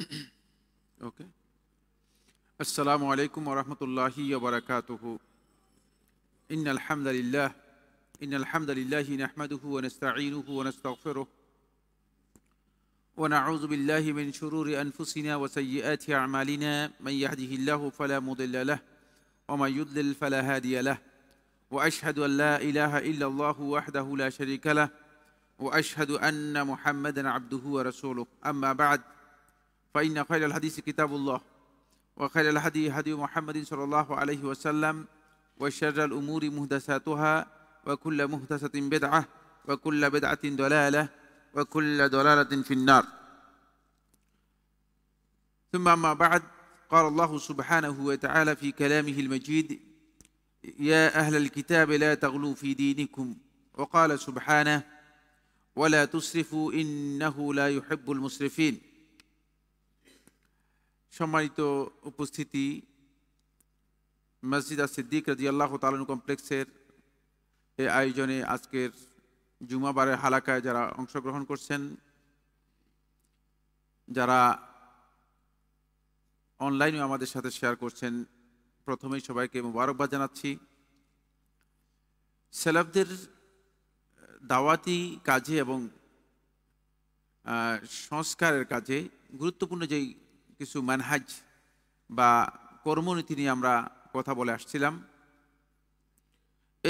Okay. Assalamu alaikum wa rahmatullahi wa barakatuhu. Innal hamdalillah nahmaduhu wa nasta'inuhu wa nastaghfiruh wa na'udhu billahi min shururi anfusina wa sayyiati a'malina man yahdihillahu fala mudilla lahu wa man yudlil fala hadiya lahu wa ashhadu an la ilaha illa Allah wahdahu la sharika lahu wa ashhadu anna Muhammadan 'abduhu wa rasuluh. Amma ba'd. فإن خير الحديث كتاب الله وخير الهدي هدي محمد صلى الله عليه وسلم وشر الأمور محدثاتها وكل محدثة بدعة وكل بدعة ضلالة وكل ضلالة في النار. ثم أما بعد، قال الله سبحانه وتعالى في كلامه المجيد: يا أهل الكتاب لا تغلوا في دينكم، وقال سبحانه: ولا تسرفوا إنه لا يحب المسرفين. সম্মানিত উপস্থিতি, মসজিদ সিদ্দিক রাদিয়াল্লাহু তাআলা আনহু কমপ্লেক্সের এই আয়োজনে আজকের জুমাবারের হালাকায় যারা অংশগ্রহণ করছেন, যারা অনলাইনে আমাদের সাথে শেয়ার করছেন, প্রথমেই সবাইকে মোবারকবাদ জানাচ্ছি। সেলাফদের দাওয়াতি কাজে এবং সংস্কারের কাজে গুরুত্বপূর্ণ যেই কিছু মানহাজ বা কর্মনীতি নিয়ে আমরা কথা বলে আসছিলাম,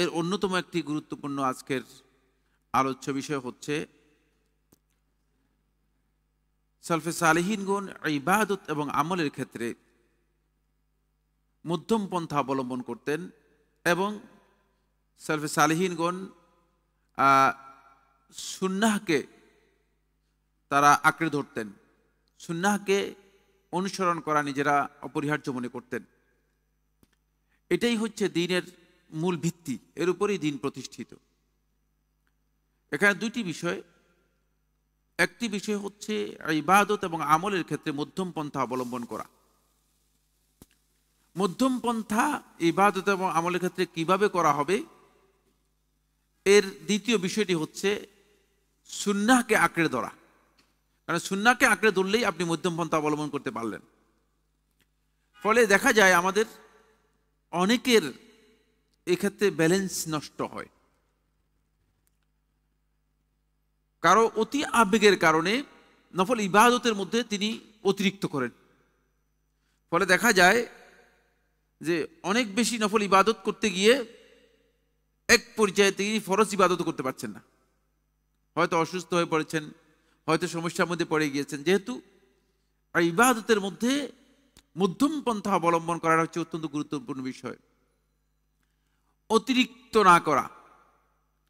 এর অন্যতম একটি গুরুত্বপূর্ণ আজকের আলোচ্য বিষয় হচ্ছে সালফে সালেহিনগণ ইবাদত এবং আমলের ক্ষেত্রে মধ্যম পন্থা অবলম্বন করতেন এবং সালফে সালেহিনগণ সুন্নাহকে তারা আঁকড়ে ধরতেন, সুন্নাহকে অনুসরণ করা নিজেরা অপরিহার্য মনে করতেন। এটাই হচ্ছে দ্বীনের মূল ভিত্তি, এর উপরেই দ্বীন প্রতিষ্ঠিত। এখানে দুইটি বিষয়, একটি বিষয় হচ্ছে ইবাদত এবং আমলের ক্ষেত্রে মধ্যম পন্থা অবলম্বন করা। মধ্যম পন্থা ইবাদত এবং আমলের ক্ষেত্রে কিভাবে করা হবে, এর দ্বিতীয় বিষয়টি হচ্ছে সুন্নাহকে আঁকড়ে ধরা। কারণ সুন্নাহকে আঁকড়ে ধরলেই আপনি মধ্যম পন্থা অবলম্বন করতে পারলেন। ফলে দেখা যায় আমাদের অনেকের এক্ষেত্রে ব্যালেন্স নষ্ট হয়, কারো অতি আবেগের কারণে নফল ইবাদতের মধ্যে তিনি অতিরিক্ত করেন। ফলে দেখা যায় যে অনেক বেশি নফল ইবাদত করতে গিয়ে এক পর্যায়ে তিনি ফরজ ইবাদত করতে পারছেন না, হয়তো অসুস্থ হয়ে পড়েছেন, হয়তো সমস্যার মধ্যে পড়ে গিয়েছেন। যেহেতু ইবাদতের মধ্যে মধ্যম পন্থা অবলম্বন করাটা হচ্ছে অত্যন্ত গুরুত্বপূর্ণ বিষয়, অতিরিক্ত না করা।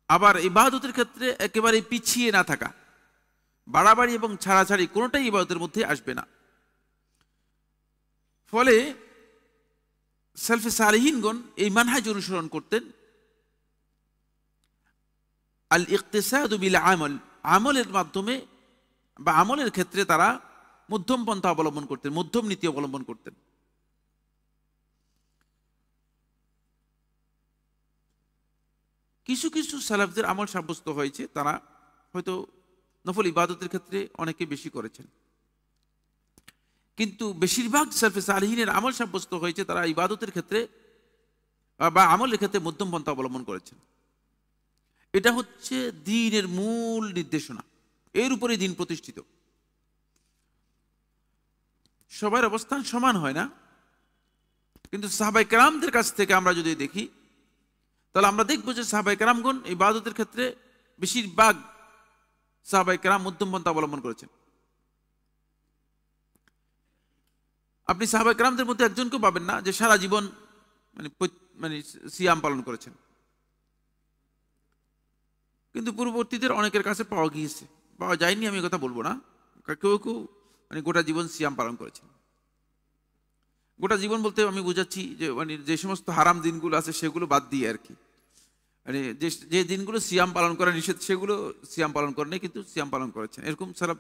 আবার ইবাদতের ক্ষেত্রে একেবারে পিছিয়ে না থাকা, বাড়াবাড়ি এবং ছাড়াছাড়ি কোনোটাই ইবাদতের মধ্যে আসবে না। ফলে সালফে সালেহিনগণ এই মানহাজ অনুসরণ করতেন, আল ইকতিসাদু বিল আমল, আমলের মাধ্যমে বা আমলের ক্ষেত্রে তারা মধ্যম পন্থা অবলম্বন করতেন, মধ্যম নীতি অবলম্বন করতেন। কিছু কিছু সালাফদের আমল সাব্যস্ত হয়েছে, তারা হয়তো নফল ইবাদতের ক্ষেত্রে অনেকে বেশি করেছেন, কিন্তু বেশিরভাগ সালফে সালেহিনের আমল সাব্যস্ত হয়েছে তারা ইবাদতের ক্ষেত্রে বা আমলের ক্ষেত্রে মধ্যম পন্থা অবলম্বন করেছেন। এটা হচ্ছে দ্বীনের মূল নির্দেশনা, এর উপরে দ্বীন প্রতিষ্ঠিত। সবার অবস্থান সমান হয় না, কিন্তু সাহাবায়ে কেরামদের কাছ থেকে আমরা যদি দেখি তাহলে আমরা দেখব যে সাহাবায়ে কেরামগণ ইবাদতের ক্ষেত্রে বেশিরভাগ সাহাবায়ে কেরাম মধ্যম পন্থা অবলম্বন করেছেন। আপনি সাহাবায়ে কেরামদের মধ্যে একজনকেও পাবেন না যে সারা জীবন মানে সিয়াম পালন করেছেন, কিন্তু পূর্ববর্তীদের অনেকের কাছে পাওয়া গিয়েছে, পাওয়া যায়নি আমি কথা বলবো না, কেউ কেউ মানে গোটা জীবন সিয়াম পালন করেছেন। গোটা জীবন বলতে আমি বোঝাচ্ছি যে মানে যে সমস্ত হারাম দিনগুলো আছে সেগুলো বাদ দিয়ে আর কি, মানে যে দিনগুলো সিয়াম পালন করা নিষেধ সেগুলো সিয়াম পালন করেনি, কিন্তু সিয়াম পালন করেছেন। এরকম সারা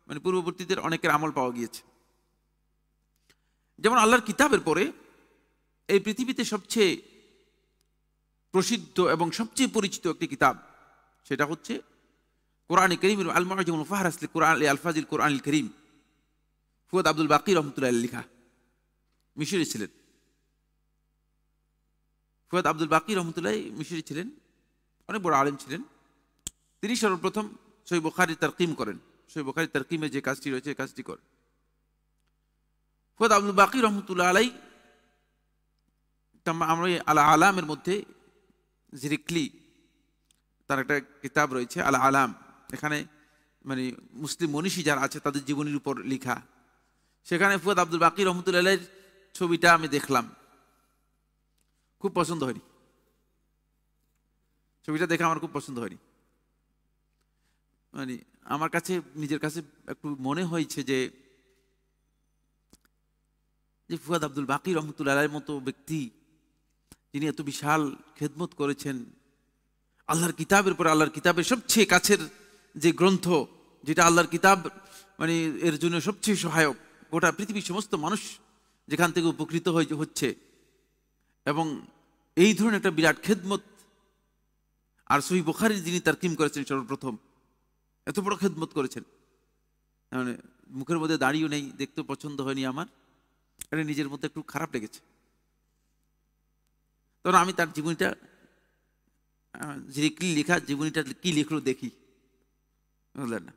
মানে পূর্ববর্তীদের অনেকের আমল পাওয়া গিয়েছে। যেমন আল্লাহর কিতাবের পরে এই পৃথিবীতে সবচেয়ে প্রসিদ্ধ এবং সবচেয়ে পরিচিত একটি কিতাব, সেটা হচ্ছে কোরআন কারীম, আল মুআজ্জামুল মুফাহরাস লিল কোরআন আলফাজিল কোরআনিল কারীম। ফুয়াদ আব্দুল বাকি রহমতুল্লাহ লেখা, মিশরে ছিলেন। ফুয়াদ আব্দুল বাকি রহমতুল্লাহ মিশরে ছিলেন, অনেক বড় আলেম ছিলেন। তিনি সর্বপ্রথম সহিহ বুখারী তারকিম করেন। সহিহ বুখারী তারকিমে যে কাজটি রয়েছে এই কাজটি করেন। ফুয়াদ আব্দুল বাকি রহমতুল্লাহ আলাই আমরা আল আলামের মধ্যে জিরিকলি তার একটা কিতাব রয়েছে আল আলাম, এখানে মানে মুসলিম মনীষী যারা আছে তাদের জীবনীর উপর লেখা। সেখানে ফুয়াদ আব্দুল বাকি রহমতুল্লাহ ছবিটা আমি দেখলাম, খুব পছন্দ হয়নি। ছবিটা দেখে আমার খুব পছন্দ হয়নি। মানে আমার কাছে নিজের কাছে একটু মনে হয়েছে যে ফুয়াদ আব্দুল বাকি রহমতুল্লাহ মতো ব্যক্তি, যিনি এত বিশাল খেদমত করেছেন, আল্লাহর কিতাবের পর আল্লাহর কিতাবের সবচেয়ে কাছের যে গ্রন্থ, যেটা আল্লাহর কিতাব মানে এর জন্য সবচেয়ে সহায়ক, গোটা পৃথিবীর সমস্ত মানুষ যেখান থেকে উপকৃত হচ্ছে, এবং এই ধরনের একটা বিরাট খেদমত, আর সহিহ বুখারী যিনি তারকিম করেছেন সর্বপ্রথম, এত বড় খেদমত করেছেন, মানে মুখের মধ্যে দাঁড়িয়েও নেই, দেখতে পছন্দ হয়নি আমার, এটা নিজের মধ্যে একটু খারাপ লেগেছে। তখন আমি তার জীবনীটা কি লেখা, জীবনীটা কি লিখলো দেখি, বুঝলেন না?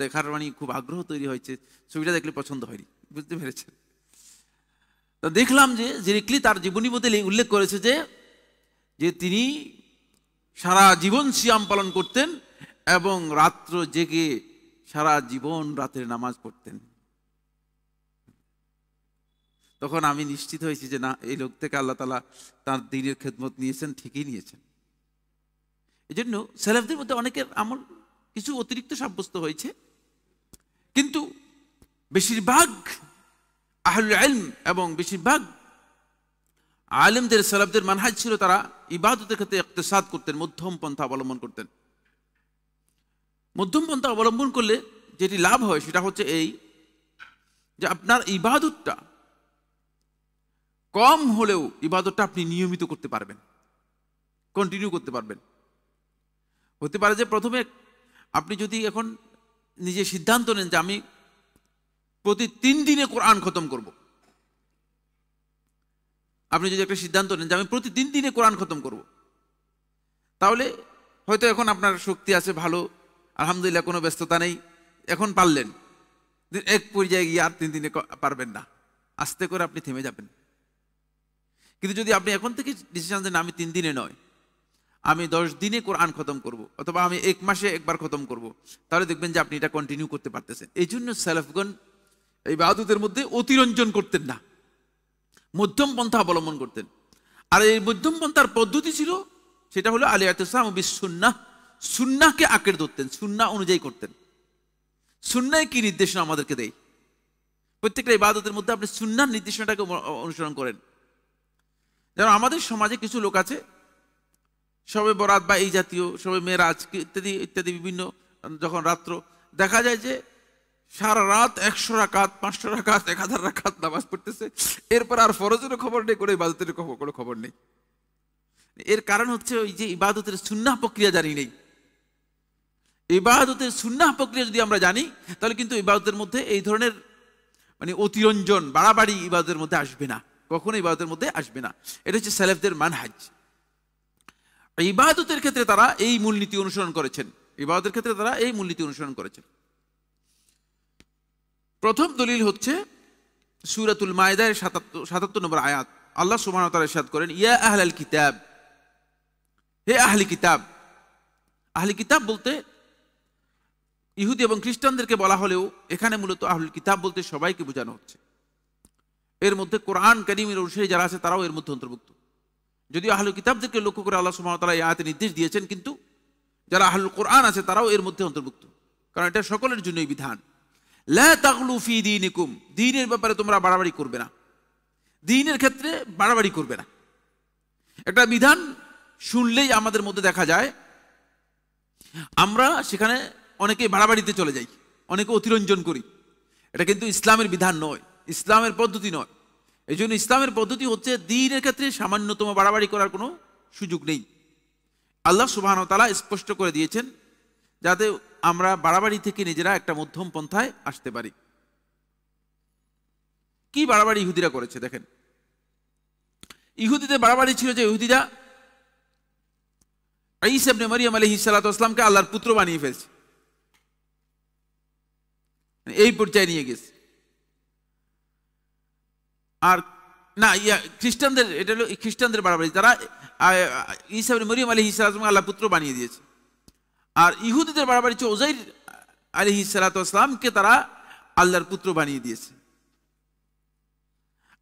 দেখার মানে খুব আগ্রহ তৈরি হয়েছে, ছবিটা দেখলে পছন্দ হয়নি, বুঝতে পেরেছেন? তো দেখলাম যে জিরিকলি তার জীবনীর মধ্যে উল্লেখ করেছে যে তিনি সারা জীবন সিয়াম পালন করতেন এবং রাত্র জেগে সারা জীবন রাতের নামাজ পড়তেন। তখন আমি নিশ্চিত হয়েছি যে না, এই লোক থেকে আল্লাহ তাআলা তার দ্বীনের খেদমত নিয়েছেন, ঠিকই নিয়েছেন। এই জন্য সালাফদের মধ্যে অনেকের আমল কিছু অতিরিক্ত সাব্যস্ত হয়েছে, কিন্তু বেশিরভাগ আহলুল ইলম এবং বেশিরভাগ আলেমদের সালাফদের মানহাজ ছিল তারা ইবাদতের ক্ষেত্রে ইকতিসাদ করতেন, মধ্যম পন্থা অবলম্বন করতেন। মধ্যম পন্থা অবলম্বন করলে যেটি লাভ হয় সেটা হচ্ছে এই যে আপনার ইবাদতটা কম হলেও ইবাদতটা আপনি নিয়মিত করতে পারবেন, কন্টিনিউ করতে পারবেন। হতে পারে যে প্রথমে আপনি যদি এখন নিজে সিদ্ধান্ত নেন যে আমি প্রতি 3 দিনে কোরআন খতম করব, আপনি যদি একটা সিদ্ধান্ত নেন যে আমি প্রতি 3 দিনে কোরআন খতম করব, তাহলে হয়তো এখন আপনার শক্তি আছে ভালো, আলহামদুলিল্লাহ, কোনো ব্যস্ততা নেই, এখন পারলেন। এক পর্যায়ে গিয়ে আর 3 দিনে পারবেন না, আস্তে করে আপনি থেমে যাবেন। কিন্তু যদি আপনি এখন থেকে ডিসিশন দেন আমি 3 দিনে নয়, আমি 10 দিনে কোরআন খতম করব, অথবা আমি 1 মাসে একবার খতম করব, তাহলে দেখবেন যে আপনি এটা কন্টিনিউ করতে পারতেছেন। এই জন্য সালাফগণ ইবাদতের মধ্যে অতিরঞ্জন করতেন না, মধ্যম পন্থা অবলম্বন করতেন। আর এই মধ্যম পন্থার পদ্ধতি ছিল সেটা হলো আল ইতিসাম বিস সুন্নাহ, সুন্নাহকে আঁকড়ে ধরতেন, সুন্নাহ অনুযায়ী করতেন। সুন্নাহ কি নির্দেশনা আমাদেরকে দেয়, প্রত্যেকটা ইবাদতের মধ্যে আপনি সুন্নাহর নির্দেশনাটাকে অনুসরণ করেন। যেমন আমাদের সমাজে কিছু লোক আছে শবে বরাত বা এই জাতীয় শবে মেরাজ ইত্যাদি ইত্যাদি বিভিন্ন যখন রাত্র দেখা যায় যে সারা রাত 100 রাকাত 500 রাকাত 1000 রাকাত নামাজ পড়তেছে, এরপর আর ফরজের খবর নেই, কোনো ইবাদতের কোনো খবর নেই। এর কারণ হচ্ছে ওই যে ইবাদতের সুন্নাহ প্রক্রিয়া জানি নেই। ইবাদতের সুন্নাহ প্রক্রিয়া যদি আমরা জানি তাহলে কিন্তু ইবাদতের মধ্যে এই ধরনের মানে অতিরঞ্জন বাড়াবাড়ি ইবাদতের মধ্যে আসবে না, কখনো ইবাদতের মধ্যে আসবে না। এটা হচ্ছে সালাফদের মানহাজ। ইবাদতের ক্ষেত্রে তারা এই মূলনীতি অনুসরণ করেছেন, ইবাদতের ক্ষেত্রে তারা এই মূলনীতি অনুসরণ করেছেন। প্রথম দলিল হচ্ছে সূরাতুল মায়েদার 77 নম্বর আয়াত। আল্লাহ সুবহানাহু ওয়া তাআলা ইরশাদ করেন, ইয়া আহলাল কিতাব, হে আহলি কিতাব। আহলি কিতাব বলতে ইহুদি এবং খ্রিস্টানদেরকে বলা হলেও এখানে মূলত আহলুল কিতাব বলতে সবাইকে বোঝানো হচ্ছে। এর মধ্যে কোরআন কারীমের অনুসারী যারা আছে তারাও এর মধ্যে অন্তর্ভুক্ত। যদিও আহলুল কিতাবদেরকে লক্ষ্য করে আল্লাহ সুবহানাহু ওয়া তাআলা এই আয়াতে নির্দেশ দিয়েছেন, কিন্তু যারা আহলুল কোরআন আছে তারাও এর মধ্যে অন্তর্ভুক্ত, কারণ এটা সকলের জন্যই বিধান। লা তাগলু ফি দীনিকুম, দ্বীনের ব্যাপারে তোমরা বাড়াবাড়ি করবে না, দ্বীনের ক্ষেত্রে বাড়াবাড়ি করবে না। একটা বিধান শুনলেই আমাদের মধ্যে দেখা যায় আমরা সেখানে অনেকে বাড়াবাড়িতে চলে যাই, অনেকে অতিরঞ্জন করি। এটা কিন্তু ইসলামের বিধান নয়, ইসলামের পদ্ধতি নয়। এই জন্য ইসলামের পদ্ধতি হচ্ছে দ্বীনের ক্ষেত্রে সামান্যতম বাড়াবাড়ি করার কোনো সুযোগ নেই। আল্লাহ সুবহানাহু ওয়া তাআলা স্পষ্ট করে দিয়েছেন যাতে আমরা বাড়াবাড়ি থেকে নিজেরা একটা মধ্যম পন্থায় আসতে পারি। কি বাড়াবাড়ি ইহুদিরা করেছে দেখেন। ইহুদিদের বাড়াবাড়ি ছিল যে ইহুদিরা ঈসা ইবনে মারইয়াম আলাইহিস সালাতু ওয়াস সালামকে আল্লাহর পুত্র বানিয়ে ফেলছে, এই পর্যায়ে নিয়ে গেছে। আর না খ্রিস্টানদের, এটা হলো খ্রিস্টানদের বাড়াবাড়ি, তারা ঈসা ইবনে মারইয়াম আলাইহিস সালামকে আল্লাহর পুত্র বানিয়ে দিয়েছে। আর ইহুদিদের বাড়াবাড়ি ছিল উযাইর আলাইহিস সালাতু ওয়াস সালামকে তারা আল্লাহর পুত্র বানিয়ে দিয়েছে।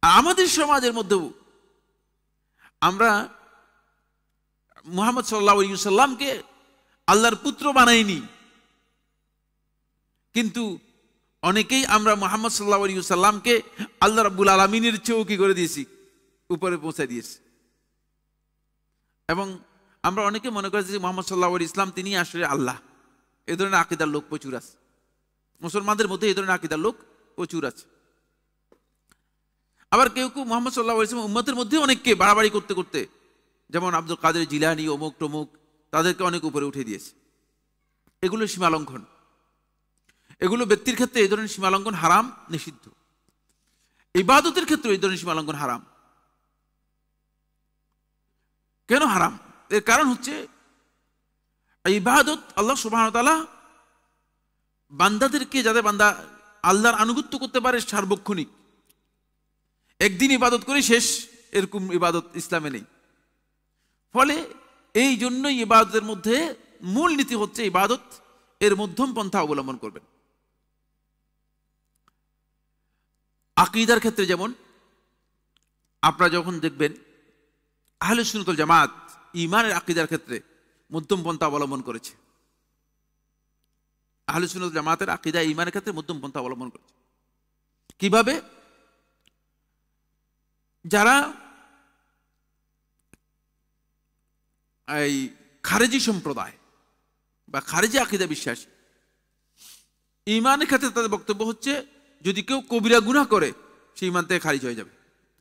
আর আমাদের সমাজের মধ্যেও আমরা মুহাম্মদ সাল্লাল্লাহু আলাইহি ওয়াসাল্লামকে আল্লাহর পুত্র বানাইনি, কিন্তু অনেকেই আমরা মুহাম্মদ সাল্লাল্লাহু আলাইহি ওয়াসাল্লামকে আল্লাহ রাব্বুল আলামিনের চেয়েও কি করে দিয়েছি, উপরে পৌঁছে দিয়েছি। এবং আমরা অনেকে মনে করি যে মুহাম্মদ সাল্লাল্লাহু আলাইহি ইসলাম তিনি আসলে আল্লাহ। এই ধরনের আকীদার লোক প্রচুর আছে মুসলমানদের মধ্যে, এই ধরনের আকীদার লোক প্রচুর আছে। আবার কেউ কেউ মুহাম্মদ সাল্লাল্লাহু আলাইহি ওয়াসাল্লাম উম্মতের মধ্যে অনেককে বাড়াবাড়ি করতে করতে, যেমন আব্দুল কাদের জিলানী, অমুক টমুক, তাদেরকে অনেক উপরে উঠে দিয়েছে। এগুলো সীমালঙ্ঘন, এগুলো ব্যক্তির ক্ষেত্রে এই ধরনের সীমালঙ্ঘন হারাম, নিষিদ্ধ। ইবাদতের ক্ষেত্রে এই ধরনের সীমালঙ্ঘন হারাম। কেন হারাম? এর কারণ হচ্ছে ইবাদত আল্লাহ সুবহানাহু ওয়া তাআলা বান্দাদেরকে, যাতে বান্দা আল্লাহর আনুগত্য করতে পারে সার্বক্ষণিক, একদিন ইবাদত করে শেষ, এরকম ইবাদত ইসলামে নেই। ফলে এই জন্যই ইবাদতের মধ্যে মূল নীতি হচ্ছে ইবাদত এর মধ্যম পন্থা অবলম্বন করবেন। আকীদার ক্ষেত্রে যেমন আপনারা যখন দেখবেন আহলে সুন্নাত ওয়াল জামাত ঈমানের আকীদার ক্ষেত্রে মধ্যম পন্থা অবলম্বন করেছে। আহলে সুন্নাত ওয়াল জামাতের আকীদা ঈমানের ক্ষেত্রে মধ্যম পন্থা অবলম্বন করেছে। কিভাবে? যারা এই খারেজি সম্প্রদায় বা খারেজি আকীদা বিশ্বাসী, ঈমানের ক্ষেত্রে তাদের বক্তব্য হচ্ছে যদি কেউ কবিরা গুনাহ করে সে ঈমান থেকে খারিজ হয়ে যাবে,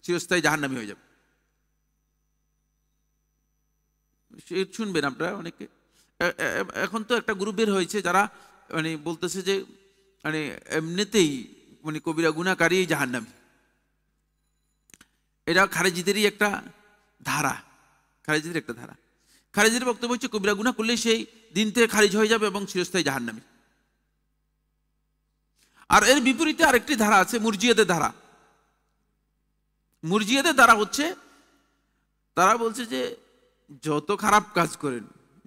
চিরস্থায়ী জাহান্নামী হয়ে যাবে। শুনবেন আপনারা অনেকে, এখন তো একটা গ্রুপ বের হয়েছে যারা মানে বলতেছে যে মানে এমনিতেই মানে কবিরা গুনাহকারী জাহান্নামী। এটা খারেজিদেরই একটা ধারা, খারেজিদের একটা ধারা। খারেজিদের বক্তব্য হচ্ছে কবিরা গুনাহ করলে সেই দিন থেকে খারিজ হয়ে যাবে এবং চিরস্থায়ী জাহান্নামী। আর এর বিপরীতে আরেকটি ধারা আছে, মুরজিয়াদের ধারা। মুরজিয়াদের ধারা হচ্ছে তারা বলছে যে যত খারাপ কাজ করেন,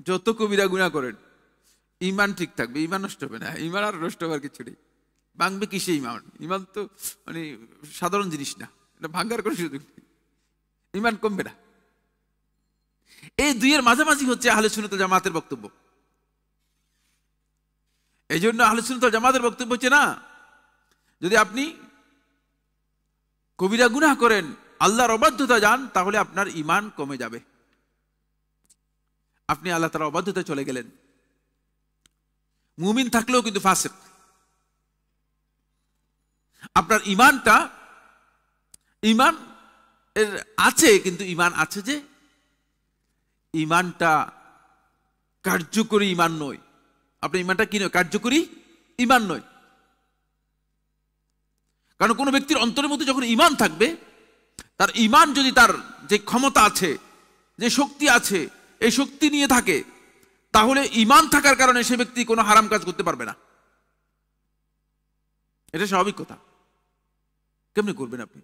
যত কবিরা গুনাহ করেন, ঈমান ঠিক থাকবে, ঈমান নষ্ট হবে না। ঈমান আর নষ্ট হওয়ার কিছু নেই। ভাঙবে কিসে ঈমান? ঈমান তো মানে সাধারণ জিনিস না, এটা ভাঙার কোনো সুযোগ নেই, ঈমান কমবে না। এই দুইয়ের মাঝামাঝি হচ্ছে আহলে সুন্নাত ওয়াল জামাতের বক্তব্য। এই জন্য আহলে সুন্নাত ওয়াল জামাতের বক্তব্য হচ্ছে না, যদি আপনি কবিরা গুনাহ করেন, আল্লাহর অবাধ্যতা যান, তাহলে আপনার ঈমান কমে যাবে। আপনি আল্লাহ তাআলার অবাধ্যতায় চলে গেলেন, মুমিন থাকলেও কিন্তু ফাসিক। আপনার ঈমানটা, ঈমান এর আছে, কিন্তু ঈমান আছে যে ঈমানটা কার্যকরী ঈমান নয়। আপনার ঈমানটা কি নয়? কার্যকরী ঈমান নয়। কারণ কোনো ব্যক্তির অন্তরের মধ্যে যখন ঈমান থাকবে, তার ঈমান যদি তার যে ক্ষমতা আছে, যে শক্তি আছে, এই শক্তি নিয়ে থাকে, তাহলে ঈমান থাকার কারণে সে ব্যক্তি কোনো হারাম কাজ করতে পারবে না। এটা স্বাভাবিক কথা। কেমনি করবেন আপনি?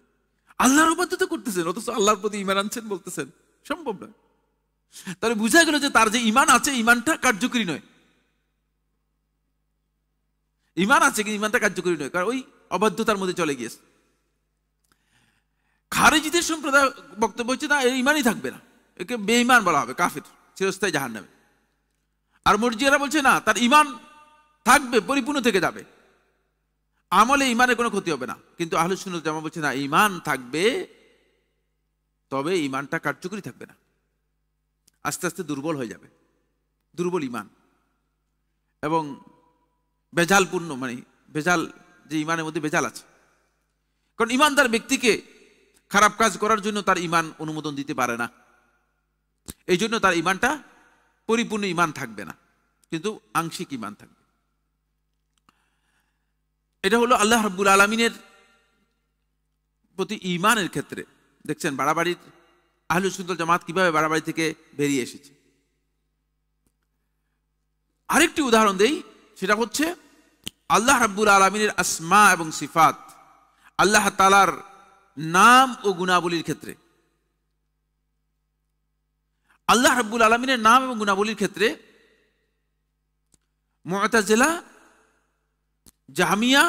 আল্লাহর ইবাদত করতেছেন অথচ আল্লাহর প্রতি ঈমান আনছেন বলতেছেন, সম্ভব নয়। তাহলে বুঝা গেল যে তার যে ঈমান আছে, ঈমানটা কার্যকরী নয়। ঈমান আছে কিন্তু ঈমানটা কার্যকরী নয়, কারণ ওই অবাধ্যতার মধ্যে চলে গিয়েছে। খারিজিদের সম্প্রদায় বক্তব্য হচ্ছে না, এর ঈমানই থাকবে না, একে বেঈমান বলা হবে, কাফির, চিরস্থায়ী জাহান্নামী। আর মুরজিয়ারা বলছে না, তার ঈমান থাকবে, পরিপূর্ণ থেকে যাবে, আমলে ঈমানের কোনো ক্ষতি হবে না। কিন্তু আহলুস সুন্নাত ওয়াল জামাত বলছে না, ঈমান থাকবে, তবে ঈমানটা কার্যকরী থাকবে না, আস্তে আস্তে দুর্বল হয়ে যাবে, দুর্বল ঈমান এবং বেজালপূর্ণ, মানে বেজাল, যে ঈমানের মধ্যে বেজাল আছে। কারণ ঈমানদার ব্যক্তিকে খারাপ কাজ করার জন্য তার ঈমান অনুমোদন দিতে পারে না, এই জন্য তার ঈমানটা পরিপূর্ণ ঈমান থাকবে না, কিন্তু আংশিক ঈমান থাকবে। এটা হলো আল্লাহ রাব্বুল আলামিনের প্রতি ঈমানের ক্ষেত্রে দেখছেন বাড়াবাড়ির আহলুস সুন্নাত ওয়াল জামাত কিভাবে বাড়াবাড়ি থেকে বেরিয়ে এসেছে। আরেকটি উদাহরণ দেই, সেটা হচ্ছে আল্লাহ রাব্বুল আলামিনের আসমা এবং সিফাত, আল্লাহ তাআলার নাম ও গুণাবলীর ক্ষেত্রে। আল্লাহ রাব্বুল আলামিনের নাম এবং গুণাবলীর ক্ষেত্রে মুতাজিলা, জাহমিয়া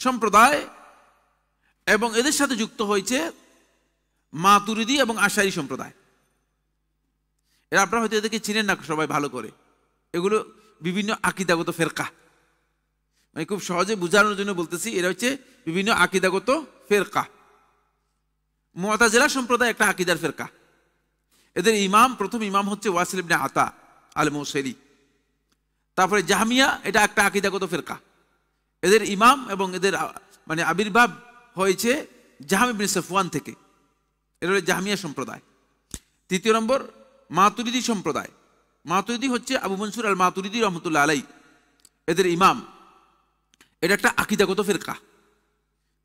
সম্প্রদায় এবং এদের সাথে যুক্ত হয়েছে মাতুরিদি এবং আশারি সম্প্রদায়। এরা আপনারা হয়তো এদেরকে চিনেন না সবাই ভালো করে। এগুলো বিভিন্ন আকীদাগত ফেরকা, মানে খুব সহজে বোঝানোর জন্য বলতেছি, এরা হচ্ছে বিভিন্ন আকীদাগত ফেরকা। মুতাজিলা সম্প্রদায় একটা আকীদার ফেরকা। এদের ইমাম, প্রথম ইমাম হচ্ছে ওয়াসিল ইবনে আতা আল মৌসেলি। তারপরে জাহমিয়া, এটা একটা আকীদাগত ফেরকা। এদের ইমাম এবং এদের মানে আবির্ভাব হয়েছে জাহাম ইবনে সাফওয়ান থেকে। এরা হলো জাহমিয়া সম্প্রদায়। তৃতীয় নম্বর মাতুরিদি সম্প্রদায়। মাতুরিদি হচ্ছে আবু মনসুর আল মাতুরিদি রহমতুল্লাহ আলাই, এদের ইমাম। এটা একটা আকীদাগত ফিরকা।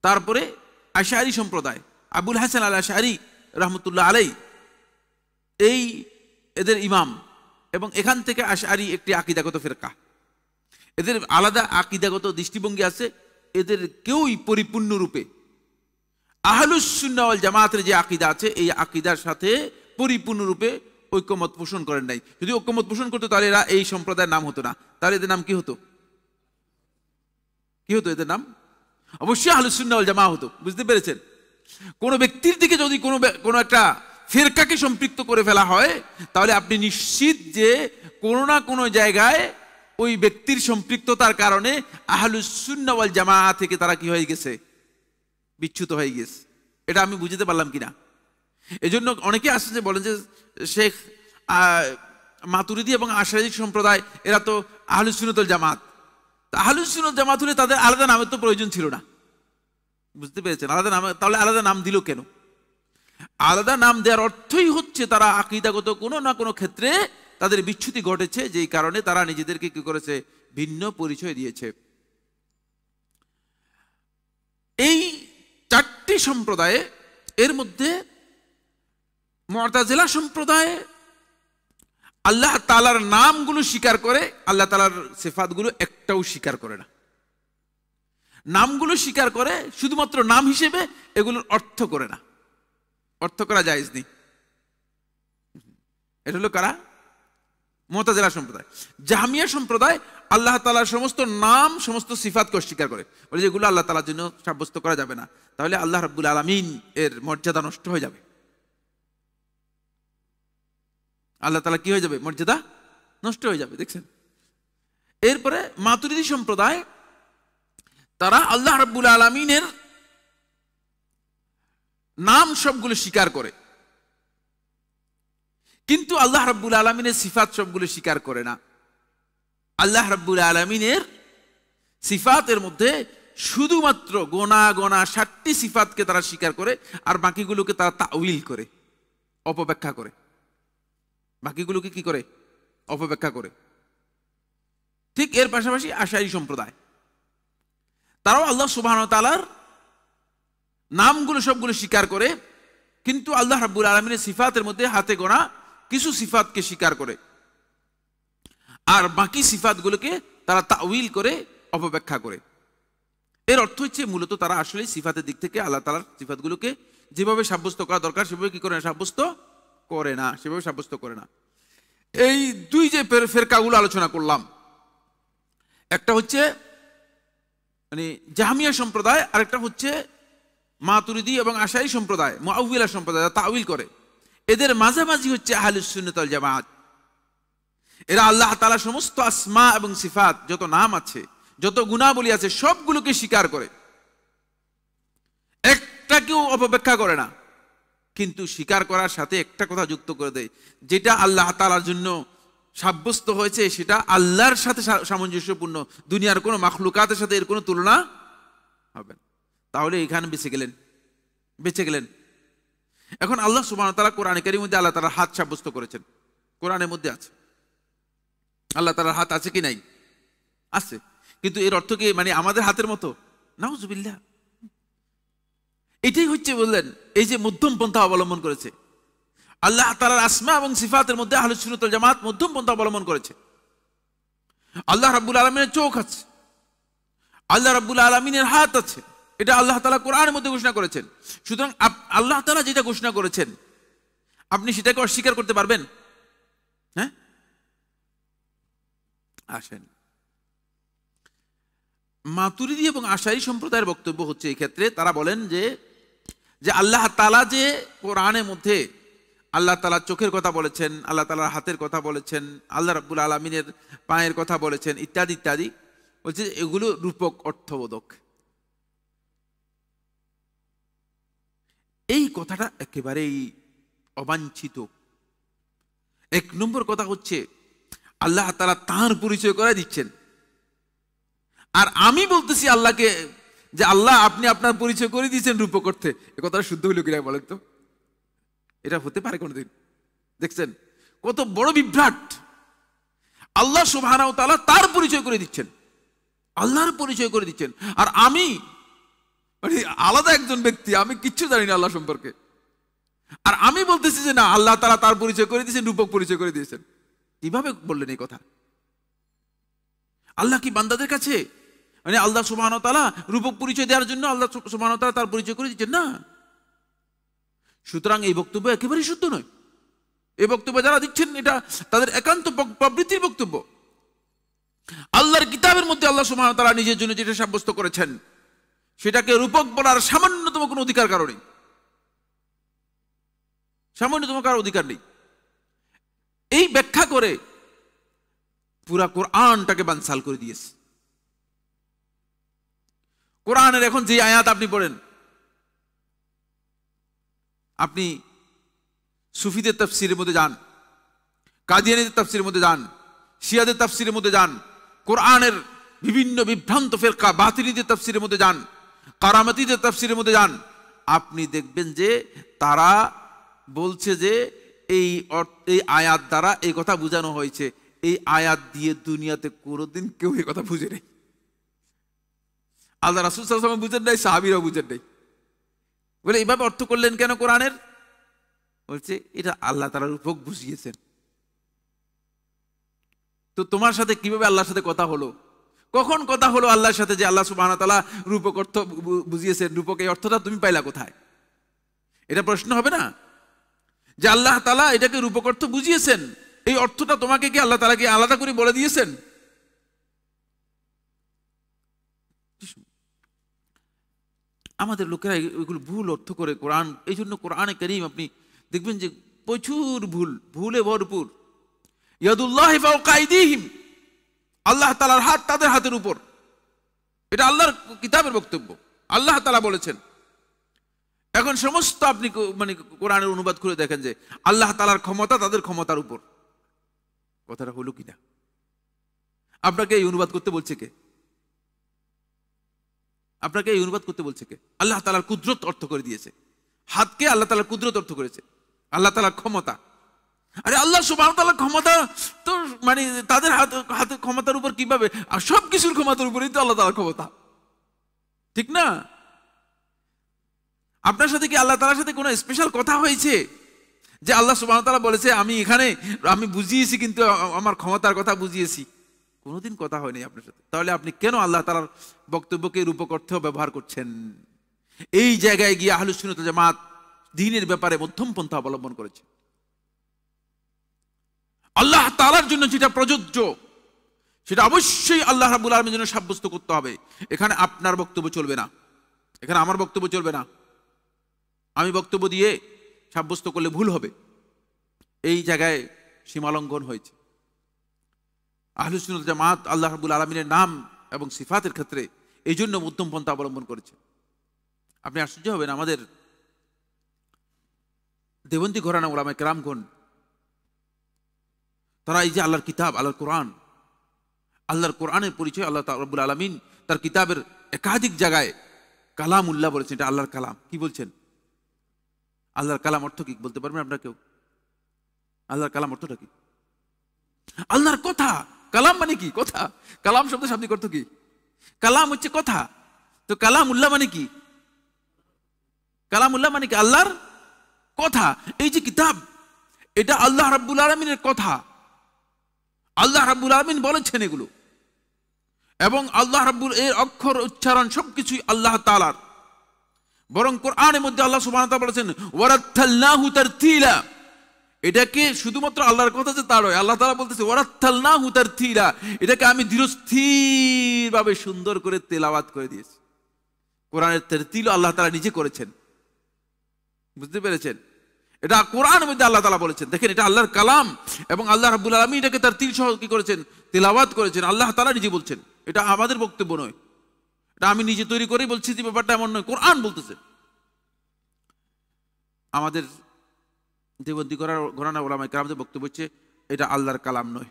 তারপরে আশআরী সম্প্রদায়, আবুল হাসান আল আশআরী রহমতুল্লাহ আলাই, এই এদের ইমাম। এবং এখান থেকে আশআরী একটি আকীদাগত ফিরকা। এদের আলাদা আকীদাগত দৃষ্টিভঙ্গি আছে। এদের কেউই পরিপূর্ণরূপে আহলুস সুন্নাহ ওয়াল জামাতের যে আকীদা আছে এই আকীদার সাথে পরিপূর্ণরূপে ঐক্যমত পোষণ করেন নাই। যদি ঐক্যমত পোষণ করতো তাহলে এরা এই সম্প্রদায়ের নাম হতো না। তাহলে এদের নাম কি হতো? কি হতো এদের নাম? অবশ্যই আহলুস সুন্নাহ ওয়াল জামাত হতো। বুঝতে পেরেছেন? কোন ব্যক্তির দিকে যদি কোনো একটা ফিরকাকে সম্পৃক্ত করে ফেলা হয় তাহলে আপনি নিশ্চিত যে কোনো না কোনো জায়গায় ওই ব্যক্তির সম্পৃক্ততার কারণে আহলুস সুন্নাহ ওয়াল জামাত থেকে তারা কি হয়ে গেছে? বিচ্যুত হয়ে গেছে। এটা আমি বুঝতে পারলাম কিনা? এজন্য অনেকে আসছে যে বলেন যে শেখ মাতুরিদি এবং আশআরী সম্প্রদায় এরা তো আহলুস সুন্নাত ওয়াল জামাত। আহলুস সুন্নাত জামাত হলে তাদের আলাদা নামের তো প্রয়োজন ছিল না। বুঝতে পেরেছেন? আলাদা নাম, তাহলে আলাদা নাম দিল কেন? আলাদা নাম দেওয়ার অর্থই হচ্ছে তারা আকীদাগত কোনো না কোনো ক্ষেত্রে তাদের বিচ্যুতি ঘটেছে, যেই কারণে তারা নিজেদেরকে কি করেছে? ভিন্ন পরিচয় দিয়েছে। এই চারটি সম্প্রদায়ে এর মধ্যে মুতাজিলা সম্প্রদায় আল্লাহ তাআলার নামগুলো স্বীকার করে, আল্লাহ তাআলার সিফাতগুলো একটাও স্বীকার করে না। নামগুলো স্বীকার করে শুধুমাত্র নাম হিসেবে, এগুলোর অর্থ করে না। অর্থ করা জায়েজ নেই। এটা হলো কারা? মুতাজিলা সম্প্রদায়। জাহমিয়া সম্প্রদায় আল্লাহ তাআলার সমস্ত নাম, সমস্ত সিফাতকে অস্বীকার করে, বলে যেগুলো আল্লাহ তাআলার জন্য সাব্যস্ত করা যাবে না, তাহলে আল্লাহ রাব্বুল আলামিন এর মর্যাদা নষ্ট হয়ে যাবে। আল্লাহ তাআলা কি হয়ে যাবে? মর্যাদা নষ্ট হয়ে যাবে। দেখছেন? এরপরে মাতুরিদি সম্প্রদায়, তারা আল্লাহ রাব্বুল আলামিনের নাম সবগুলো স্বীকার করে, কিন্তু আল্লাহ রাব্বুল আলামিনের সিফাত সবগুলো স্বীকার করে না। আল্লাহ রাব্বুল আলামিনের সিফাতের মধ্যে শুধুমাত্র গোনা 7টি সিফাতকে তারা স্বীকার করে, আর বাকিগুলোকে তারা তাউইল করে, অপব্যাখ্যা করে। বাকিগুলোকে কি করে? অপব্যাখ্যা করে। ঠিক এর পাশাপাশি আশআরী সম্প্রদায়, তারাও আল্লাহ সুবহানাহু ওয়া তাআলার নামগুলো সবগুলো স্বীকার করে, কিন্তু আল্লাহ রাব্বুল আলামিনের সিফাতের মধ্যে হাতে গোনা কিছু সিফাতকে স্বীকার করে, আর বাকি সিফাতগুলোকে তারা তাউইল করে, অপব্যাখ্যা করে। এর অর্থ হচ্ছে মূলত তারা আসলে সিফাতের দিক থেকে আল্লাহ তাআলার সিফাতগুলোকে যেভাবে সাব্যস্ত করা দরকার সেভাবে কি করে না? সাব্যস্ত করে না। সেভাবে সাব্যস্ত করে না। এই দুই যে ফেরকাগুলো আলোচনা করলাম, একটা হচ্ছে মানে জাহমিয়া সম্প্রদায়, আরেকটা হচ্ছে মাতুরিদি এবং আশআরী সম্প্রদায়, মুআওবিলা সম্প্রদায়, তাউইল করে। এদের মাঝামাঝি হচ্ছে আহলুস সুন্নাত ওয়াল জামাত। এরা আল্লাহ তাআলার সমস্ত আসমা এবং সিফাত, যত নাম আছে, যত গুণাবলী আছে, সবগুলোকে স্বীকার করে, একটাকেও অপব্যাখ্যা করে না। কিন্তু স্বীকার করার সাথে একটা কথা যুক্ত করে দেয়, যেটা আল্লাহ তাআলার জন্য সাব্যস্ত হয়েছে সেটা আল্লাহর সাথে সামঞ্জস্যপূর্ণ, দুনিয়ার কোনো মাখলুকাতের সাথে এর কোনো তুলনা হবে না। তাহলে এখানে বেঁচে গেলেন। এখন আল্লাহ সুবহানাহু ওয়া তাআলা কোরআনে কারীমের মধ্যে আল্লাহ তাআলার হাত সাব্যস্ত করেছেন। কোরআনের মধ্যে আছে আল্লাহ তাআলার হাত আছে কি নাই? আছে। কিন্তু এর অর্থ কি মানে আমাদের হাতের মতো? নাউজুবিল্লাহ। এটাই হচ্ছে বললেন এই যে মধ্যম পন্থা অবলম্বন করেছে। আল্লাহ তাআলার আসমা এবং সিফাতের মধ্যে আহলুস সুন্নাত ওয়াল জামাত মধ্যম পন্থা অবলম্বন করেছে। আল্লাহ রাব্বুল আলামিনের চোখ আছে, আল্লাহ রাব্বুল আলামিনের হাত আছে, এটা আল্লাহ তাআলা কোরআনের মধ্যে ঘোষণা করেছেন। সুতরাং আল্লাহ তাআলা যেটা ঘোষণা করেছেন আপনি সেটাকে অস্বীকার করতে পারবেন? হ্যাঁ, আসেন। মাতুরিদি এবং আশারি সম্প্রদায়ের বক্তব্য হচ্ছে এই ক্ষেত্রে তারা বলেন যে আল্লাহ তাআলা যে কোরআনের মধ্যে আল্লাহ তাআলা চোখের কথা বলেছেন, আল্লাহ তাআলার হাতের কথা বলেছেন, আল্লাহ রাব্বুল আলামিনের পায়ের কথা বলেছেন, ইত্যাদি ইত্যাদি, বলছে এগুলো রূপক অর্থবোধক। এই কথাটা একেবারেই অবাঞ্ছিত। এক নম্বর কথা হচ্ছে আল্লাহ তাআলা তাঁর পরিচয় করে দিচ্ছেন, আর আমি বলতেছি আল্লাহকে যে আল্লাহ আপনি আপনার পরিচয় করে দিয়েছেন রূপক অর্থে। এ কথাটা শুদ্ধ হইল কিনা বলেন তো? এটা হতে পারে কোনোদিন? দেখছেন কত বড় বিভ্রাট। আল্লাহ সুবহানাহু ওয়া তাআলা তার পরিচয় করে দিচ্ছেন, আল্লাহর পরিচয় করে দিচ্ছেন, আর আমি মানে আলাদা একজন ব্যক্তি, আমি কিচ্ছু জানি না আল্লাহ সম্পর্কে, আর আমি বলতেছি যে না আল্লাহ তাআলা তার পরিচয় করে দিয়েছেন, রূপক পরিচয় করে দিয়েছেন। কিভাবে বললেন এই কথা? আল্লাহ কি বান্দাদের কাছে মানে আল্লাহ সুবহানাহু ওয়া তাআলা রূপক পরিচয় দেওয়ার জন্য আল্লাহ সুবহানাহু ওয়া তাআলা তার পরিচয় করে দিচ্ছেন? না। সুতরাং এই বক্তব্য একেবারেই শুদ্ধ নয়। এই বক্তব্য যারা দিচ্ছেন এটা তাদের একান্ত প্রবৃত্তির বক্তব্য। আল্লাহর কিতাবের মধ্যে আল্লাহ সুবহানাহু ওয়া তাআলা নিজের জন্য যেটা সাব্যস্ত করেছেন সেটাকে রূপক বলার সামান্যতম কোনো অধিকার কারো নেই, সামান্যতম কারো অধিকার নেই। এই ব্যাখ্যা করে পুরা কোরআনটাকে বানসাল করে দিয়েছে। কোরআনের এখন যে আয়াত আপনি পড়েন, আপনি সুফিদের তাফসিরের মধ্যে যান, কাদিয়ানীদের তাফসিরের মধ্যে যান, শিয়াদের তাফসিরের মধ্যে যান, কোরআনের বিভিন্ন বিভ্রান্ত ফিরকা বাতিনীদের তাফসিরের মধ্যে যান, কারামাতীদের তাফসিরের মধ্যে যান, আপনি দেখবেন যে তারা বলছে যে এই আয়াত দ্বারা এই কথা বোঝানো হয়েছে। এই আয়াত দিয়ে দুনিয়াতে কোনোদিন কেউ এই কথা বুঝে নেই। আল্লাহ রাসূল সাল্লাল্লাহু আলাইহি ওয়াসাল্লাম বুঝেন নাই, সাহাবীরাও বুঝেন নাই। বলে এইভাবে অর্থ করলেন কেন কোরআনের? বলছে এটা আল্লাহ তাআলা রূপক বুঝিয়েছেন। তো তোমার সাথে কিভাবে আল্লাহর সাথে কথা হলো? কখন কথা হলো আল্লাহর সাথে যে আল্লাহ সুবহানাহু ওয়া তাআলা রূপক অর্থ বুঝিয়েছেন? রূপক এই অর্থটা তুমি পাইলা কোথায়? এটা প্রশ্ন হবে না যে আল্লাহ তাআলা এটাকে রূপক অর্থ বুঝিয়েছেন, এই অর্থটা তোমাকে কি আল্লাহ তাআলা কি আলাদা করে বলে দিয়েছেন? আমাদের লোকেরা এগুলো ভুল অর্থ করে কোরআন। এই জন্য কোরআনে কারীম আপনি দেখবেন যে প্রচুর ভুলে ভরপুর। ইয়াদুল্লাহি ফাওকা আইদিহিম, আল্লাহ তাআলার হাত তাদের হাতের উপর, এটা আল্লাহর কিতাবের বক্তব্য, আল্লাহ তাআলা বলেছেন। এখন সমস্ত আপনি মানে কোরআনের অনুবাদ করে দেখেন যে আল্লাহ তাআলার ক্ষমতা তাদের ক্ষমতার উপর। কথাটা হলো কিনা? আপনাকে এই অনুবাদ করতে বলছে কে? আপনাকে এই অনুবাদ করতে বলছে কে? আল্লাহ তাআলার কুদরত অর্থ করে দিয়েছে, হাতকে আল্লাহ তাআলার কুদরত অর্থ করেছে, আল্লাহ তাআলার ক্ষমতা। আরে আল্লাহ সুবহানাহু ওয়া তাআলার ক্ষমতা তো মানে তাদের হাতে ক্ষমতার উপর কিভাবে? আর সব কিছুর ক্ষমতার উপরেই তো আল্লাহ তাআলার ক্ষমতা, ঠিক না? আপনার সাথে কি আল্লাহ তাআলার সাথে কোনো স্পেশাল কথা হয়েছে যে আল্লাহ সুবহানাহু ওয়া তাআলা বলেছে আমি বুঝিয়েছি, কিন্তু আমার ক্ষমতার কথা বুঝিয়েছি? কোনোদিন কথা হয়নি আপনার সাথে। তাহলে আপনি কেন আল্লাহ তাআলার বক্তব্যকে রূপক অর্থেও ব্যবহার করছেন? এই জায়গায় গিয়ে আহলুস সুন্নাত ওয়াল জামাত দ্বীনের ব্যাপারে মধ্যম পন্থা অবলম্বন করেছে। আল্লাহ তাআলার জন্য যেটা প্রযোজ্য সেটা অবশ্যই আল্লাহ রাব্বুল আলামিনের জন্য সাব্যস্ত করতে হবে। এখানে আপনার বক্তব্য চলবে না, এখানে আমার বক্তব্য চলবে না। আমি বক্তব্য দিয়ে সাব্যস্ত করলে ভুল হবে। এই জায়গায় সীমালঙ্ঘন হয়েছে। আহলুস সুন্নাত ওয়াল জামাত আল্লাহ রাব্বুল আলামিনের নাম এবং সিফাতের ক্ষেত্রে এই জন্য মধ্যম পন্থা অবলম্বন করেছে। আপনি আশ্চর্য হবেন, আমাদের দেওবন্দি ঘরানা উলামায়ে কেরামগণ তারা এই যে আল্লাহর কিতাব, আল্লাহর কোরআনের পরিচয় আল্লাহ রাব্বুল আলামিন তার কিতাবের একাধিক জায়গায় কালামুল্লাহ বলেছেন, এটা আল্লাহর কালাম। কি বলছেন? আল্লাহর কালাম অর্থ কি বলতে পারবেন আপনারা কেউ? আল্লাহর কালাম অর্থটা কি? আল্লাহর কথা। কালাম মানে কি? কথা। কালাম শব্দ শাব্দিক অর্থ কি? কালাম হচ্ছে কথা। তো কালামুল্লাহ মানে কি? কালামুল্লাহ মানে কি? আল্লাহর কথা। এই যে কিতাব, এটা আল্লাহ রাব্বুল আলামিনের কথা। আল্লাহ রাব্বুল আলামিন বলেছেন এগুলো, এবং আল্লাহ রাব্বুল এর অক্ষর উচ্চারণ সবকিছুই আল্লাহ তাআলার। বরং কোরআনের মধ্যে আল্লাহ সুবহানাহু ওয়া তাআলা বলেছেন ওয়ারাত্তালনাহু তারতিলা। এটাকে শুধুমাত্র আল্লাহর কথা যে তা নয়, আল্লাহ তাআলা বলতেছে ওয়ারাত্তালনাহু তারতিলা, এটাকে আমি ধীরস্থির ভাবে সুন্দর করে তেলাওয়াত করে দিয়েছি। কোরআনের তারতিল আল্লাহ তাআলা নিজে করেছেন, বুঝতে পেরেছেন? এটা কোরআনের মধ্যে আল্লাহ তাআলা বলেছেন। দেখেন, এটা আল্লাহর কালাম, এবং আল্লাহ রাব্বুল আলামিন এটাকে তারতিল সহ কি করেছেন? তেলাওয়াত করেছেন। আল্লাহ তাআলা নিজে বলছেন, এটা আমাদের বক্তব্য নয়, এটা আমি নিজে তৈরি করেই বলছি যে ব্যাপারটা এমন নয়, কোরআন বলতেছে। আমাদের দেবন্দী ঘরানা ওলামায়ে কেরামদের বক্তব্য হচ্ছে এটা আল্লাহর কালাম নয়।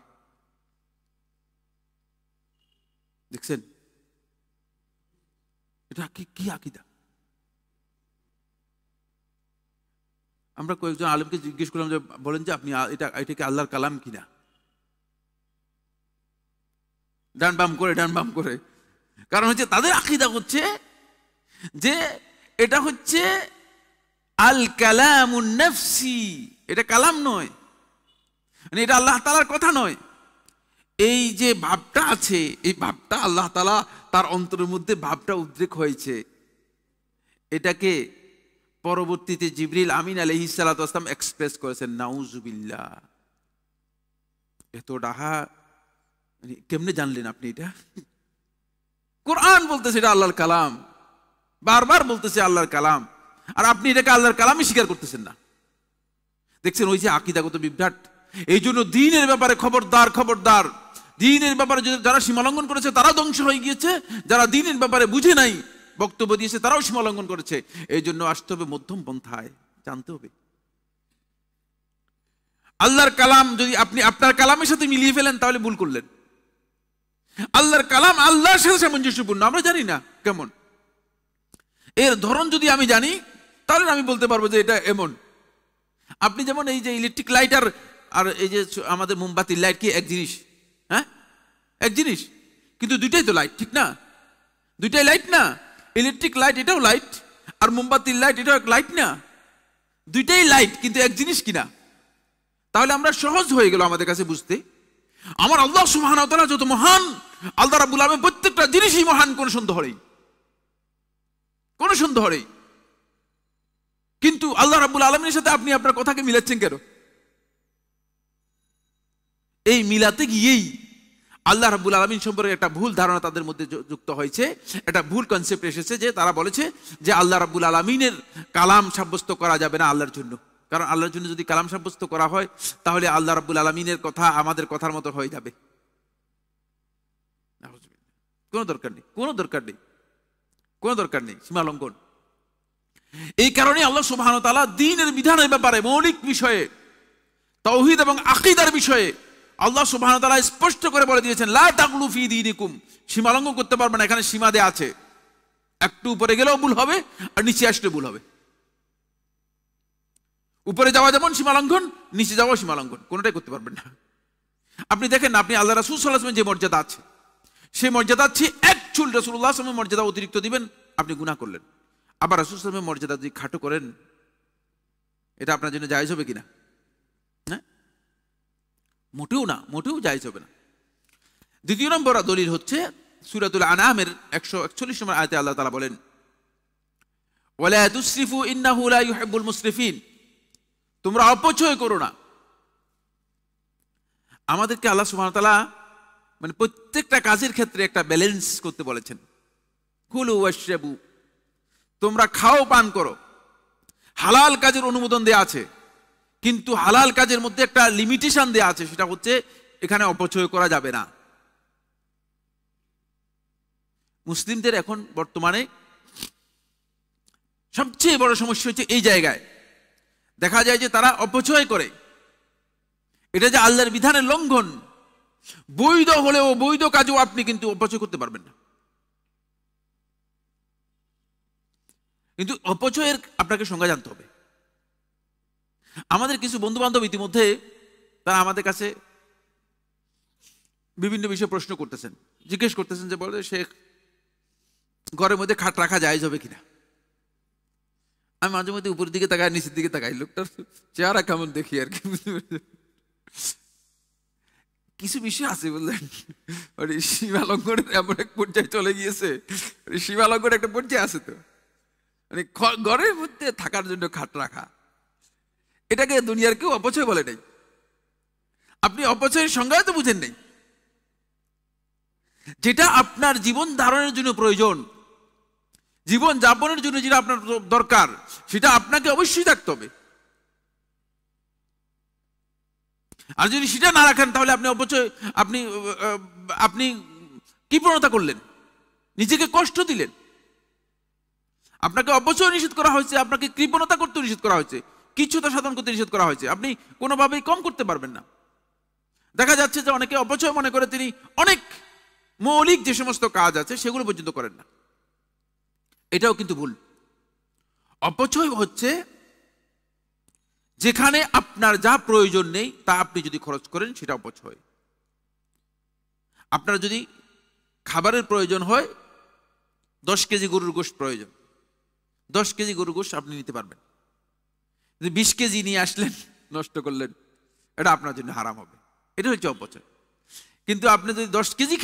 দেখছেন এটা কি আকীদা? আমরা কয়েকজন আলেমকে জিজ্ঞেস করলাম যে বলেন যে আপনি এটা কি আল্লাহর কালাম কিনা? ডান বাম করে। কারণ হচ্ছে তাদের আকীদা হচ্ছে যে এটা হচ্ছে আল কালামুন নাফসি, এটা কালাম নয়, মানে এটা আল্লাহ তাআলার কথা নয়। এই যে ভাবটা আছে, এই ভাবটা আল্লাহ তাআলা তার অন্তরের মধ্যে ভাবটা উদ্রেক হয়েছে, এটাকে পরবর্তীতে জিবরিল আমিন আলাইহিস সালাতু ওয়াস সালাম এক্সপ্রেস করেছেন। নাউজুবিল্লাহ। এত ডাহা, মানে কেমনে জানলেন আপনি এটা? কোরআন বলতেছে এটা আল্লাহর কালাম, বারবার বলতেছে আল্লাহর কালাম, আর আপনি এটাকে আল্লাহর কালামই স্বীকার করতেছেন না। দেখছেন ওই যে আকীদাগত বিভ্রাট। এই জন্য দ্বীনের ব্যাপারে খবরদার। দ্বীনের ব্যাপারে যারা সীমালঙ্ঘন করেছে তারা ধ্বংস হয়ে গিয়েছে, যারা দ্বীনের ব্যাপারে বুঝে নাই, বক্তব্য দিয়েছে, তারাও সীমালঙ্ঘন করেছে। এই জন্য আসতে হবে মধ্যম পন্থায়, জানতে হবে আল্লাহর কালাম। যদি আপনি আপনার কালামের সাথে মিলিয়ে ফেলেন তাহলে ভুল করলেন। আল্লাহর কালাম আল্লাহর সাথে সামঞ্জস্যপূর্ণ, আমরা জানি না কেমন। এর ধরন যদি আমি জানি তাহলে আমি বলতে পারবো যে এটা এমন। আপনি যেমন এই যে ইলেকট্রিক লাইট আর এই যে আমাদের মোমবাতির লাইট কি এক জিনিস? হ্যাঁ, এক জিনিস, কিন্তু দুইটাই তো লাইট, ঠিক না? দুইটাই লাইট না? ইলেকট্রিক লাইট এটাও লাইট, আর মোমবাতির লাইট এটাও এক লাইট না? দুইটাই লাইট, কিন্তু এক জিনিস কিনা? তাহলে আমরা সহজ হয়ে গেল আমাদের কাছে বুঝতে, আমার আল্লাহ সুবহানাহু ওয়া তাআলা যত মহান, আল্লাহ রাব্বুল আলামিন প্রত্যেকটা জিনিসই মহান, কোনো সন্দেহ নেই। কিন্তু আল্লাহ রাব্বুল আলামিনের সাথে আপনি আপনার কথাকে মিলাচ্ছেন কেন? এই মিলাতে গিয়েই আল্লাহ রাব্বুল আলামিন সম্পর্কে একটা ভুল ধারণা তাদের মধ্যে যুক্ত হয়েছে, একটা ভুল কনসেপ্ট এসেছে, যে তারা বলেছে যে আল্লাহ রাব্বুল আলামিনের কালাম সাব্যস্ত করা যাবে না আল্লাহর জন্য। কারণ আল্লাহর জন্য যদি কালাম সাব্যস্ত করা হয় তাহলে আল্লাহ রাব্বুল আলামিনের কথা আমাদের কথার মতো হয়ে যাবে। কোনো দরকার নেই সীমালঙ্ঘন। এই কারণে আল্লাহ সুবহানাহু ওয়া তাআলা দ্বীনের বিধানের ব্যাপারে, মৌলিক বিষয়ে, তাওহীদ এবং আকীদার বিষয়ে আল্লাহ সুবহানাহু ওয়া তাআলা স্পষ্ট করে বলে দিয়েছেন লা তাগলু ফি দীনিকুম, সীমালঙ্ঘন করতে পারবে না। এখানে সীমা দেয়া আছে, একটু উপরে গেলেও ভুল হবে আর নিচে আসলে ভুল হবে। উপরে যাওয়া যেমন সীমালঙ্ঘন, নিচে যাওয়া সীমালঙ্ঘন, কোনোটাই করতে পারবেন না। আপনি দেখেন আপনি আল্লাহ রাসূল সাল্লাল্লাহু আলাইহি ওয়াসাল্লাম যে মর্যাদা আছে, সেই মর্যাদা আছে এক চুল রাসূলুল্লাহ সাল্লাল্লাহু আলাইহি ওয়াসাল্লামের মর্যাদা অতিরিক্ত দিবেন, আপনি গুনাহ করলেন। আবার রাসূল সাল্লাল্লাহু আলাইহি ওয়াসাল্লামের মর্যাদা যদি খাটো করেন, এটা আপনার জন্য জায়েজ হবে কিনা? হ্যাঁ, মোটেও জায়েজ হবে না। দ্বিতীয় নম্বর দলিল হচ্ছে সূরাতুল আনআমের 141 নম্বর আয়াতে আল্লাহ তাআলা বলেন ওয়ালা তুসরিফু ইন্নাহু লা ইউহিব্বুল মুসরিফিন, তোমরা অপচয় করো না। আমাদেরকে আল্লাহ সুবহানাহু ওয়া তাআলা মানে প্রত্যেকটা কাজের ক্ষেত্রে একটা ব্যালেন্স করতে বলেছেন। কুলু ওয়াশরাবু, তোমরা খাও পান করো। হালাল কাজের অনুমোদন দেয়া আছে, কিন্তু হালাল কাজের মধ্যে একটা লিমিটেশন দেয়া আছে, সেটা হচ্ছে এখানে অপচয় করা যাবে না। মুসলিমদের এখন বর্তমানে সবচেয়ে বড় সমস্যা হচ্ছে এই জায়গায় দেখা যায় যে তারা অপচয় করে। এটা যে আল্লাহর বিধানের লঙ্ঘন, বৈধ হলেও বৈধ কাজও আপনি কিন্তু অপচয় করতে পারবেন না। কিন্তু অপচয়ের আপনাকে সংজ্ঞা জানতে হবে। আমাদের কিছু বন্ধু বান্ধব ইতিমধ্যে তারা আমাদের কাছে বিভিন্ন বিষয়ে প্রশ্ন করতেছেন, জিজ্ঞেস করতেছেন যে বলে শেখ, ঘরের মধ্যে খাট রাখা জায়েজ হবে কিনা? আমি মাঝে মধ্যে উপরের দিকে তাকাই, নিচের দিকে তাকাই, লোকটার চেহারা কেমন দেখি আর কি। কিছু বিষয় আছে বললেন, সীমা লঙ্ঘনের এমন এক পর্যায়ে চলে গিয়েছে, সীমা লঙ্ঘনের একটা পর্যায়ে আছে তো, মানে ঘরের মধ্যে থাকার জন্য খাট রাখা, এটাকে দুনিয়ার কেউ অপচয় বলে নাই। আপনি অপচয়ের সংজ্ঞা তো বুঝেন নাই। যেটা আপনার জীবন ধারণের জন্য প্রয়োজন, জীবন যাপনের জন্য যেটা আপনার দরকার, সেটা আপনাকে অবশ্যই থাকতে হবে। আর যদি সেটা না রাখেন তাহলে আপনি অপচয়, আপনি কি প্রণতা করলেন, নিজেকে কষ্ট দিলেন। আপনাকে অপচয় নিষেধ করা হয়েছে, আপনাকে কৃপণতা করতে নিষেধ করা হয়েছে, কিচ্ছুতা সাধন করতে নিষেধ করা হয়েছে। আপনি কোনোভাবেই কম করতে পারবেন না। দেখা যাচ্ছে যে অনেকে অপচয় মনে করে তিনি অনেক মৌলিক যে সমস্ত কাজ আছে সেগুলো পর্যন্ত করেন না। এটাও কিন্তু ভুল। অপচয় হচ্ছে যেখানে আপনার যা প্রয়োজন নেই তা আপনি যদি খরচ করেন, সেটা অপচয়। আপনার যদি খাবারের প্রয়োজন হয়, 10 কেজি গরুর গোশত প্রয়োজন, 10 কেজি গরুর গোশত আপনি নিতে পারবেন। 20 কেজি নিয়ে আসলেন, নষ্ট করলেন, এটা আপনার জন্য হারাম হবে। এটা হচ্ছে অপচয়। কিন্তু আপনি যদি 10 কেজি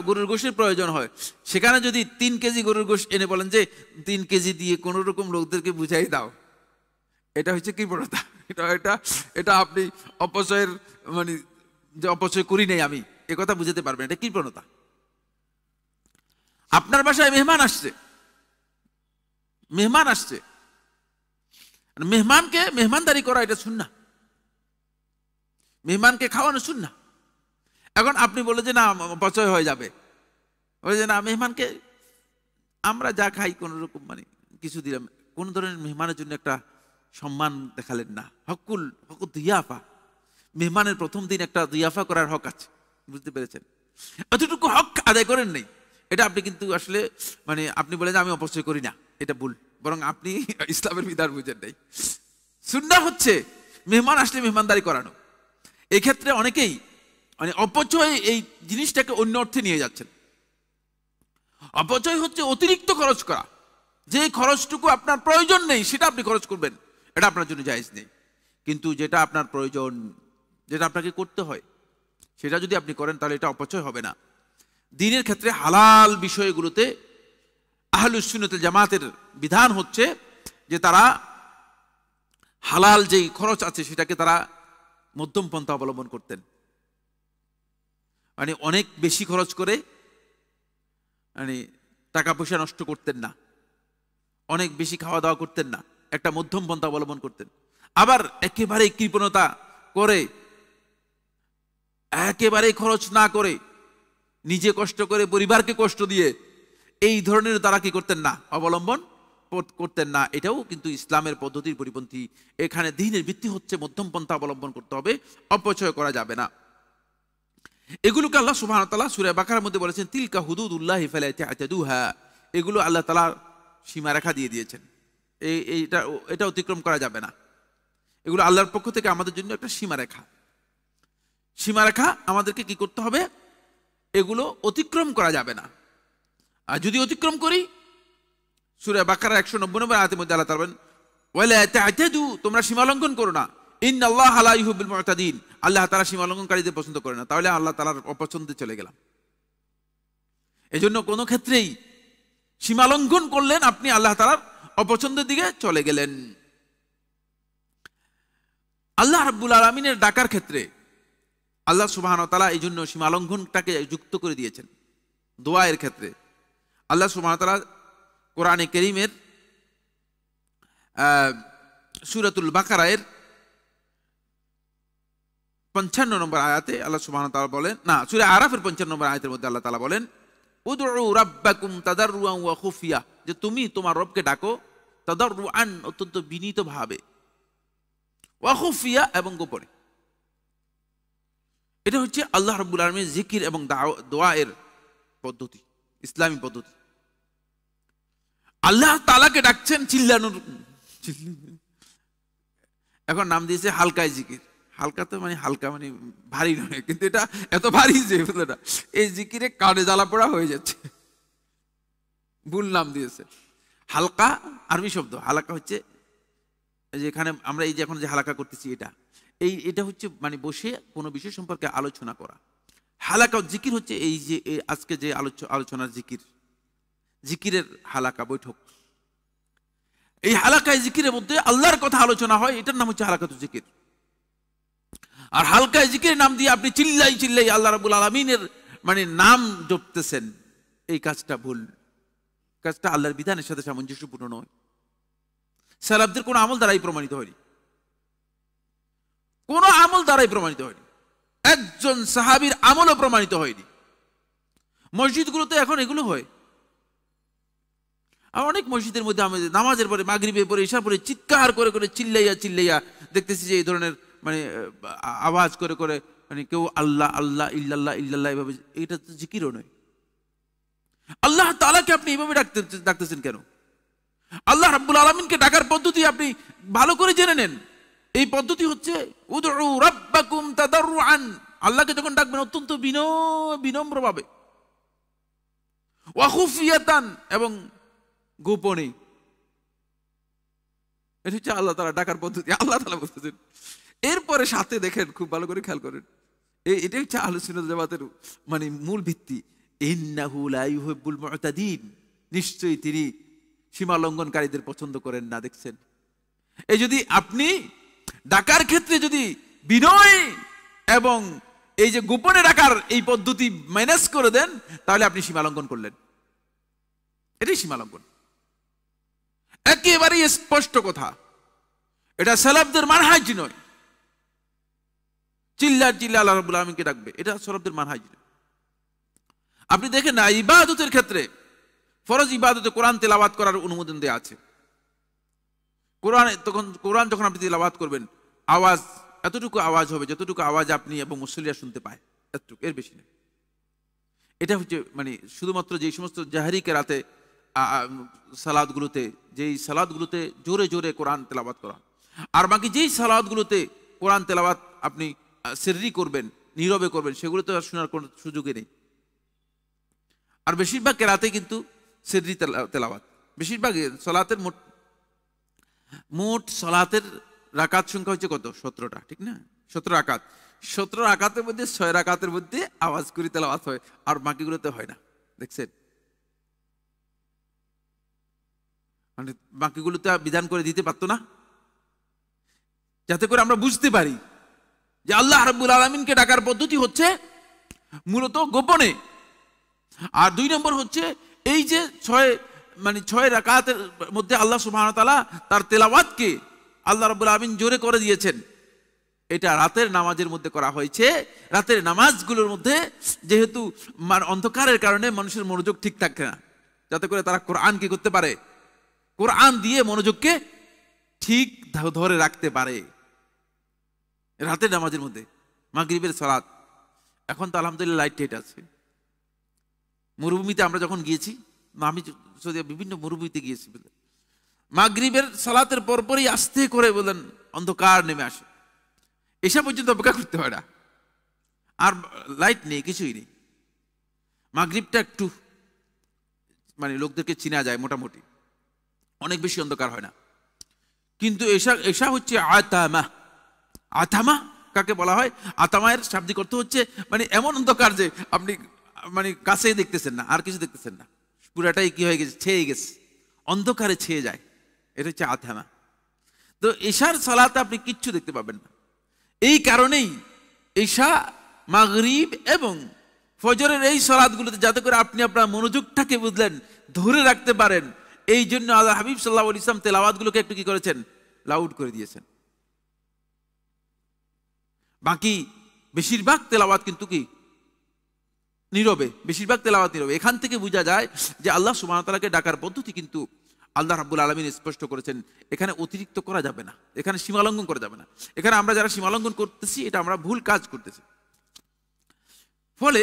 গরুর গোশতের প্রয়োজন হয়, সেখানে যদি 3 কেজি গরুর গোশত এনে বলেন যে 3 কেজি দিয়ে কোন রকম লোকদেরকে বুঝাই দাও, এটা হচ্ছে কৃপণতা। এটা আপনি অপচয়ের, মানে যে অপচয় করি নাই আমি, এ কথা বুঝাতে পারবেন, এটা কৃপণতা। আপনার বাসায় মেহমান আসছে, মেহমানকে মেহমানদারি করা এটা সুন্নাহ, মেহমানকে খাওয়ানো সুন্নাহ। এখন আপনি বলে যে না অপচয় হয়ে যাবে, বলে যে না মেহমানকে আমরা যা খাই কোন রকম মানে কিছু দিলাম, কোন ধরনের মেহমানের জন্য একটা সম্মান দেখালেন না। হকুল দিয়াফা, মেহমানের প্রথম দিন একটা দিয়াফা করার হক আছে, বুঝতে পেরেছেন? এতটুকু হক আদায় করেন নাই, এটা আপনি কিন্তু আসলে মানে আপনি বলে যে আমি অপচয় করি না, এটা ভুল। বরং আপনি ইসলামের বিধান বুঝেন নাই। সুন্নাহ হচ্ছে মেহমান আসলে মেহমানদারি করানো। এই ক্ষেত্রে অনেকেই মানে অপচয় এই জিনিসটাকে অন্য অর্থে নিয়ে যাচ্ছেন। অপচয় হচ্ছে অতিরিক্ত খরচ করা, যে খরচটুকু আপনার প্রয়োজন নেই সেটা আপনি খরচ করবেন, এটা আপনার জন্য জায়েজ নেই। কিন্তু যেটা আপনার প্রয়োজন, যেটা আপনাকে করতে হয়, সেটা যদি আপনি করেন তাহলে এটা অপচয় হবে না। দ্বীনের ক্ষেত্রে হালাল বিষয়গুলোতে আহলুস সুন্নাত ওয়াল জামাতের বিধান হচ্ছে যে তারা হালাল যেই খরচ আছে সেটাকে তারা মধ্যম পন্থা অবলম্বন করতেন। মানে অনেক বেশি খরচ করে মানে টাকা পয়সা নষ্ট করতেন না, অনেক বেশি খাওয়া দাওয়া করতেন না, একটা মধ্যম পন্থা অবলম্বন করতেন। আবার একেবারে কৃপণতা করে, একেবারে খরচ না করে, নিজে কষ্ট করে পরিবারকে কষ্ট দিয়ে, এই ধরনের তারা কি করতেন না, অবলম্বন করতেন না। এটাও কিন্তু ইসলামের পদ্ধতির পরিপন্থী। এখানে দ্বীনের ভিত্তি হচ্ছে মধ্যম পন্থা অবলম্বন করতে হবে, অপচয় করা যাবে না। এগুলোকে আল্লাহ সুবহানাহু ওয়া তাআলা সূরা বাকারার মধ্যে বলেছেন তিলকা হুদুদুল্লাহি ফালা তা'তাদুহা, এগুলো আল্লাহ তাআলা সীমারেখা দিয়ে দিয়েছেন, এটা অতিক্রম করা যাবে না। এগুলো আল্লাহর পক্ষ থেকে আমাদের জন্য একটা সীমারেখা। সীমারেখা আমাদেরকে কি করতে হবে, এগুলো অতিক্রম করা যাবে না। আর যদি অতিক্রম করি, সূরা বাকারা 190 নম্বর আয়াতের মধ্যে আল্লাহ তাআলা বলেন ওয়ালা তা'তাদু, তোমরা সীমা লঙ্ঘন করো না। ইন্নাল্লাহা লা ইউহিব্বুল মু'তাদিন, আল্লাহ তাআলা সীমা লঙ্ঘনকারীদের পছন্দ করে না। তাহলে আল্লাহ তাআলার অপছন্দে চলে গেলাম। এজন্য কোনো ক্ষেত্রেই সীমা লঙ্ঘন করলেন আপনি আল্লাহ তাআলার অপছন্দের দিকে চলে গেলেন। আল্লাহ রাব্বুল আলামিনের ডাকার ক্ষেত্রে আল্লাহ সুবহানাহু ওয়া তাআলা এই জন্য সীমা লঙ্ঘনটাকে যুক্ত করে দিয়েছেন। দোয়ায়ের ক্ষেত্রে আল্লাহ সুবহানাহু ওয়া তাআলা কোরআনে কারীমের সূরাতুল বাকারার 55 নম্বর আয়াতে আল্লাহ সুবহানাহু ওয়া তাআলা বলেন, না সূরা আরাফের 55 নম্বর আয়াতের মধ্যে আল্লাহ তাআলা বলেন উদউ রাব্বাকুম তাদাররুআন ওয়া খুফিয়া, যে তুমি তোমার রবকে ডাকো তাদাররুআন, অত্যন্ত বিনীতভাবে, ওয়া খুফিয়া, এবং গোপনে। এটা হচ্ছে আল্লাহ রাব্বুল আলামিনের জিকির এবং দোয়ায়ের পদ্ধতি, ইসলামী পদ্ধতি। আল্লাহ তাআলাকে ডাকছেন চিল্লানোর, এখন নাম দিয়েছে হালকায় জিকির। হালকা তো মানে হালকা মানে ভারী নয়, কিন্তু এটা এত ভারী যে এই জিকিরে কানে জ্বালা পোড়া হয়ে যাচ্ছে, ভুল নাম দিয়েছে। হালকা আরবি শব্দ, হালাকা হচ্ছে যেখানে আমরা এই যে এখন যে হালাকা করতেছি এটা হচ্ছে মানে বসে কোনো বিষয় সম্পর্কে আলোচনা করা। হালাকা জিকির হচ্ছে এই যে আজকে যে আলোচনার জিকিরের হালাকা বৈঠক। এই হালাকায় জিকিরের মধ্যে আল্লাহর কথা আলোচনা হয়, এটার নাম হচ্ছে হালাকাতুল জিকির। আর হালকায় জিকিরের নাম দিয়ে আপনি চিল্লাই আল্লাহ রাব্বুল আলামিনের মানে নাম জপতেছেন, এই কাজটা ভুল। কাজটা আল্লাহর বিধানের সাথে সামঞ্জস্যপূর্ণ নয়। সালাফদের কোন আমল দ্বারাই প্রমাণিত হয়নি, কোন আমল দ্বারাই প্রমাণিত হয়নি, একজন সাহাবীর আমলও প্রমাণিত হয়নি। মসজিদগুলোতে এখন এগুলো হয়। আর অনেক মসজিদের মধ্যে আমি নামাজের পরে, মাগরিবের পরে, ইশার পরে চিৎকার করে করে চিল্লাইয়া দেখতেছি যে এই ধরনের মানে আওয়াজ করে করে মানে কেউ আল্লাহ আল্লাহ ইল্লাল্লাহ ইল্লাল্লাহ এভাবে, এটা তো জিকিরও নয়। আল্লাহ তাআলাকে আপনি এইভাবে ডাকতেছেন কেন? আল্লাহ রাব্বুল আলামিনকে ডাকার পদ্ধতি আপনি ভালো করে জেনে নেন। এই পদ্ধতি হচ্ছে উদউ রাব্বাকুম তাদাররুআন, আল্লাহকে যখন ডাকবেন অত্যন্ত বিনম্রভাবে, ওয়া খুফিয়াতান, এবং গোপনে। এটা হচ্ছে আল্লাহ তাআলা ডাকার পদ্ধতি। আল্লাহ তাআলা বলতেছেন, এরপরে সাথে দেখেন, খুব ভালো করে খেয়াল করেন, এটা হচ্ছে আহলুস সুন্নাত ওয়াল জামাতের মানে মূল ভিত্তি। ইন্নাহু লা ইউহিব্বুল মুতাদিন, নিশ্চয়ই তিনি সীমা লঙ্ঘনকারীদের পছন্দ করেন না। দেখছেন, এই যদি আপনি ডাকার ক্ষেত্রে যদি বিনয় এবং এই যে গোপনে ডাকার এই পদ্ধতি ম্যানেজ করে দেন, তাহলে আপনি সীমা লঙ্ঘন করলেন। এটাই সীমা লঙ্ঘন, একেবারেই স্পষ্ট কথা। এটা সালাফদের মানহাজ নয়। চিল্লা আল্লাহ রাব্বুল আলামিনকে ডাকবে, এটা সালাফদের মানহাজ নয়। আপনি দেখেন না, ইবাদতের ক্ষেত্রে ফরজ ইবাদতে কোরআন তেলাওয়াত করার অনুমোদন দেয়া আছে। কোরআন যখন আপনি তেলাওয়াত করবেন, আওয়াজ এতটুকু আওয়াজ হবে যতটুকু আওয়াজ আপনি এবং মুসল্লিরা শুনতে পায়, এতটুকু, এর বেশি নেই। এটা হচ্ছে মানে শুধুমাত্র যেই সমস্ত জাহরি কেরাতে যেই সালাদগুলোতে জোরে জোরে কোরআন তেলাওয়াত করা, আর বাকি যেই সালাদগুলোতে কোরআন তেলাওয়াত আপনি সিররি করবেন, নীরবে করবেন, সেগুলোতে আর শোনার কোনো সুযোগই নেই। আর বেশিরভাগ কেরাতে কিন্তু সিররি তেলাওয়াত, বেশিরভাগ সালাতের মোট সালাতের রাকাত সংখ্যা হচ্ছে কত? 17টা, ঠিক না? 17 রাকাত। 17 রাকাতের মধ্যে 6 রাকাতের মধ্যে আওয়াজ করে তেলাওয়াত হয়, আর বাকিগুলোতে হয় না। দেখছেন, মানে বাকিগুলোতে বিধান করে দিতে পারতো না, যাতে করে আমরা বুঝতে পারি যে আল্লাহ রাব্বুল আলামিনকে ডাকার পদ্ধতি হচ্ছে মূলত গোপনে। আর 2 নম্বর হচ্ছে এই যে 6 রাকাতের মধ্যে আল্লাহ সুবহানাহু ওয়া তাআলা তার তেলাওয়াতকে আল্লাহ রাব্বুল আলামিন জোরে করে দিয়েছেন। এটা রাতের নামাজের মধ্যে করা হয়েছে। রাতের নামাজগুলোর মধ্যে যেহেতু অন্ধকারের কারণে মানুষের মনোযোগ ঠিক থাকে না, যাতে করে তারা কোরআন কি করতে পারে, কোরআন দিয়ে মনোযোগকে ঠিক ধরে রাখতে পারে। রাতের নামাজের মধ্যে মাগরিবের সালাত, এখন তো আলহামদুলিল্লাহ লাইট টাইট আছে। মরুভূমিতে আমরা যখন গিয়েছি, আমি বিভিন্ন মরুভূমিতে গিয়েছি, মাগরিবের সালাতের পরপরই আস্তে করে বলেন অন্ধকার নেমে আসে, এসা পর্যন্ত অপেক্ষা করতে হয় না, আর লাইট নেই, কিছুই নেই। মাগরিবটা একটু মানে লোকদেরকে চিনা যায় মোটামুটি, অনেক বেশি অন্ধকার হয় না। কিন্তু এসা হচ্ছে আতামা। আতামা কাকে বলা হয়? আতামায়ের শাব্দিক অর্থ হচ্ছে মানে এমন অন্ধকার যে আপনি মানে কাছেই দেখতেছেন না, আর কিছু দেখতেছেন না, পুরাটাই কি হয়ে গেছে, ছেয়ে গেছে, অন্ধকারে ছেয়ে যায়। এটা হচ্ছে আতামা। তো এশার সালাতে আপনি কিচ্ছু দেখতে পাবেন না। এই কারণেই এশা, মাগরিব এবং ফজরের এই সালাতগুলোতে যাতে করে আপনি আপনার মনোযোগটাকে বুঝলেন, ধরে রাখতে পারেন, এই জন্য আল্লাহ হাবিব সাল্লাল্লাহু আলাইহি ওয়াসাল্লাম তেলাওয়াতগুলোকে একটু কি করেছেন, লাউড করে দিয়েছেন। বাকি বেশিরভাগ তেলাওয়াত কিন্তু কি নীরবে, বেশিরভাগ তেলাওয়াত নীরবে। এখান থেকে বোঝা যায় যে আল্লাহ সুবহানাহু ওয়া তাআলাকে ডাকার পদ্ধতি কিন্তু আল্লাহ রাব্বুল আলামিন স্পষ্ট করেছেন। এখানে অতিরিক্ত করা যাবে না, এখানে সীমালঙ্ঘন করা যাবে না। এখানে আমরা যারা সীমালঙ্ঘন করতেছি, এটা আমরা ভুল কাজ করতেছি। ফলে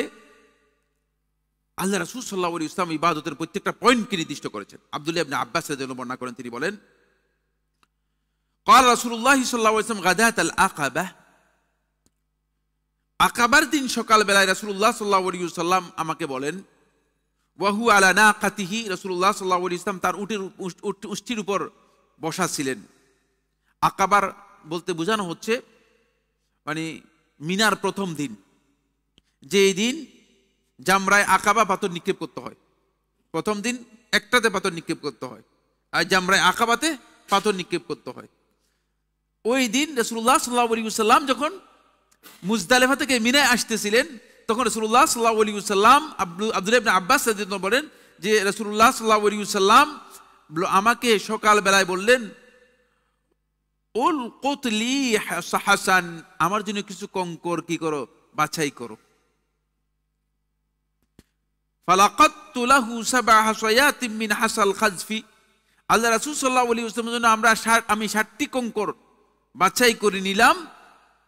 আল্লাহ রাসূল সাল্লাল্লাহু আলাইহি ওয়াসাল্লাম ইবাদতের প্রত্যেকটা পয়েন্টকে নির্দিষ্ট করেছেন। আব্দুল্লাহ ইবনে আব্বাস রাদিয়াল্লাহু বর্ণনা করেন, তিনি বলেন, قال রাসূলুল্লাহ সাল্লাল্লাহু আলাইহি ওয়াসাল্লাম গাদাতাল আকাবা, আকাবার দিন সকাল বেলায় রাসূলুল্লাহ সাল্লাল্লাহু আলাইহি ওয়াসাল্লাম আমাকে বলেন, ওয়াহু আলা নাকাতিহি, রাসূলুল্লাহ সাল্লাল্লাহু আলাইহি ওয়াসাল্লাম তার উষ্ঠির উপর বসা ছিলেন। আকাবার বলতে বোঝানো হচ্ছে মানে মিনার প্রথম দিন, যে দিন জামরায় আকাবা পাথর নিক্ষেপ করতে হয়। প্রথম দিন একটাতে পাথর নিক্ষেপ করতে হয়, আর জামরায় আকাবাতে পাথর নিক্ষেপ করতে হয়। ওই দিন রাসূলুল্লাহ সাল্লাল্লাহু আলাইহি ওয়াসাল্লাম যখন মুজদালিফা থেকে মিনায় আসতেছিলেন, তখন রাসূলুল্লাহ সাল্লাল্লাহু আলাইহি ওয়াসাল্লাম আব্দুল্লাহ ইবনে আব্বাস রাদিয়াল্লাহু বলেন যে রাসূলুল্লাহ সাল্লাল্লাহু আলাইহি ওয়াসাল্লাম আমাকে সকাল বেলায় বললেন, উল কুতলি হাসান, আমার জন্য কিছু কঙ্কর কি করো, বাছাই করো। ফালাকাতু লাহু সাবআ হাসায়াতিন মিন হাসাল খাজফি, আল্লাহ রাসূল সাল্লাল্লাহু আলাইহি ওয়াসাল্লামের জন্য আমি 60টি কঙ্কর বাছাই করে নিলাম,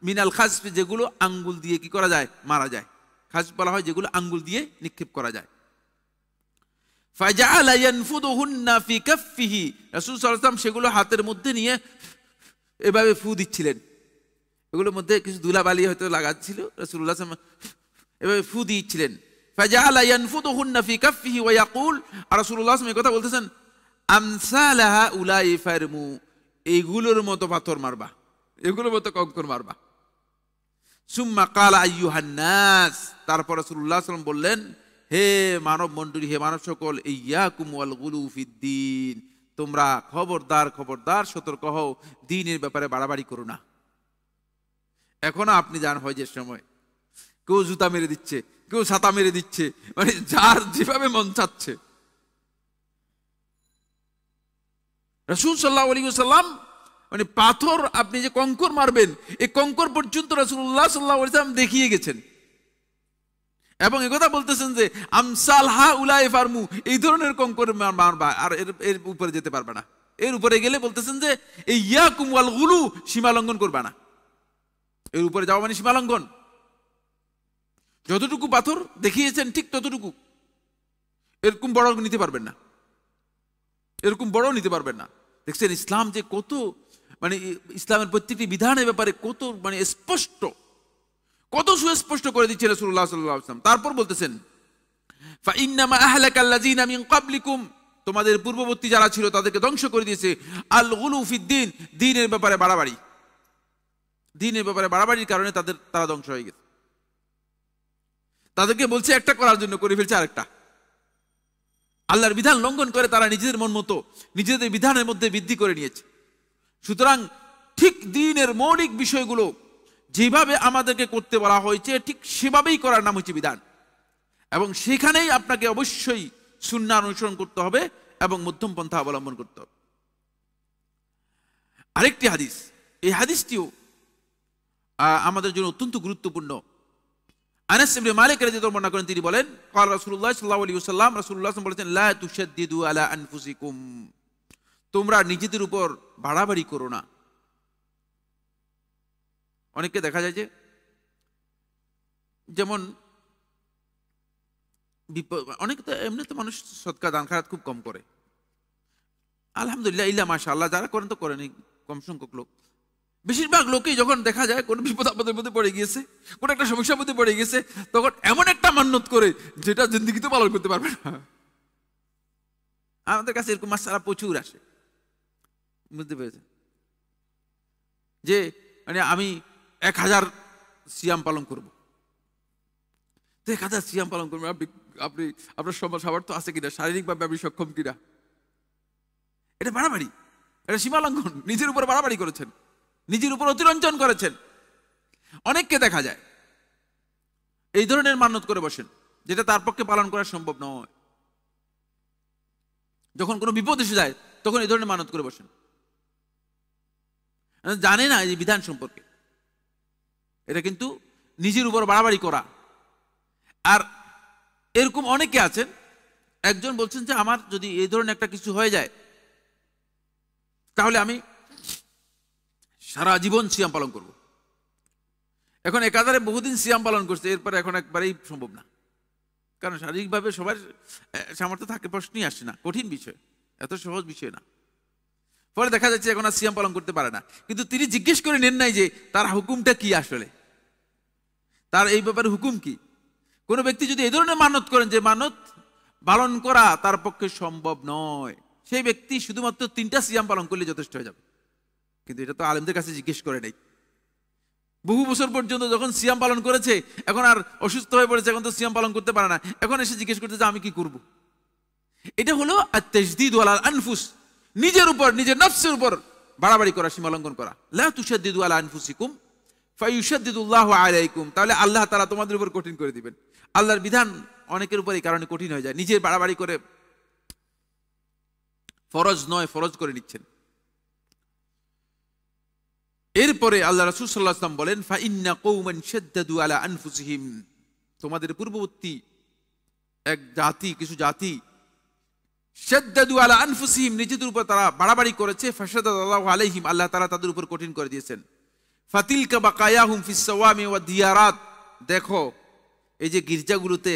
মিনাল খাজফি, যেগুলো আঙ্গুল দিয়ে কি করা যায়, মারা যায়। খাজফ বলা হয় যেগুলো আঙ্গুল দিয়ে নিক্ষেপ করা যায়। ফাজাআলা ইয়ানফুদুহুন্না ফি কাফফিহি, রাসূল সাল্লাল্লাহু আলাইহি ওয়াসাল্লাম সেগুলো হাতের মধ্যে নিয়ে এভাবে ফু দিচ্ছিলেন। এগুলোর মধ্যে কিছু ধুলাবালি হয়তো লাগাচ্ছিল, রাসূলুল্লাহ সাল্লাল্লাহু আলাইহি ওয়াসাল্লাম এভাবে ফু দিচ্ছিলেন। ফাজাআলা ইয়ানফুদুহুন্না ফি কাফফিহি ওয়া ইয়াকুল, আর রাসূলুল্লাহ সাল্লাল্লাহু আলাইহি ওয়াসাল্লাম এই কথা বলতেছেন, আমসালাহা উলাই ফারমু, এইগুলোর মতো পাথর মারবা, এগুলোর মতো কঙ্কর মারবা। সুম্মা ক্বালা আইয়ুহান নাস, তারপর রাসূলুল্লাহ সাল্লাল্লাহু আলাইহি ওয়াসাল্লাম বললেন, হে মানব মণ্ডলী, হে মানব সকল, ইয়াকুম ওয়াল গুলু ফিদ্দিন, তোমরা খবরদার খবরদার সতর্ক হও, দ্বীনের ব্যাপারে বাড়াবাড়ি করো না। এখনো আপনি জান হয় যে সময় কেউ জুতা মেরে দিচ্ছে, কেউ ছাতা মেরে দিচ্ছে, মানে যার যেভাবে মন চাচ্ছে। রাসূল সাল্লাল্লাহু আলাইহি ওয়াসাল্লাম মানে পাথর, আপনি যে কঙ্কর মারবেন, এই কঙ্কর পর্যন্ত রাসূলুল্লাহ সাল্লাল্লাহু আলাইহি ওয়াসাল্লাম দেখিয়ে গেছেন, এবং একথা বলতেছেন যে আমসালহা উলাই ফারমু, এই ধরনের কঙ্কর মারবা, আর এর উপরে যেতে পারবে না। এর উপরে গেলে বলতেছেন যে ইয়াকুম ওয়াল গুলু, সীমা লঙ্ঘন করবা না। এর উপরে যাওয়া মানে সীমা লঙ্ঘন। যতটুকু পাথর দেখিয়েছেন ঠিক ততটুকু, এরকম বড় নিতে পারবেন না, এরকম বড় নিতে পারবেন না। দেখছেন ইসলাম যে কত, মানে ইসলামের প্রত্যেকটি বিধানের ব্যাপারে কত মানে স্পষ্ট, কত সুস্পষ্ট করে দিচ্ছে রাসূলুল্লাহ সাল্লাল্লাহু আলাইহি ওয়াসাল্লাম। তারপর বলতেছেন, ফাইন্নামা আহলাকাল্লাযিনা মিন ক্বাবলিকুম, তোমাদের পূর্ববর্তী যারা ছিল তাদেরকে ধ্বংস করে দিয়েছে আল গুলু ফিদ্দিন, দ্বীনের ব্যাপারে বাড়াবাড়ি, দ্বীনের ব্যাপারে বাড়াবাড়ির কারণে তারা ধ্বংস হয়ে গেছে। তাদেরকে বলছে একটা করার জন্য করে ফেলছে আরেকটা। আল্লাহর বিধান লঙ্ঘন করে তারা নিজেদের মন মতো নিজেদের বিধানের মধ্যে বৃদ্ধি করে নিয়েছে। সুতরাং ঠিক দ্বীনের মৌলিক বিষয়গুলো যেভাবে আমাদেরকে করতে বলা হয়েছে ঠিক সেভাবেই করার নাম হচ্ছে বিধান, এবং সেখানেই আপনাকে অবশ্যই সুন্নাহ অনুসরণ করতে হবে এবং মধ্যম পন্থা অবলম্বন করতে হবে। আরেকটি হাদিস, এই হাদিসটিও আমাদের জন্য অত্যন্ত গুরুত্বপূর্ণ। আনাস ইবনে মালিক রাদিয়াল্লাহু বর্ণনা করেন, তিনি বলেন, ক্বাল রাসূলুল্লাহ সাল্লাল্লাহু আলাইহি ওয়াসাল্লাম, রাসূলুল্লাহ সাল্লাল্লাহু আলাইহি ওয়াসাল্লাম বলেছেন, লা তুশাদ্দিদু আলা আনফুসিকুম, তোমরা নিজেদের উপর বাড়াবাড়ি করো না। অনেককে দেখা যায় যে যেমন অনেকে তো এমনিতে মানুষ সদকা দান খায়রাত খুব কম করে, আলহামদুলিল্লাহ ইল্লা মাশাআল্লাহ, যারা করেন তো করেন, কম সংখ্যক লোক। বেশিরভাগ লোকই যখন দেখা যায় কোনো বিপদ আপদের মধ্যে পড়ে গিয়েছে, কোনো একটা সমস্যার মধ্যে পড়ে গেছে, তখন এমন একটা মান্যত করে যেটা জিন্দেগিতে পালন করতে পারবে না। আমাদের কাছে এরকম মাসআলা প্রচুর আসে, বুঝতে পেরেছেন, যে মানে আমি 1000 সিয়াম পালন করব, 1000 সিয়াম পালন করবেন। আপনি আপনার সবার তো আছে কিনা, শারীরিকভাবে আপনি সক্ষম কিনা, এটা বাড়াবাড়ি, এটা সীমা লঙ্ঘন, নিজের উপর বাড়াবাড়ি করেছেন, নিজের উপর অতিরঞ্জন করেছেন। অনেককে দেখা যায় এই ধরনের মান্যত করে বসেন, যেটা তার পক্ষে পালন করা সম্ভব নয়। যখন কোনো বিপদ এসে যায় তখন এই ধরনের মান্যত করে বসেন, জানে না এই বিধান সম্পর্কে। এটা কিন্তু নিজের উপর বাড়াবাড়ি করা। আর এরকম অনেকে আছেন, একজন বলছেন যে আমার যদি এই ধরনের একটা কিছু হয়ে যায় তাহলে আমি সারা জীবন সিয়াম পালন করব। এখন একাধারে বহুদিন সিয়াম পালন করছে, এরপরে এখন একবারেই সম্ভব না, কারণ শারীরিকভাবে সবার সামর্থ্য থাকে, প্রশ্নই আসে না, কঠিন বিষয়, এত সহজ বিষয় না। পরে দেখা যাচ্ছে এখন আর সিয়াম পালন করতে পারে না, কিন্তু তিনি জিজ্ঞেস করে নেন নাই যে তার হুকুমটা কি, আসলে তার এই ব্যাপারে হুকুম কি। কোনো ব্যক্তি যদি এই ধরনের মানত করেন যে মানত পালন করা তার পক্ষে সম্ভব নয়, সেই ব্যক্তি শুধুমাত্র 3টা সিয়াম পালন করলে যথেষ্ট হয়ে যাবে। কিন্তু এটা তো আলেমদের কাছে জিজ্ঞেস করে নেই। বহু বছর পর্যন্ত যখন সিয়াম পালন করেছে, এখন আর অসুস্থ হয়ে পড়েছে, এখন তো সিয়াম পালন করতে পারে না, এখন এসে জিজ্ঞেস করতে যে আমি কি করব। এটা হলো আত-তাজদীদু আলাল আনফুস, নিজের উপর, নিজের নফসের উপর বাড়াবাড়ি করা, সীমা লঙ্ঘন করা। লা তুশাদ্দিদু আলা আনফুসিকুম ফায়ুশাদ্দিদুল্লাহু আলাইকুম, তাহলে আল্লাহ তাআলা তোমাদের উপর কঠিন করে দিবেন। আল্লাহর বিধান অনেকের উপর এই কারণে কঠিন হয়ে যায়, নিজে বাড়াবাড়ি করে ফরজ নয় ফরজ করে নিচ্ছেন। এরপরে আল্লাহ রাসূল সাল্লাল্লাহু আলাইহি ওয়াসাল্লাম বলেন, ফা ইন্না কওমান শাদ্দাদু আলা আনফুসিহিম, তোমাদের পূর্ববর্তী কিছু জাতি শাদ্দাদু আলা আনফুসিহিম, নিজেদের উপর তারা বাড়াবাড়ি করেছে, ফাশাদাল্লাহু আলাইহিম, আল্লাহ তাআলা তাদের উপর কঠিন করে দিয়েছেন। ফাতিলকা বাকায়াহুম ফিস সাওয়ামি ওয়াদ দিয়ারাত, দেখো এই যে গির্জাগুলোতে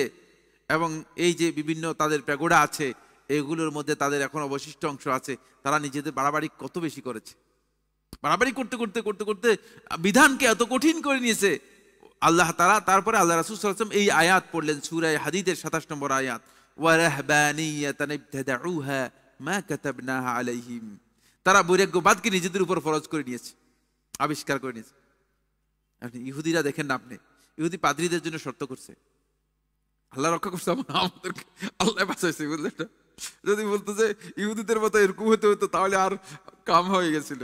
এবং এই যে বিভিন্ন তাদের প্যাগোডা আছে, এগুলোর মধ্যে তাদের এখন অবশিষ্ট অংশ আছে, তারা নিজেদের বাড়াবাড়ি কত বেশি করেছে। বাড়াবাড়ি করতে করতে করতে করতে বিধানকে এত কঠিন করে নিয়েছে আল্লাহ তাআলা। তারপরে আল্লাহ রাসূল সাল্লাল্লাহু আলাইহি ওয়াসাল্লাম এই আয়াত পড়লেন, সূরা হাদীদের 27 নম্বর আয়াত, ওয়া রাহবানিয়াতান ইবতাদাউহা মা কাতাবনাহা আলাইহিম, তারা বৈরাগ্যবাদকে নিজেদের উপর ফরজ করে নিয়েছে, আবিষ্কার করে নিয়েছে। আপনি ইহুদিরা দেখেন না, আপনি ইহুদি পাদ্রীদের জন্য শর্ত করছে, আল্লাহ রক্ষা করছে আমাদেরকে, আল্লাহ বাঁচাইছে, বুঝলেন না? যদি বলতো যে ইহুদিদের মতো এরকম হতে হতো তাহলে আর কাম হয়ে গেছিল।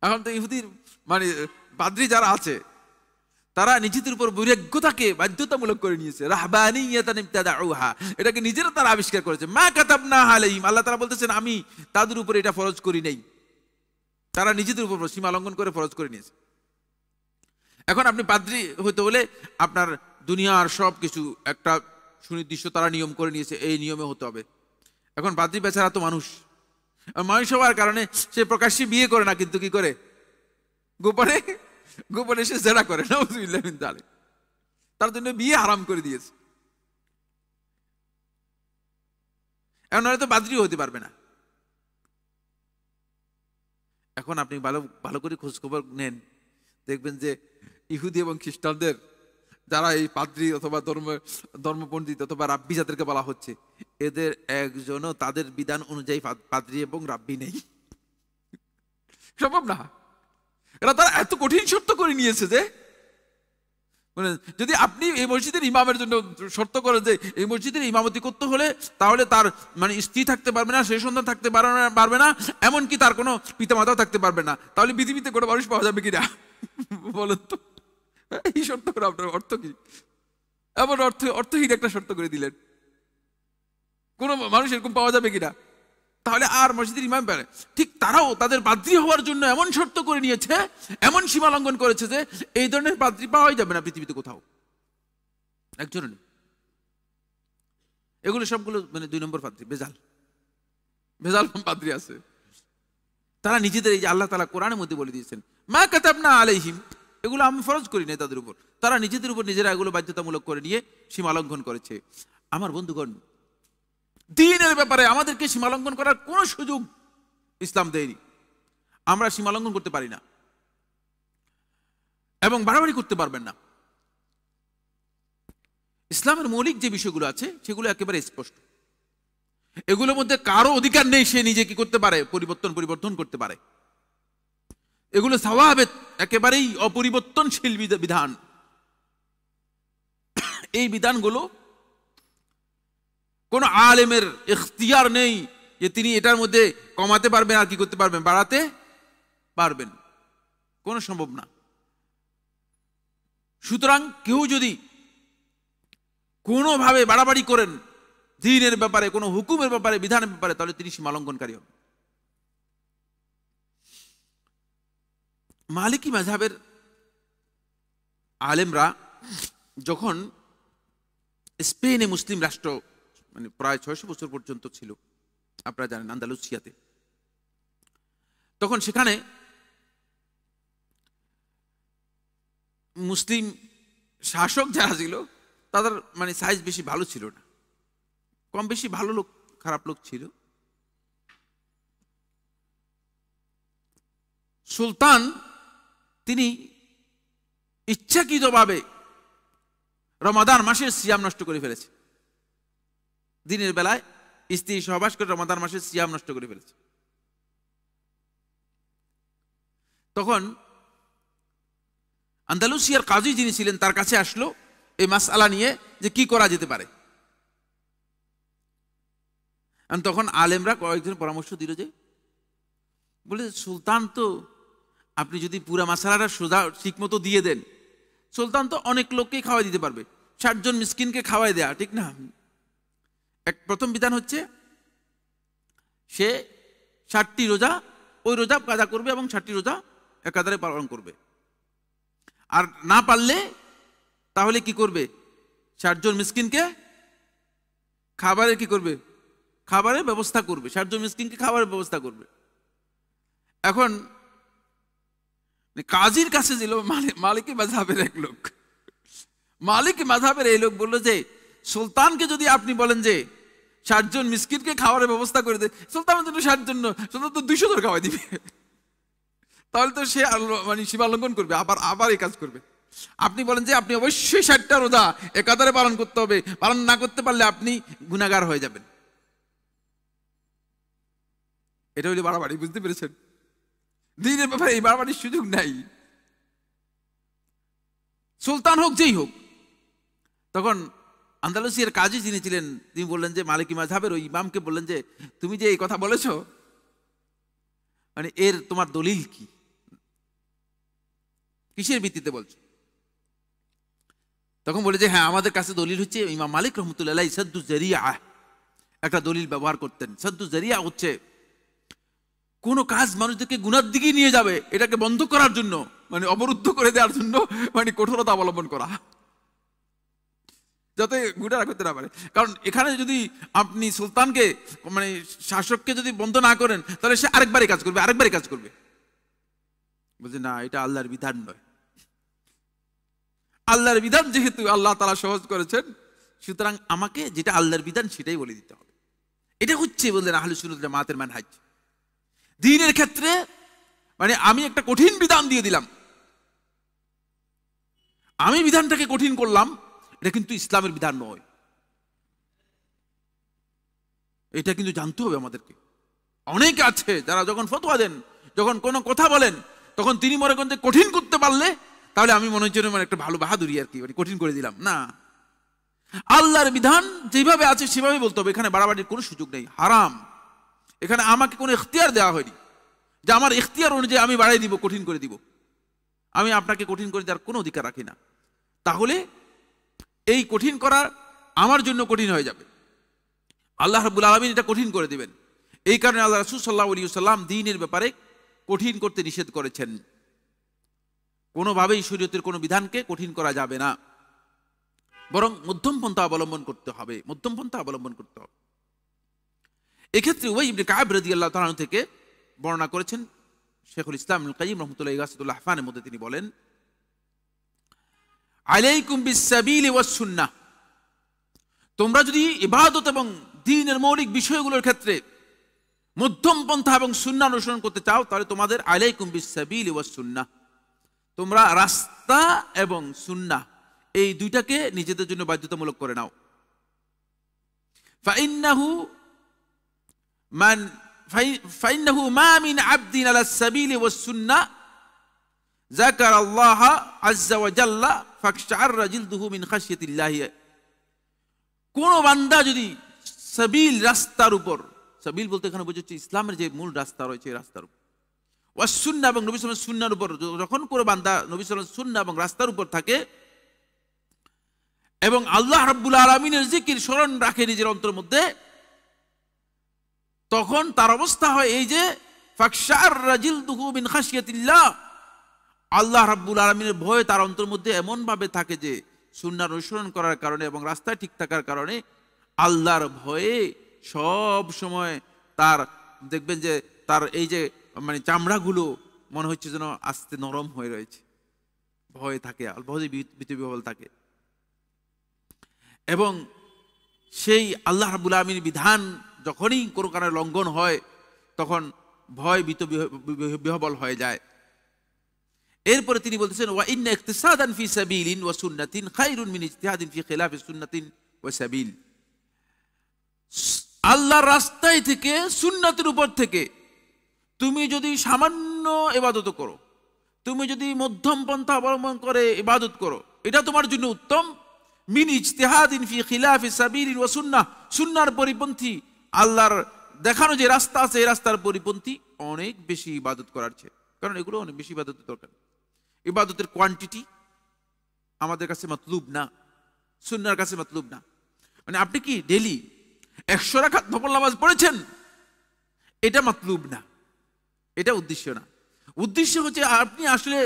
এখন তো ইহুদির মানে পাদ্রী যারা আছে তারা নিজেদের উপর বৈরাগ্যতাকে বাধ্যতামূলক করে নিয়েছে, রাহবানিয়াতান ইবতাদাউহা, এটাকে নিজেরা তারা আবিষ্কার করেছে। মা কাতাবনাহা আলাইহিম, আল্লাহ তাআলা বলতেছেন আমি তাদের উপর এটা ফরজ করি নাই, তারা নিজেদের উপর সীমা লঙ্ঘন করে ফরজ করে নিয়েছে। এখন আপনি পাদ্রী হতে হলে আপনার দুনিয়ার সব কিছু একটা সুনির্দিষ্ট তারা নিয়ম করে নিয়েছে, এই নিয়মে হতে হবে। এখন পাদ্রী বেচারা তো মানুষ, মানুষ হওয়ার কারণে সে প্রকাশ্যে বিয়ে করে না, কিন্তু কি করে গোপনে গোপনে সে জেনা করে, নাউযুবিল্লাহ মিন যালিক। তার জন্য বিয়ে হারাম করে দিয়েছে। এখন হয়তো পাদ্রী হতে পারবে না। এখন আপনি ভালো ভালো করে খোঁজ খবর নেন, দেখবেন যে ইহুদি এবং খ্রিস্টানদের যারা এই পাদ্রী অথবা ধর্মপণ্ডিত অথবা রাব্বি যাদেরকে বলা হচ্ছে, এদের একজনও তাদের বিধান অনুযায়ী পাদ্রী এবং রাব্বি নেই, সম্ভব না। এরা তারা এত কঠিন শর্ত করে নিয়েছে যে মানে যদি আপনি এই মসজিদের ইমামের জন্য শর্ত করেন যে এই মসজিদের ইমামতি করতে হলে তাহলে তার মানে স্ত্রী থাকতে পারবে না, সেই সন্তান থাকতে পারবে না, এমনকি তার কোনো পিতামাতাও থাকতে পারবে না, তাহলে পৃথিবীতে কোনো মানুষ পাওয়া যাবে কিনা বলেন তো? এই শর্ত করে আপনার অর্থ কি? এমন অর্থহীন একটা শর্ত করে দিলেন, কোনো মানুষ এরকম পাওয়া যাবে কিনা? তাহলে আর মসজিদের ইমাম পারে। ঠিক তারাও তাদের পাদ্রী হওয়ার জন্য এমন শর্ত করে নিয়েছে, এমন সীমা লঙ্ঘন করেছে যে এই ধরনের পাদ্রী পাওয়াই যাবে না পৃথিবীতে কোথাও, একজন নেই। এগুলো সবগুলো মানে 2 নম্বর পাদ্রী, ভেজাল পাদ্রী আছে। তারা নিজেদের এই যে আল্লাহ তাআলা কোরআনের মধ্যে বলে দিয়েছেন মা কাতাবনা আলাইহিম, এগুলো আমি ফরজ করি নাই তাদের উপর, তারা নিজেদের উপর নিজেরা এগুলো বাধ্যতামূলক করে নিয়ে সীমা লঙ্ঘন করেছে। আমার বন্ধুগণ, দ্বীনের ব্যাপারে আমাদেরকে সীমা লঙ্ঘন করার কোন সুযোগ ইসলাম দেয়নি। আমরা সীমা লঙ্ঘন করতে পারি না এবং বাড়াবাড়ি করতে পারবেন না। ইসলামের মৌলিক যে বিষয়গুলো আছে সেগুলো একেবারে স্পষ্ট, এগুলোর মধ্যে কারো অধিকার নেই সে নিজে কি করতে পারে, পরিবর্তন করতে পারে। এগুলো সাওয়াবেত, একেবারেই অপরিবর্তনশীল বিধান। এই বিধানগুলো কোন আলেমের ইখতিয়ার নেই যে তিনি এটার মধ্যে কমাতে পারবেন আর কি করতে পারবেন, বাড়াতে পারবেন, কোন সম্ভব না। সুতরাং কেউ যদি কোনোভাবে বাড়াবাড়ি করেন দ্বীনের ব্যাপারে, কোনো হুকুমের ব্যাপারে, বিধানের ব্যাপারে, তাহলে তিনি সীমা লঙ্ঘনকারী হন। মালিকি মাযহাবের আলেমরা যখন স্পেনে মুসলিম রাষ্ট্র মানে প্রায় 600 বছর পর্যন্ত ছিল, আপনারা জানেন আন্দালুসিয়াতে, তখন সেখানে মুসলিম শাসক যারা ছিল তাদের মানে সাইজ বেশি ভালো ছিল না, কম বেশি ভালো লোক খারাপ লোক ছিল। সুলতান তিনি ইচ্ছাকৃতভাবে রমাদান মাসের সিয়াম নষ্ট করে ফেলেছে। দিনের বেলায় স্ত্রী সহবাস করে রমাদান মাসে সিয়াম নষ্ট করে ফেলেছে। তখন আন্দালুসিয়ার কাজী যিনি ছিলেন তার কাছে আসলো এই মাসআলা নিয়ে যে কি করা যেতে পারে। তখন আলেমরা কয়েকজন পরামর্শ দিল যে বলে সুলতান তো আপনি যদি পুরা মাসালাটা সোজা ঠিক মতো দিয়ে দেন, সুলতান তো অনেক লোককেই খাওয়াই দিতে পারবে, 60 জন মিসকিনকে খাওয়াই দেয়া, ঠিক না? প্রথম বিধান হচ্ছে সে 60টি রোজা ওই রোজা কাজা করবে এবং 60টি রোজা একাধারে পালন করবে। আর না পারলে তাহলে কি করবে? 60 জন মিসকিনকে খাবারের কি করবে? খাবারের ব্যবস্থা করবে। 60 জন মিসকিনকে খাবারের ব্যবস্থা করবে। এখন কাজীর কাছে ছিল মালিকি মাযহাবের এক লোক। মালিকি মাযহাবের এই লোক বলল যে সুলতানকে যদি আপনি বলেন যে 60 জন মিসকিনকে খাওয়ার ব্যবস্থা করে দে, সুলতানের জন্য 60 জন, সুলতান তো 200 জন খাওয়াই দিবে, তাহলে তো সে মানে সীমা লঙ্ঘন করবে, আবার এই কাজ করবে। আপনি বলেন যে আপনি অবশ্যই 60টা রোজা একাধারে পালন করতে হবে, পালন না করতে পারলে আপনি গুনাহগার হয়ে যাবেন। এটা হইলে বাড়াবাড়ি, বুঝতে পেরেছেন? দিনের ব্যাপারে এই বাড়াবাড়ির সুযোগ নাই, সুলতান হোক যেই হোক। তখন আন্দালুসিয়ার কাজী যিনি ছিলেন তিনি বললেন যে মালিকি মাযহাবের ওই ইমামকে বললেন যে তুমি যে এই কথা বলেছ মানে এর তোমার দলিল কি, কিসের ভিত্তিতে বলছো? তখন বলে যে হ্যাঁ আমাদের কাছে দলিল হচ্ছে ইমাম মালিক রহমতুল্লাহ আলাইহি সাদ্দু জারিয়া একটা দলিল ব্যবহার করতেন। সাদ্দু জারিয়া হচ্ছে কোন কাজ মানুষদেরকে গুনার দিকে নিয়ে যাবে এটাকে বন্ধ করার জন্য, মানে অবরুদ্ধ করে দেওয়ার জন্য মানে কঠোরতা অবলম্বন করা, যাতে গুনাহ করতে না পারে। কারণ এখানে যদি আপনি সুলতানকে মানে শাসককে যদি বন্ধ না করেন তাহলে সে আরেকবারই কাজ করবে। বলছে না, এটা আল্লাহর বিধান নয়। আল্লাহর বিধান যেহেতু আল্লাহ তাআলা সহজ করেছেন, সুতরাং আমাকে যেটা আল্লাহর বিধান সেটাই বলে দিতে হবে। এটা হচ্ছে বললেন আহলুস সুন্নাত ওয়াল জামাতের মানহাজ। দ্বীনের ক্ষেত্রে মানে আমি একটা কঠিন বিধান দিয়ে দিলাম, আমি বিধানটাকে কঠিন করলাম, এটা কিন্তু ইসলামের বিধান নয়। এটা কিন্তু জানতে হবে আমাদেরকে। অনেকে আছে যারা যখন ফতোয়া দেন, যখন কোনো কথা বলেন, তখন তিনি মনে করেন যে কঠিন করতে পারলে তাহলে আমি মনে হচ্ছে মানে একটা ভালো বাহাদুরি আর কি, মানে কঠিন করে দিলাম। না, আল্লাহর বিধান যেভাবে আছে সেভাবে বলতে হবে, এখানে বাড়াবাড়ির কোনো সুযোগ নেই। হারাম, এখানে আমাকে কোনো ইখতিয়ার দেওয়া হয়নি যে আমার ইখতিয়ার অনুযায়ী আমি বাড়াই দিব, কঠিন করে দিব। আমি আপনাকে কঠিন করে দেওয়ার কোনো অধিকার রাখি না। তাহলে এই কঠিন করা আমার জন্য কঠিন হয়ে যাবে, আল্লাহ রাব্বুল আলামিন এটা কঠিন করে দিবেন। এই কারণে আল্লাহ রাসূল সাল্লাল্লাহু আলাইহি ওয়াসাল্লাম দ্বীনের ব্যাপারে কঠিন করতে নিষেধ করেছেন। কোনোভাবেই শরীয়তের কোনো বিধানকে কঠিন করা যাবে না, বরং মধ্যম পন্থা অবলম্বন করতে হবে। এক্ষেত্রে উবাই ইবনে কাব রাদিয়াল্লাহু তাআলা আনহু থেকে বর্ণনা করেছেন শেখুল ইসলাম ইবনুল কাইয়্যিম রাহমাতুল্লাহি ইগাসাতুল আহফানের মধ্যে তিনি বলেন, আলাইকুম বিসসাবিলি ওয়াস সুন্নাহ, তোমরা যদি ইবাদত এবং দ্বীনের মৌলিক বিষয়গুলোর ক্ষেত্রে মধ্যম পন্থা এবং সুন্নাহ অনুসরণ করতে চাও তাহলে তোমাদের আলাইকুম বিসসাবিলি ওয়াস সুন্নাহ, তোমরা রাস্তা এবং সুন্নাহ এই দুইটাকে নিজেদের জন্য বাধ্যতামূলক করে নাও। ফাইন্নাহু মা মিন আবদিন আলা সাবিলি ওয়াস সুন্নাহ যাকারাল্লাহ আযজা ওয়া জাল্লা ফাকশা'আররা জিলদুহু মিন খাশিয়াতিল্লাহি, কোন বান্দা যদি সাবিল রাস্তার উপর, সাবিল বলতে এখানে বোঝাচ্ছে ইসলামের যে মূল রাস্তা রয়েছে এই রাস্তার উপর, ওয়াস সুন্নাহ এবং নবী সাল্লাল্লাহু আলাইহি ওয়াসাল্লামের সুন্নাহর উপর, যখন কোনো বান্দা নবী সাল্লাল্লাহু আলাইহি ওয়াসাল্লামের সুন্নাহ এবং রাস্তার উপর থাকে এবং আল্লাহ রাব্বুল আলামিনের জিকির স্মরণ রাখে নিজের অন্তরের মধ্যে, তখন তার অবস্থা হয় এই যে ফাকশা'আররা জিলদুহু মিন খাশিয়াতিল্লাহ, আল্লাহ রাব্বুল আলামিনের ভয় তার অন্তরের মধ্যে এমন ভাবে থাকে যে সুন্নাহর অনুসরণ করার কারণে এবং রাস্তায় ঠিক থাকার কারণে আল্লাহর ভয়ে সব সময় তার দেখবেন যে তার এই যে মানে চামড়াগুলো মনে হচ্ছে যেন আস্তে নরম হয়ে রয়েছে, ভয় থাকে, ভয়ে ভীতবিহ্বল থাকে। এবং সেই আল্লাহ রাব্বুল আলামিনের বিধান যখনই কোনো কারণে লঙ্ঘন হয় তখন ভয় ভীতবিহ্বল হয়ে যায়। এরপরে তিনি বলতেছেন, ওয়া ইন্না ইকতিসাদান ফি সাবিলিন ওয়া সুন্নাতিন খায়রুন মিন ইজতিহাদিন ফি খিলাফি সুন্নাতিন ওয়া সাবিল, আল্লাহর রাস্তায় থেকে, সুন্নাতের উপর থেকে তুমি যদি সামান্য ইবাদত করো, তুমি যদি মধ্যম পন্থা অবলম্বন করে ইবাদত করো, এটা তোমার জন্য উত্তম। মিন ইজতিহাদিন ফি খিলাফি সাবিলিন ওয়া সুন্নাহ, সুন্নাহর পরিপন্থী আল্লাহর দেখানো যে রাস্তা আছে এই রাস্তার পরিপন্থী অনেক বেশি ইবাদত করার চেয়ে, কারণ এগুলো অনেক বেশি ইবাদতের দরকার। ইবাদতের কোয়ান্টিটি আমাদের কাছে মতলুব না, সুন্নাহর কাছে মতলুব না। মানে আপনি কি ডেলি 100 রাকাত নফল নামাজ পড়েছেন, এটা মতলুব না, এটা উদ্দেশ্য না। উদ্দেশ্য হচ্ছে আপনি আসলে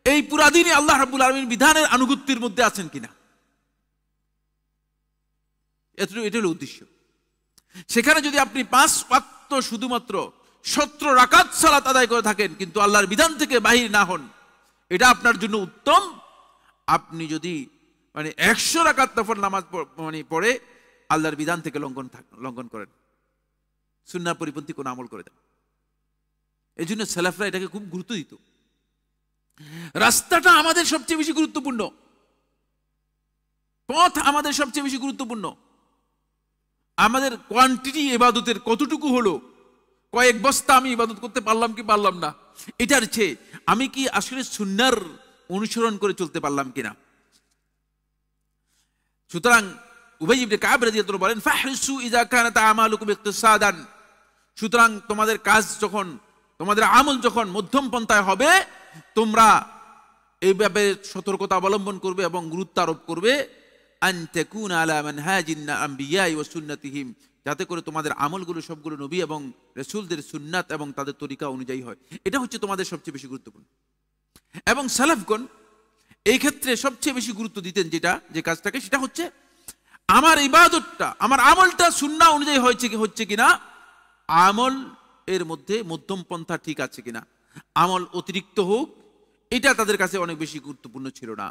এই পুরা দিনই আল্লাহ রাব্বুল আলামিন বিধানের আনুগত্যের মধ্যে আছেন কিনা, এটা হলো উদ্দেশ্য। সেখানে যদি আপনি 5 ওয়াক্ত শুধুমাত্র 17 রাকাত সালাত আদায় করে থাকেন কিন্তু আল্লাহর বিধান থেকে বাহির না হন, এটা আপনার জন্য উত্তম। আপনি যদি 100 রাকাত নফল নামাজ পড়ে আল্লাহর বিধান থেকে লঙ্ঘন করেন, সুন্নাহর পরিপন্থী কোন আমল করে দেন। এই জন্য সালাফরা এটাকে খুব গুরুত্ব দিত। রাস্তাটা আমাদের সবচেয়ে বেশি গুরুত্বপূর্ণ, পথ আমাদের সবচেয়ে বেশি গুরুত্বপূর্ণ। আমাদের কোয়ান্টিটি ইবাদতের কতটুকু হলো, কয়েক বস্তা আমি ইবাদত করতে পারলাম কি পারলাম না, এটার চেয়ে আমি কি আসলে সুন্নাহর অনুসরণ করে চলতে পারলাম কিনা। সুতরাং উবাই ইবনে কাব রাদিয়াল্লাহু আনহু বলেন, ফাহরিসু ইযা কানাত আমালুকুম ইকতিসাদান, সুতরাং তোমাদের কাজ যখন, তোমাদের আমল যখন মধ্যম পন্থায় হবে, তোমরা এইভাবে সতর্কতা অবলম্বন করবে এবং গুরুত্ব আরোপ করবে, আন তাকুনা আলা মানহাজিন আম্বিয়া ওয়া সুন্নাতিহিম, যাতে করে তোমাদের আমলগুলো সবগুলো নবী এবং রাসূলদের সুন্নাত এবং তাদের তরিকা অনুযায়ী হয়। এটা হচ্ছে তোমাদের সবচেয়ে বেশি গুরুত্বপূর্ণ। এবং সালাফগণ এই ক্ষেত্রে সবচেয়ে বেশি গুরুত্ব দিতেন যে কাজটাকে, সেটা হচ্ছে আমার ইবাদতটা, আমার আমলটা সুন্নাহ অনুযায়ী হচ্ছে কিনা, আমল এর মধ্যে মধ্যম পন্থা ঠিক আছে কিনা, আমল অতিরিক্ত হোক, এটা তাদের কাছে অনেক বেশি গুরুত্বপূর্ণ ছিল না।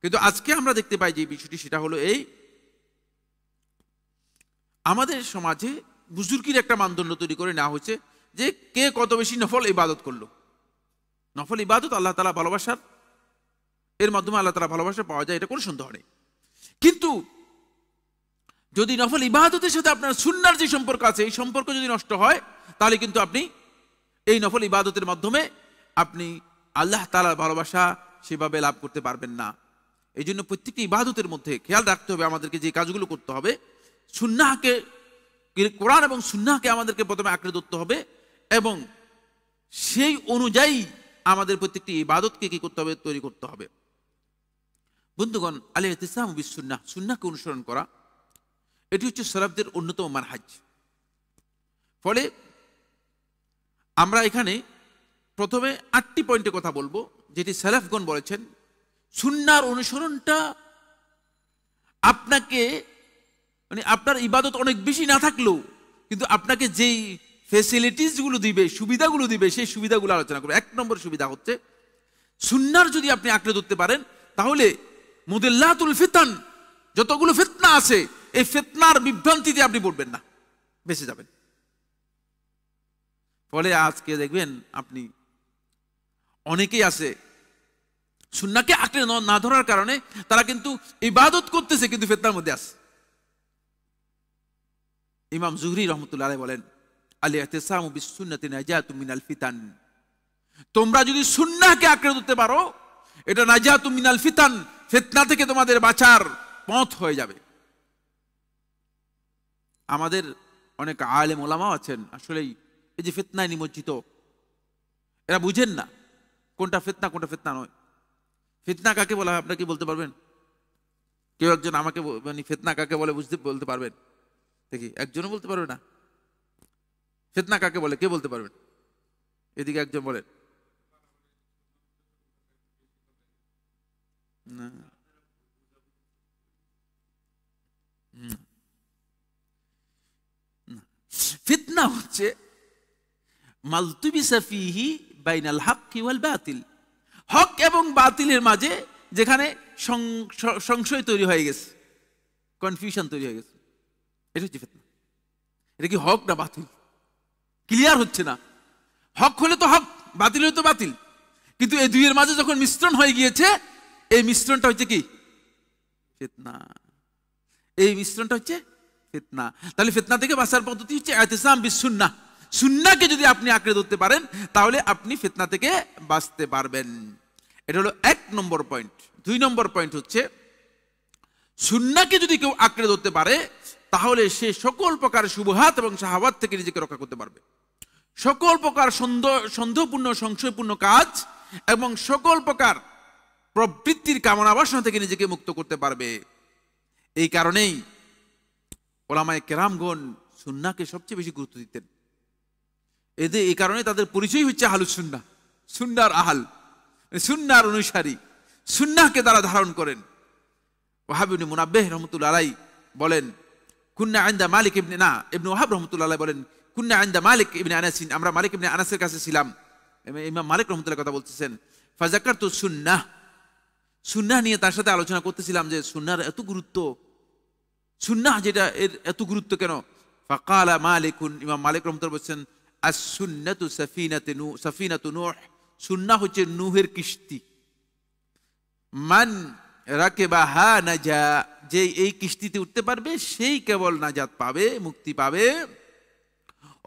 কিন্তু আজকে আমরা দেখতে পাই যে বিষয়টি, সেটা হলো এই, আমাদের সমাজে বুজুর্গির একটা মানদণ্ড তৈরি করে নেওয়া হয়েছে যে কে কত বেশি নফল ইবাদত করলো। নফল ইবাদত আল্লাহ তাআলা ভালোবাসার, এর মাধ্যমে আল্লাহ তাআলা ভালোবাসা পাওয়া যায়, এটা কোনো সন্দেহ নেই। কিন্তু যদি নফল ইবাদতের সাথে আপনার সুন্নাহর যে সম্পর্ক আছে, এই সম্পর্ক যদি নষ্ট হয়, তাহলে কিন্তু আপনি এই নফল ইবাদতের মাধ্যমে আপনি আল্লাহ তাআলার ভালোবাসা সেভাবে লাভ করতে পারবেন না। এই জন্য প্রত্যেকটি ইবাদতের মধ্যে খেয়াল রাখতে হবে আমাদেরকে, যে কাজগুলো করতে হবে সুন্নাহকে, কোরআন এবং সুন্নাহকে আমাদেরকে প্রথমে আঁকড়ে ধরতে হবে এবং সেই অনুযায়ী আমাদের প্রত্যেকটি ইবাদতকে কি করতে হবে, তৈরি করতে হবে। বন্ধুগণ, আল ইতিসাম বিস সুন্নাহ, সুন্নাহকে অনুসরণ করা, এটি হচ্ছে সালাফদের অন্যতম মানহাজ। ফলে আমরা এখানে প্রথমে 8টি পয়েন্টে কথা বলবো, যেটি সালাফগণ বলেছেন সুন্নাহর অনুসরণটা আপনাকে, আপনার ইবাদত অনেক বেশি না থাকলেও কিন্তু আপনাকে যেই ফ্যাসিলিটিস গুলো দিবে, সুবিধাগুলো দিবে, সেই সুবিধাগুলো আলোচনা করবো। 1 নম্বর সুবিধা হচ্ছে, সুন্নাহর যদি আপনি আঁকড়ে ধরতে পারেন, তাহলে মুদিল্লাতুল ফিতান, যতগুলো ফিতনা আছে, এই ফিতনার বিভ্রান্তিতে আপনি পড়বেন না, বেঁচে যাবেন। ফলে আজকে দেখবেন আপনি অনেকেই আছে সুন্নাহকে আঁকড়ে না ধরার কারণে তারা কিন্তু ইবাদত করতেছে কিন্তু ফিতনার মধ্যে আছে। ইমাম জুহরি রহমতুল্লাহ আলাইহি বলেন, আল ইতিসামু বিস সুন্নাতি নাজাতুম মিনাল ফিতান, তোমরা যদি সুন্নাহকে আঁকড়ে ধরতে পারো, এটা নাজাতুম মিনাল ফিতান, ফিতনা থেকে তোমাদের বাঁচার পথ হয়ে যাবে। আমাদের অনেক আলেম ওলামাও আছেন আসলেই এই যে ফিতনায় নিমজ্জিত, এরা বুঝেন না কোনটা ফিতনা কোনটা ফিতনা নয়। ফিতনা কাকে বলা হয় আপনারা কি বলতে পারবেন? কেউ একজন আমাকে ফিতনা কাকে বলে বলতে পারবেন? দেখি, একজনও বলতে পারবে না। ফিতনা কাকে বলে কে বলতে পারবেন? এদিকে একজন বলেন। না, ফিতনা হচ্ছে মালতুবিসা ফিহি বাইনাল হাক্কি ওয়াল বাতিল, হক এবং বাতিলের মাঝে যেখানে সংশয় তৈরি হয়ে গেছে, কনফিউশন তৈরি হয়ে গেছে, এটা হচ্ছে ফিতনা। এটা কি হক না বাতিল ক্লিয়ার হচ্ছে না। হক হলে তো হক, বাতিল হলে তো বাতিল, কিন্তু এই দুইয়ের মাঝে যখন মিশ্রণ হয়ে গিয়েছে, এই মিশ্রণটা হচ্ছে কি ফিতনা। এই মিশ্রণটা হচ্ছে ফিতনা। তাহলে ফিতনা থেকে বাঁচার পদ্ধতি হচ্ছে ইতিসাম বিসুন্নাহ। সুন্নাহকে যদি আপনি আঁকড়ে ধরতে পারেন তাহলে আপনি ফিতনা থেকে বাঁচতে পারবেন। এটা হলো 1 নম্বর পয়েন্ট। 2 নম্বর পয়েন্ট হচ্ছে সুন্নাহকে যদি কেউ আঁকড়ে ধরতে পারে তাহলে সে সকল প্রকার শুবহাত এবং শাহাওয়াত থেকে নিজেকে রক্ষা করতে পারবে। সকল প্রকার সন্দেহপূর্ণ সংশয়পূর্ণ কাজ এবং সকল প্রকার প্রবৃত্তির কামনা বাসনা থেকে নিজেকে মুক্ত করতে পারবে। এই কারণেই ওলামায়ে কেরামগণ সুন্নাহকে সবচেয়ে বেশি গুরুত্ব দিতেন। এই কারণে তাদের পরিচয় হচ্ছে আহলুস সুন্নাহ, সুন্নাহর আহল, সুন্নাহর অনুসারী, সুন্নাহকে তারা ধারণ করেন। ওয়াহাব ইবনে মুনাব্বিহ রাহমাতুল্লাহ আলাইহি বলেন, কুন্না ইনদা মালিক ইবনে ইবনে ওয়াহাব রাহমাতুল্লাহ আলাইহি বলেন, কুন্না ইনদা মালিক ইবনে আনাস, আমরা মালিক ইবনে আনাসের কাছে ছিলাম। ইমাম মালিক রাহমাতুল্লাহ কথা বলতেছেন, ফাযাকারতু সুন্নাহ, সুন্নাহ নিয়ে তার সাথে আলোচনা করতেছিলাম যে সুন্নাহর এত গুরুত্ব, সুন্নাহ যেটা এর এত গুরুত্ব কেন? ফাকালা মালিকুন, ইমাম মালিক রাহমাতুল্লাহ বলছেন, আস-সুন্নাতু সাফিনাতু নূহ, সুন্নাহ হচ্ছে নূহের কিস্তি। মান রাকেবাহা নাজা, যে এই কিস্তিতে উঠতে পারবে সেই কেবল নাজাত পাবে, মুক্তি পাবে।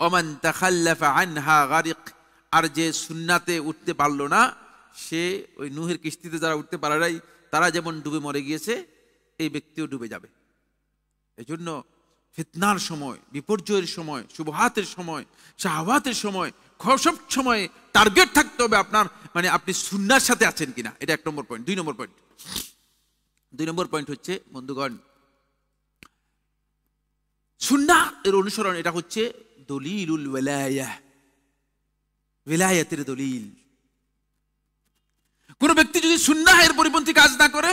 ওমান তাখাল্লাফা আনহা গারিক, আর যে সুন্নাতে উঠতে পারলো না সে ওই নূহের কিস্তিতে যারা উঠতে পারে নাই তারা যেমন ডুবে মরে গিয়েছে এই ব্যক্তিও ডুবে যাবে। এজন্য ফিতনার সময়, বিপর্যয়ের সময়, শুবহাতের সময়, শাহওয়াতের সময় সব সময় টার্গেট থাকতে হবে আপনার, মানে আপনি সুন্নাহর সাথে আছেন কিনা। এটা 1 নম্বর পয়েন্ট। 2 নম্বর পয়েন্ট, 2 নম্বর পয়েন্ট হচ্ছে বন্ধুগণ, সুন্নাহ এর অনুসরণ, এটা হচ্ছে দলিলুল ওয়ালায়াহ, ওয়ালায়াতের দলিল। কোন ব্যক্তি যদি সুন্নাহের পরিপন্থী কাজ না করে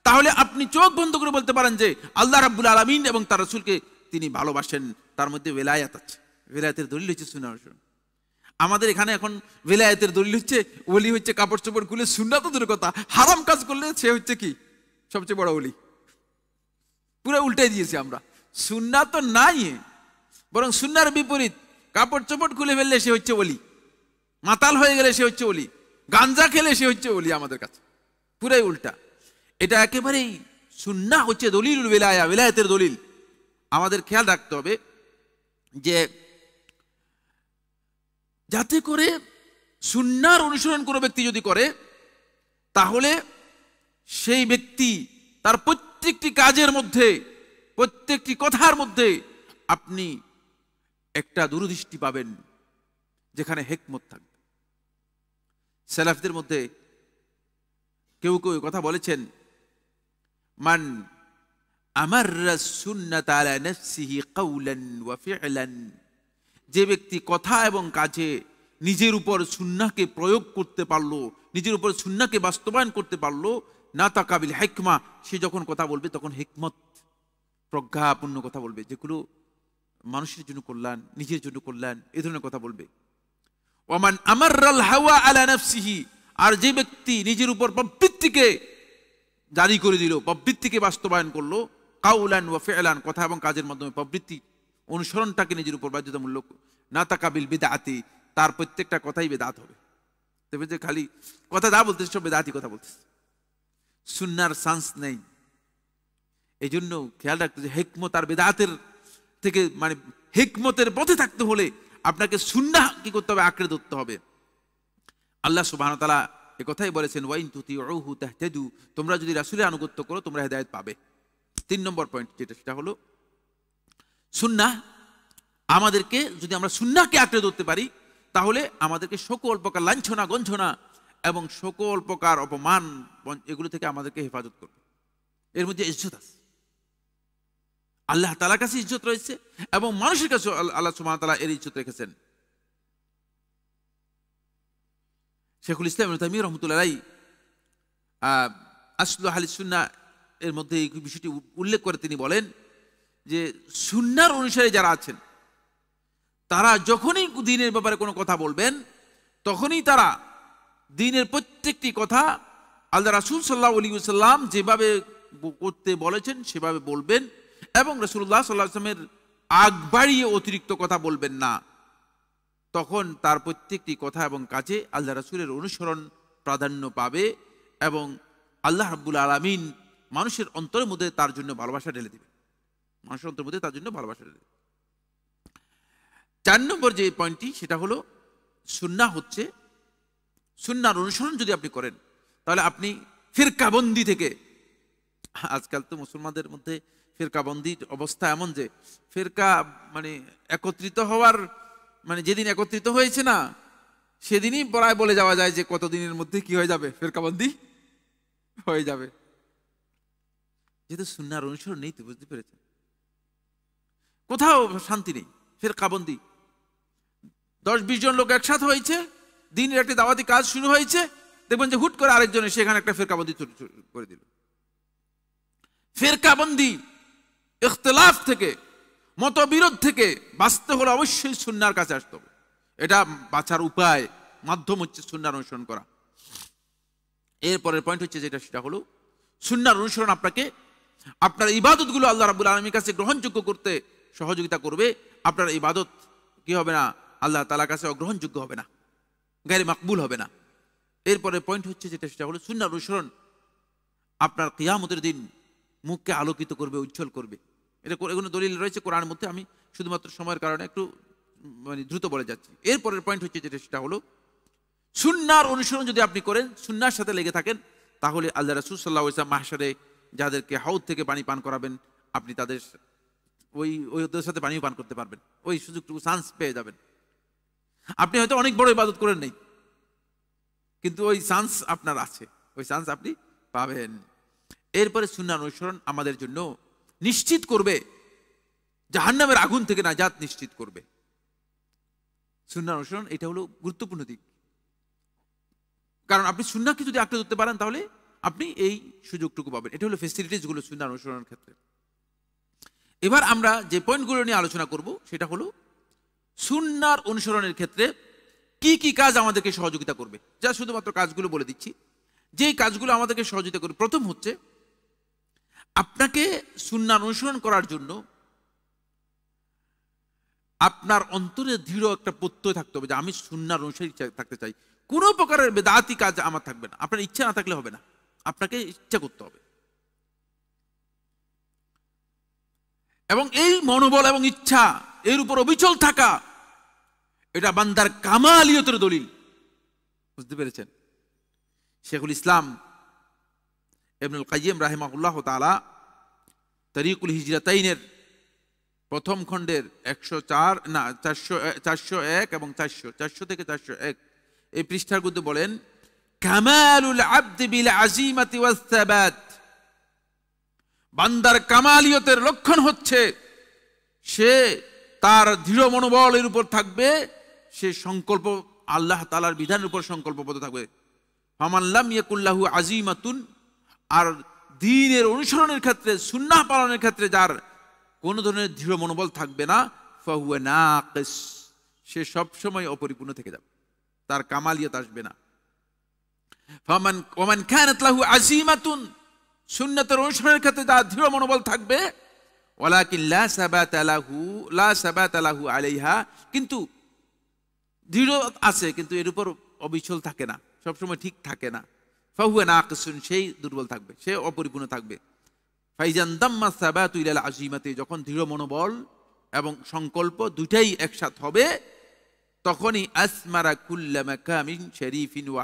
তাহলে আপনি চোখ বন্ধ করে বলতে পারেন যে আল্লাহ রাব্বুল আলামিন এবং তার রাসূলকে তিনি ভালোবাসেন, তার মধ্যে ওয়ালায়াত আছে। ওয়ালায়াতের দলিল হচ্ছে সুন্নাহ অনুসরণ। আমাদের এখানে এখন ওয়ালায়াতের দলিল হচ্ছে ওলি হচ্ছে কাপড় চোপড় খুলে, সুন্নাহ তো দূরের কথা, হারাম কাজ করলে সে হচ্ছে কি সবচেয়ে বড় ওলি। পুরো উল্টে দিয়েছি আমরা, সুন্নাহ তো নাই, বরং সুন্নাহর বিপরীত, কাপড় চোপড় খুলে ফেললে সে হচ্ছে ওলি, মাতাল হয়ে গেলে সে হচ্ছে ওলি, গাঞ্জা খেলে সে হচ্ছে ওলি। আমাদের কাছে পুরাই উল্টা। এটা একেবারেই, সুন্নাহ হচ্ছে দলিলুল ওয়ালায়া, ওয়ালায়াতের দলিল। আমাদের খেয়াল রাখতে হবে যে যাতে করে সুন্নাহর অনুসরণ কোনো ব্যক্তি যদি করে তাহলে সেই ব্যক্তি তার প্রত্যেকটি কাজের মধ্যে, প্রত্যেকটি কথার মধ্যে আপনি একটা দূরদৃষ্টি পাবেন যেখানে হিকমত থাকবে। সালাফদের মধ্যে কেউ কেউ কথা বলেছেন, মান আমাররা সুন্নাত আলা নাফসিহি কাওলান ওয়া ফি'লান, যে ব্যক্তি কথা এবং কাজে নিজের উপর সুন্নাহকে প্রয়োগ করতে পারলো, নিজের উপর সুন্নাহকে বাস্তবায়ন করতে পারলো, না তাকাবিল হিকমা, সে যখন কথা বলবে তখন হিকমত প্রজ্ঞাপূর্ণ কথা বলবে, যেগুলো মানুষের জন্য কল্যাণ, নিজের জন্য কল্যাণ, এই ধরনের কথা বলবে। ওমান আমাররাল হাওয়া আলা নাফসিহি, আর যে ব্যক্তি নিজের উপর প্রবৃত্তিকে জারি করে দিল, প্রবৃত্তিকে বাস্তবায়ন করলো, কাউলান ওয়া ফি'লান, কথা এবং কাজের মাধ্যমে প্রবৃত্তি অনুসরণটাকে নিজের উপর বাধ্যতামূলক, না তাকাবিল বিদআতি, তার প্রত্যেকটা কথাই বেদাত হবে। তবে যে খালি কথা যা বলতেছে সব বেদাতি কথা বলতেছে, সুন্নাহর সান্স নেই। এই জন্য খেয়াল রাখতে যে হিকমত আর বেদাতের থেকে, মানে হিকমতের পথে থাকতে হলে আপনাকে সুন্নাহ কি করতে হবে, আঁকড়ে ধরতে হবে। আল্লাহ সুবহানাহু ওয়া তাআলা এই কথাই বলেছেন, ওয়াইন তুতিউহু তাহতাদু, তোমরা যদি রাসূলের আনুগত্য করো তোমরা হেদায়েত পাবে। 3 নম্বর পয়েন্ট যেটা, সেটা হলো সুন্নাহ আমাদেরকে, যদি আমরা সুন্নাহকে আঁকড়ে ধরতে পারি তাহলে আমাদেরকে সকল প্রকার লাঞ্ছনা গঞ্ছনা এবং সকল প্রকার অপমান এগুলো থেকে আমাদেরকে হেফাজত করবে। এর মধ্যে ইজ্জত আছে, আল্লাহ তাআলার কাছে ইজ্জত রয়েছে এবং মানুষের কাছে আল্লাহ সুবহানাহু ওয়া তাআলা এর ইজ্জত রেখেছেন। শেখুল ইসলাম ইবনে তাইমিয়া রাহমাতুল্লাহ আলাইহি আসলু আহলি সুন্নাহ এর মধ্যে এই বিষয়টি উল্লেখ করে তিনি বলেন যে সুন্নাহর অনুসারী যারা আছেন তারা যখনই দ্বীনের ব্যাপারে কোনো কথা বলবেন তখনই তারা দ্বীনের প্রত্যেকটি কথা আল্লাহ রাসূল সাল্লাল্লাহু আলাইহি ওয়াসাল্লাম যেভাবে করতে বলেছেন সেভাবে বলবেন এবং রাসূলুল্লাহ সাল্লাল্লাহু আলাইহি ওয়াসাল্লামের আগ বাড়িয়ে অতিরিক্ত কথা বলবেন না। তখন তার প্রত্যেকটি কথা এবং কাজে আল্লাহ রাসূলের অনুসরণ প্রাধান্য পাবে এবং আল্লাহ রাব্বুল আলামিন মানুষের অন্তরের মধ্যে তার জন্য ভালোবাসা ঢেলে দেবে। মানুষের অন্তরের মধ্যে তার জন্য ভালোবাসা। 4 নম্বর যে পয়েন্টটি সেটা হলো সুন্নাহ হচ্ছে, সুন্নাহর অনুসরণ যদি আপনি করেন তাহলে আপনি ফিরকাবন্দি থেকে, আজকাল তো মুসলমানদের মধ্যে ফিরকাবন্দির অবস্থা এমন যে ফিরকা মানে একত্রিত হওয়ার মানে যেদিন একত্রিত হয়েছে না সেদিনই প্রায় বলে যাওয়া যায় যে কতদিনের মধ্যে কি হয়ে যাবে, ফিরকাবন্দি হয়ে যাবে। যেহেতু সুন্নাহর অনুসরণ নেই, তো বুঝতে পেরেছেন, কোথাও শান্তি নেই, ফিরকাবন্দি। 10-20 জন লোক একসাথে হয়েছে, দিনের একটি দাওয়াতি কাজ শুরু হয়েছে, দেখবেন যে হুট করে আরেকজনে সেখানে একটা ফিরকাবন্দি করে দিল। ফিরকাবন্দি, ইখতিলাফ থেকে, মতবিরোধ থেকে বাঁচতে হলে অবশ্যই সুন্নাহর কাছে আসতে হবে। এটা বাঁচার উপায়, মাধ্যম হচ্ছে সুন্নাহর অনুসরণ করা। এরপরের পয়েন্ট হচ্ছে যেটা, সেটা হলো সুন্নাহর অনুসরণ আপনাকে আপনার ইবাদতগুলো আল্লাহ রাব্বুল আলামিনের কাছে গ্রহণযোগ্য করতে সহযোগিতা করবে। আপনার ইবাদত কি হবে না, আল্লাহ তাআলার কাছে অগ্রহণযোগ্য হবে না, গায়রে মাকবুল হবে না। এরপরে পয়েন্ট হচ্ছে যেটা, সেটা হলো সুন্নাহর অনুসরণ আপনার কিয়ামতের দিন মুখকে আলোকিত করবে, উজ্জ্বল করবে। এটা এগুলো দলিল রয়েছে কোরআনের মধ্যে, আমি শুধুমাত্র সময়ের কারণে একটু মানে দ্রুত বলে যাচ্ছি। এরপরের পয়েন্ট হচ্ছে যেটা, সেটা হলো সুন্নাহর অনুসরণ যদি আপনি করেন, সুন্নাহর সাথে লেগে থাকেন, তাহলে আল্লাহ রাসূল সাল্লাল্লাহু আলাইহি ওয়াসাল্লাম মাহশারে যাদেরকে হাউদ থেকে পানি পান করাবেন, আপনি তাদের ওদের সাথে পানিও পান করতে পারবেন, ওই সুযোগটুকু চান্স পেয়ে যাবেন। আপনি হয়তো অনেক বড় ইবাদত করেন নাই, কিন্তু ওই চান্স আপনার আছে, ওই চান্স আপনি পাবেন। এরপরে সুন্নাহর অনুসরণ আমাদের জন্য নিশ্চিত করবে, জাহান্নামের আগুন থেকে নাজাত নিশ্চিত করবে। সুন্নাহর অনুসরণ এটা হলো গুরুত্বপূর্ণ দিক, কারণ আপনি সুন্নাহকে যদি আঁকড়ে ধরতে পারেন তাহলে আপনি এই সুযোগটুকু পাবেন। এটা হলো ফেসিলিটিস গুলো সুন্নাহর অনুসরণের ক্ষেত্রে। এবার আমরা যে পয়েন্টগুলো নিয়ে আলোচনা করব সেটা হলো সুন্নাহর অনুসরণের ক্ষেত্রে কি কি কাজ আমাদেরকে সহযোগিতা করবে, যা শুধুমাত্র কাজগুলো বলে দিচ্ছি, যেই কাজগুলো আমাদেরকে সহযোগিতা করবে। প্রথম হচ্ছে, আপনাকে সুন্নাহর অনুসরণ করার জন্য আপনার অন্তরে দৃঢ় একটা প্রত্যয় থাকতে হবে যে আমি সুন্নাহর অনুসারী থাকতে চাই। কোনো প্রকারের বেদাতি কাজ আমার থাকবে না, আপনার ইচ্ছা না থাকলে হবে না, আপনাকে ইচ্ছা করতে হবে। এবং এই মনোবল এবং ইচ্ছা এর উপর অবিচল থাকা, এটা বান্দার কামালিয়তের দলিল। বুঝতে পেরেছেন? শেখুল ইসলাম ইবনুল কাইয়িম রাহিমাহুল্লাহ তাআলা তারিকুল হিজরাতাইনের প্রথম খণ্ডের 401 এবং 400 থেকে 401 এই পৃষ্ঠার মধ্যে বলেন, কামালুল আবদি বিল আজিমাতি ওয়াস সাবাত, বান্দার কামালিয়তের লক্ষণ হচ্ছে সে তার দৃঢ় মনোবলের উপর থাকবে, সে সংকল্প আল্লাহ তাআলার বিধানের উপর সংকল্পবদ্ধ থাকবে। ফামান লাম ইয়াকুল্লাহু আজিমাতুন, আর দ্বীনের অনুসরণের ক্ষেত্রে, সুন্নাহ পালনের ক্ষেত্রে যার কোন ধরনের দৃঢ় মনোবল থাকবে না, ফাহুয়া নাকিস, সে সব সময় অপরিপূর্ণ থেকে যাবে, তার কামালিয়ত আসবে না। ওয়ামান কানাত লাহু আজিমাতুন, সুন্নাতের অনুসরণের ক্ষেত্রে যার দৃঢ় মনোবল থাকবে, ওয়ালাকিন লা সাবাতা লাহু আলাইহা, কিন্তু দৃঢ় আছে কিন্তু এর উপর অবিচল থাকে না, সবসময় ঠিক থাকে না, ফাহুয়া নাকিসুন, সেই দুর্বল থাকবে, সে অপরিপূর্ণ থাকবে। ফাইজান দাম্মা সাবাতু ইলাল আজিমাতি, যখন দৃঢ় মনোবল এবং সংকল্প দুটাই একসাথে হবে, তখনই আসমারা কুল্লা মাকামিন শরীফিন ওয়া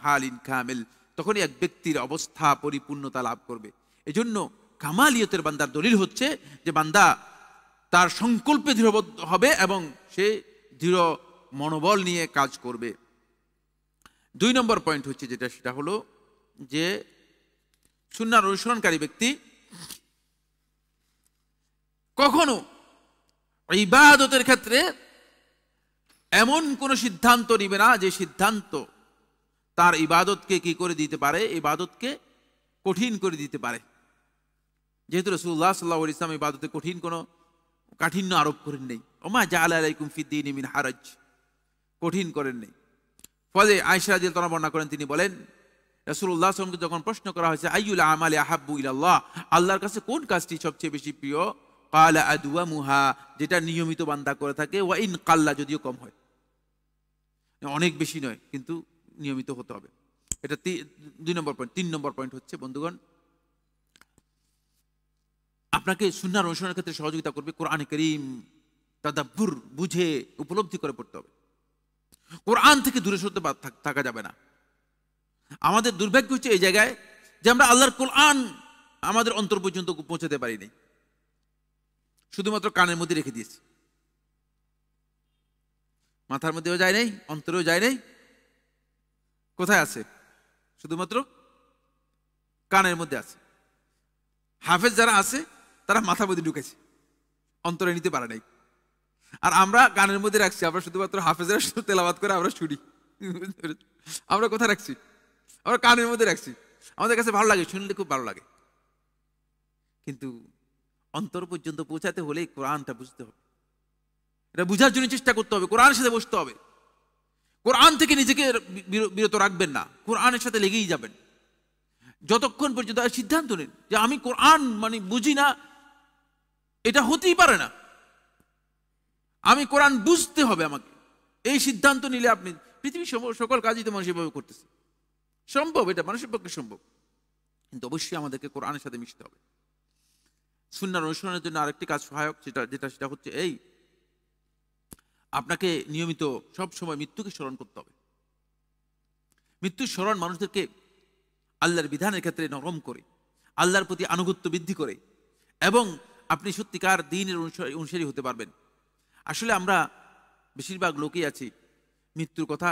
হালিন কামিল, তখনই এক ব্যক্তির অবস্থা পরিপূর্ণতা লাভ করবে। এজন্য কামালিয়তের বান্দার দলিল হচ্ছে যে বান্দা তার সংকল্পে দৃঢ়বদ্ধ হবে এবং সে দৃঢ় মনোবল নিয়ে কাজ করবে। 2 নম্বর পয়েন্ট হচ্ছে যেটা, সেটা হলো যে সুন্নাহর অনুসরণকারী ব্যক্তি কখনো ইবাদতের ক্ষেত্রে এমন কোন সিদ্ধান্ত নিবে না যে সিদ্ধান্ত তার ইবাদতকে কি করে দিতে পারে, ইবাদতকে কঠিন করে দিতে পারে। যেহেতু রাসূলুল্লাহ সাল্লাল্লাহু আলাইহি ওয়াসাল্লাম ইবাদতে কোনো কাঠিন্য আরোপ করেন নাই, ওমা জাআলা আলাইকুম ফিদ-দীনি মিন হারাজ, কঠিন করেন নাই। ফলে আয়েশা রাদিয়াল্লাহু তাআলা বর্ণনা করেন, তিনি বলেন রাসূলুল্লাহ সাল্লাল্লাহু আলাইহি ওয়াসাল্লামকে যখন প্রশ্ন করা হয়েছে আইয়ুল আমালি আহাব্বু ইলাল্লাহ, আল্লাহর কাছে কোন কাজটি সবচেয়ে বেশি প্রিয়, ক্বালা আদওয়ামুহা, যেটা নিয়মিত বান্দা করে থাকে, ওয়া ইন কাল্লা, যদিও কম হয়, অনেক বেশি নয় কিন্তু নিয়মিত হতে হবে। এটা 2 নম্বর পয়েন্ট। 3 নম্বর পয়েন্ট হচ্ছে, বন্ধুগণ, আপনাকে সুন্নাহর অনুসরণের ক্ষেত্রে সহযোগিতা করবে কোরআনে কারীম তাদাব্বুর, বুঝে উপলব্ধি করে পড়তে হবে। কোরআন থেকে দূরে সরতে থাকা যাবে না। আমাদের দুর্ভাগ্য হচ্ছে এই জায়গায় যে আমরা আল্লাহর কোরআন আমাদের অন্তর পর্যন্ত পৌঁছাতে পারিনি, শুধুমাত্র কানের মধ্যে রেখে দিয়েছি। মাথার মধ্যেও যায় নাই, অন্তরেও যায় নাই। কোথায় আছে? শুধুমাত্র কানের মধ্যে আছে। হাফেজ যারা আছে তারা মাথার মধ্যে ঢুকেছে, অন্তরে নিতে পারে নাই। আর আমরা কানের মধ্যে রাখছি, আমরা শুধুমাত্র হাফেজরা শুধু তেলাওয়াত করে আমরা শুনি। আমরা কোথায় রাখছি? আমরা কানের মধ্যে রাখছি। আমাদের কাছে ভালো লাগে, শুনলে খুব ভালো লাগে, কিন্তু অন্তর পর্যন্ত পৌঁছাতে হলে কোরআনটা বুঝতে হবে। এটা বুঝার জন্য চেষ্টা করতে হবে, কোরআনের সাথে বসতে হবে। কোরআন থেকে নিজেকে বিরত রাখবেন না, কোরআনের সাথে লেগেই যাবেন যতক্ষণ পর্যন্ত সিদ্ধান্ত নিন যে আমি কোরআন মানে বুঝি না, এটা হতেই পারে না, আমি কোরআন বুঝতে হবে আমাকে। এই সিদ্ধান্ত নিলে আপনি পৃথিবীর সকল কাজই তো মানুষ এভাবে করতেছে, সম্ভব, এটা মানুষের পক্ষে সম্ভব, কিন্তু অবশ্যই আমাদেরকে কোরআনের সাথে মিশতে হবে। সুন্নাহর অনুসরণের জন্য আরেকটি কাজ সহায়ক, সেটা হচ্ছে এই, আপনাকে নিয়মিত সব সময় মৃত্যুকে স্মরণ করতে হবে। মৃত্যুর স্মরণ মানুষদেরকে আল্লাহর বিধানের ক্ষেত্রে নরম করে, আল্লাহর প্রতি আনুগত্য বৃদ্ধি করে, এবং আপনি সত্যিকার দ্বীনের অনুসারী হতে পারবেন। আসলে আমরা বেশিরভাগ লোকই আছি মৃত্যুর কথা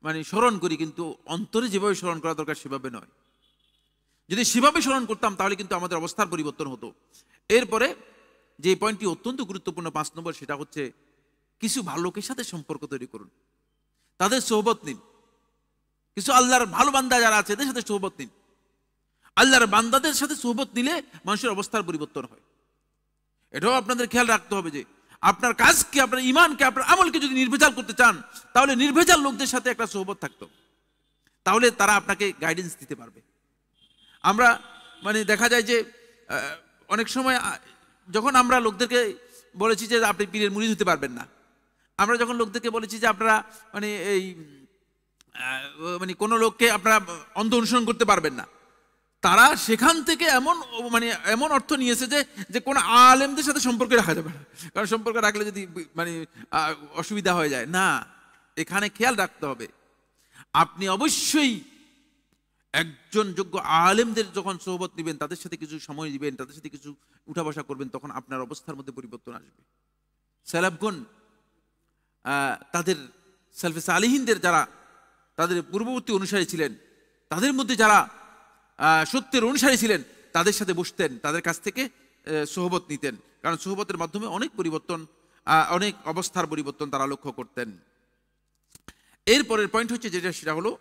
মানে স্মরণ করি, কিন্তু অন্তরে যেভাবে স্মরণ করা দরকার সেভাবে নয়। যদি সেভাবে স্মরণ করতাম তাহলে কিন্তু আমাদের অবস্থার পরিবর্তন হতো। এরপরে যে পয়েন্টটি অত্যন্ত গুরুত্বপূর্ণ 5 নম্বর, সেটা হচ্ছে কিছু ভালো লোকের সাথে সম্পর্ক তৈরি করুন, তাদের সোহবত নিন। কিছু আল্লাহর ভালো বান্দা যারা আছে এদের সাথে সোহবত নিন। আল্লাহর বান্দাদের সাথে সোহবত নিলে মানুষের অবস্থার পরিবর্তন হয়। এটাও আপনাদের খেয়াল রাখতে হবে যে আপনার কাজকে, আপনার ইমানকে, আপনার আমলকে যদি নির্ভেজাল করতে চান তাহলে নির্ভেজাল লোকদের সাথে একটা সোহবত থাকতো, তাহলে তারা আপনাকে গাইডেন্স দিতে পারবে। আমরা মানে দেখা যায় যে অনেক সময় যখন আমরা লোকদেরকে বলেছি যে আপনি পীরের মুরিদ হতে পারবেন না, আমরা যখন লোকদেরকে বলেছি যে আপনারা মানে এই মানে কোনো লোককে আপনারা অন্ধ অনুসরণ করতে পারবেন না, তারা সেখান থেকে এমন অর্থ নিয়েছে যে কোনো আলেমদের সাথে সম্পর্ক রাখা যাবে না, কারণ সম্পর্ক রাখলে যদি মানে অসুবিধা হয়ে যায়। না, এখানে খেয়াল রাখতে হবে আপনি অবশ্যই একজন যোগ্য আলেমদের যখন সোহবত নেবেন, তাদের সাথে কিছু সময় দিবেন, তাদের সাথে কিছু উঠা বসা করবেন, তখন আপনার অবস্থার মধ্যে পরিবর্তন আসবে। সালাফগণ তাদের সালফে সালিহিনদের যারা তাদের পূর্ববর্তী অনুসারী ছিলেন, তাদের মধ্যে যারা সত্যের অনুসারী ছিলেন, তাদের সাথে বসতেন, তাদের কাছ থেকে সোহবত নিতেন, কারণ সোহবতের মাধ্যমে অনেক পরিবর্তন, অনেক অবস্থার পরিবর্তন তারা লক্ষ্য করতেন। এরপরের পয়েন্ট হচ্ছে সেটা হলো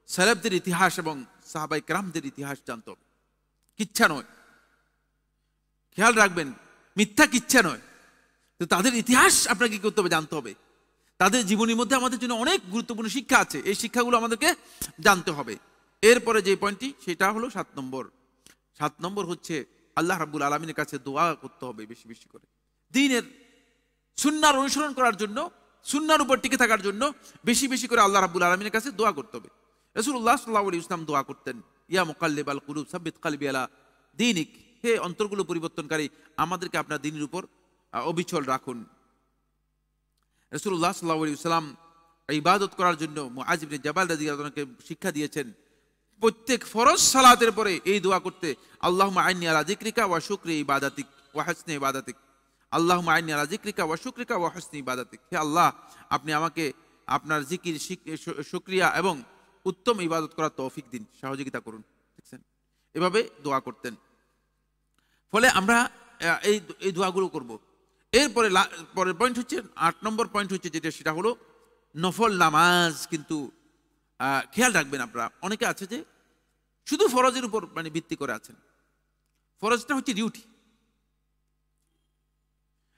সালাফদের ইতিহাস এবং সাহাবায়ে কেরামদের ইতিহাস জানতে হবে। কিচ্ছা নয়, খেয়াল রাখবেন, মিথ্যা কিচ্ছা নয়, তো তাদের ইতিহাস আপনাকে কি করতে হবে? জানতে হবে। তাদের জীবনের মধ্যে আমাদের জন্য অনেক গুরুত্বপূর্ণ শিক্ষা আছে, এই শিক্ষাগুলো আমাদেরকে জানতে হবে। এরপরে যে পয়েন্টটি সেটা হলো 7 নম্বর। 7 নম্বর হচ্ছে আল্লাহ রাব্বুল আলামিনের কাছে দোয়া করতে হবে বেশি বেশি করে। দ্বীনের সুন্নাহর অনুসরণ করার জন্য, সুন্নাহর উপর টিকে থাকার জন্য বেশি বেশি করে আল্লাহ রাব্বুল আলামিনের কাছে দোয়া করতে হবে। রাসূলুল্লাহ সাল্লাল্লাহু আলাইহি ওয়াসাল্লাম দোয়া করতেন, ইয়া মুকাল্লিবাল কুলুব সাব্বিত কলবি আলা দীনিক, হে অন্তরগুলো পরিবর্তনকারী, আমাদেরকে আপনার দ্বীনের উপর অবিচল রাখুন। রাসূলুল্লাহ সাল্লাল্লাহু আলাইহি ওয়াসাল্লাম ইবাদত করার জন্য মুআয ইবনে জাবাল রাদিয়াল্লাহু আনহুকে শিক্ষা দিয়েছেন প্রত্যেক ফরজ সালাতের পরে এই দোয়া করতে, আল্লাহুম্মা আইন্নী আলা যিকরিকা ওয়া শুকরি ইবাদাতিক ওয়া হুসনি ইবাদাতিক, আল্লাহুম্মা আইন্নী আলা যিকরিকা ওয়া শুকরিকা ওয়া হুসনি ইবাদাতিক, হে আল্লাহ আপনি আমাকে আপনার জিকির, শুকরিয়া এবং উত্তম ইবাদত করার তৌফিক দিন, সহযোগিতা করুন। দেখছেন, এভাবে দোয়া করতেন। ফলে আমরা এই দোয়াগুলো করব। এরপরে পরের পয়েন্ট হচ্ছে 8 নম্বর পয়েন্ট হচ্ছে সেটা হলো নফল নামাজ। কিন্তু খেয়াল রাখবেন, আপনারা অনেকে আছে যে শুধু ফরজের উপর মানে ভিত্তি করে আছেন। ফরজটা হচ্ছে ডিউটি,